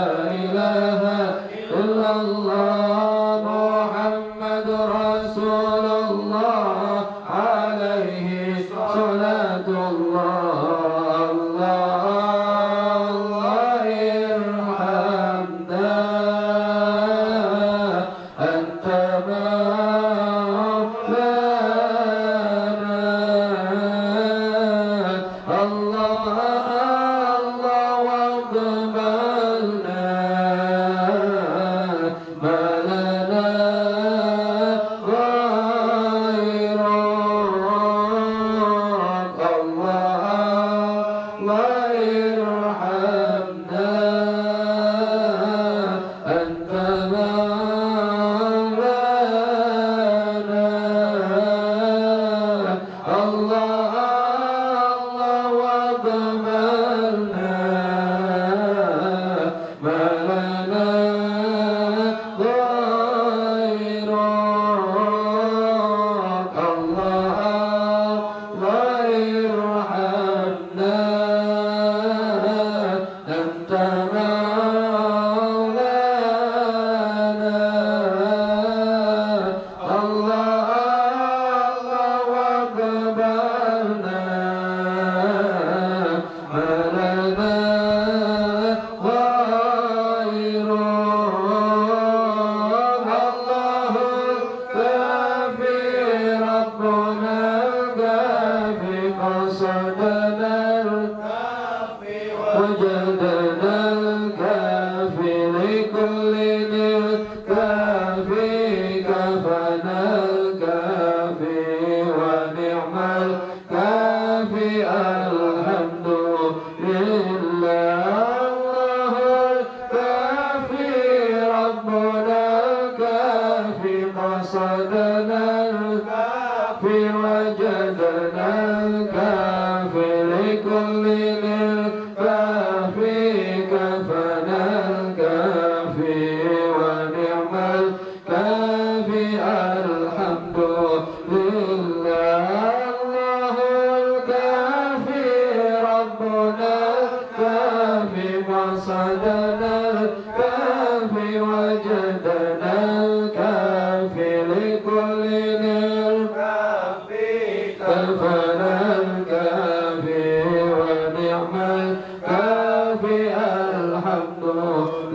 إله إلا الله محمد رسول الله عليه صلاة الله الله ارحمنا أنت مولانا الله واقبلنا ما لنا غيرك الله ارحمنا أنت مولانا الله واقبلنا ما لنا غيرك الله ارحمنا أنت مولانا الله واقبلنا ما لنا غيرك الله الكافي ربنا الكافي قصدنا الكافي وجدنا الكافي لكل الكافي كفنا الكافي ونعم الكافي الحمد لله الله الكافي ربنا الكافي قصدنا الكافي وجدنا الكافي لكل الكافي كفنا الكافي ونعم الكافي الحمد لله الله الكافي ربنا الكافي قصدنا الكافي وجدنا الكافي لكل الكافي كفنا الكافي ونعم الكافي الحمد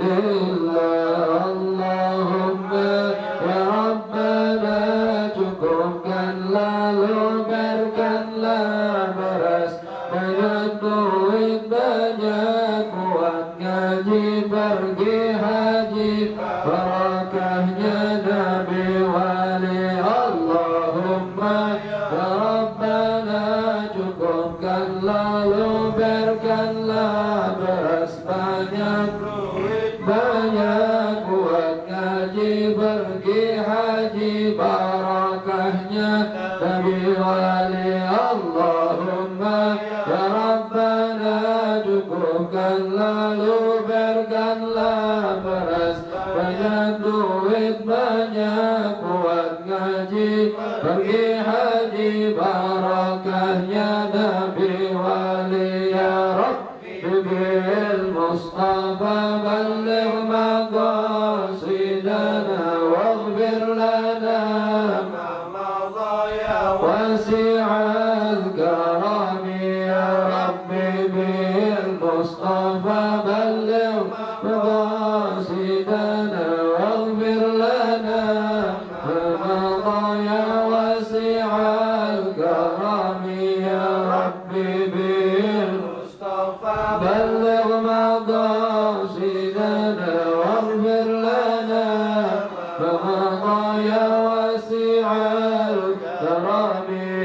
لله اللهم يا ربنا cukupkanlah luberkanlah beras banyak duit banyak buat ngaji pergi haji barakahnya Nabi wali Allahumma ya Rabbana cukupkanlah luberkanlah beras banyak duit banyak buat ngaji pergi haji barakahnya Nabi wali Allahumma ya Rabbana cukupkanlah luberkanlah beras banyak duit banyak buat ngaji pergi haji barakahnya Nabi wali ya Rabbi bil Mustafa balligh maqasidana waghfir lana ma madha ya wasi'al karami ya Rabbi bil Mustafa balligh maqasidana waghfir lana ma madha ya wasi'al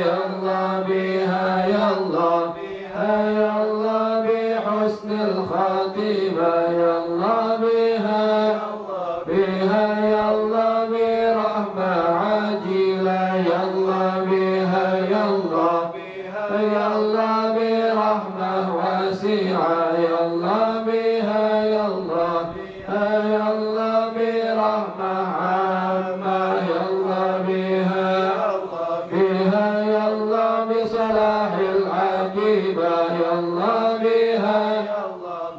يا الله بها يا الله بها يا الله بحسن الخاتمة يا الله بها بها يا الله برحمة عاجلة يا الله بها يا الله يا الله برحمة واسعة يا الله بها يا الله يا الله برحمة عامة يا الله بها بها يا الله بصلاح العجيبة يا الله بها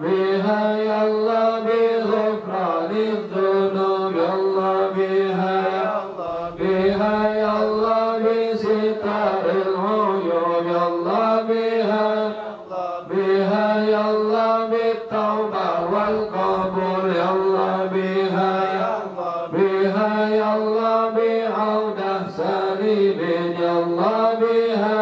بها يا الله بغفران الذنوب يا الله بها بها يا الله بستار العيوب يا الله بها بها يا الله بالتوبة والقبول يا الله بها بها يا الله بعودة سليم يا الله بها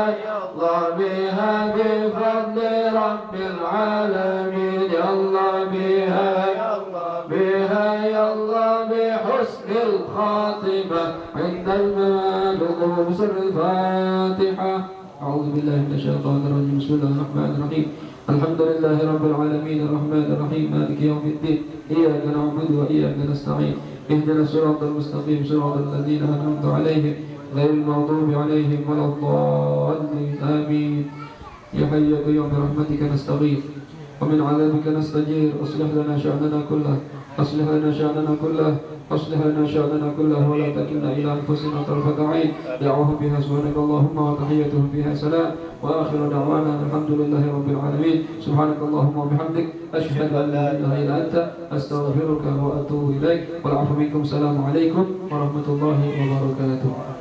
بها بفضل رب العالمين يا الله بها بها يا الله بحسن الخاتمة عند الممات بسر الفاتحة. أعوذ بالله من الشيطان الرجيم. بسم الله الرحمن الرحيم. الحمد لله رب العالمين الرحمن الرحيم مالك يوم الدين إياك نعبد وإياك نستعين اهدنا الصراط المستقيم صراط الذين أنعمت عليهم غير المغضوب عليهم ولا الضالين آمين. يا حي يا قيوم برحمتك نستغيث ومن عذابك نستجير. أصلح لنا شأننا كله أصلح لنا شأننا كله أصلح لنا شأننا كله ولا تكلنا إلى أنفسنا طرفة عين. دعوهم بها سبحانك اللهم وتحيتهم فيها سلام وآخر دعوانا الحمد لله رب العالمين. سبحانك اللهم وبحمدك أشهد أن لا إله إلا أنت أستغفرك وأتوب إليك والعفو منكم. السلام عليكم ورحمة الله وبركاته.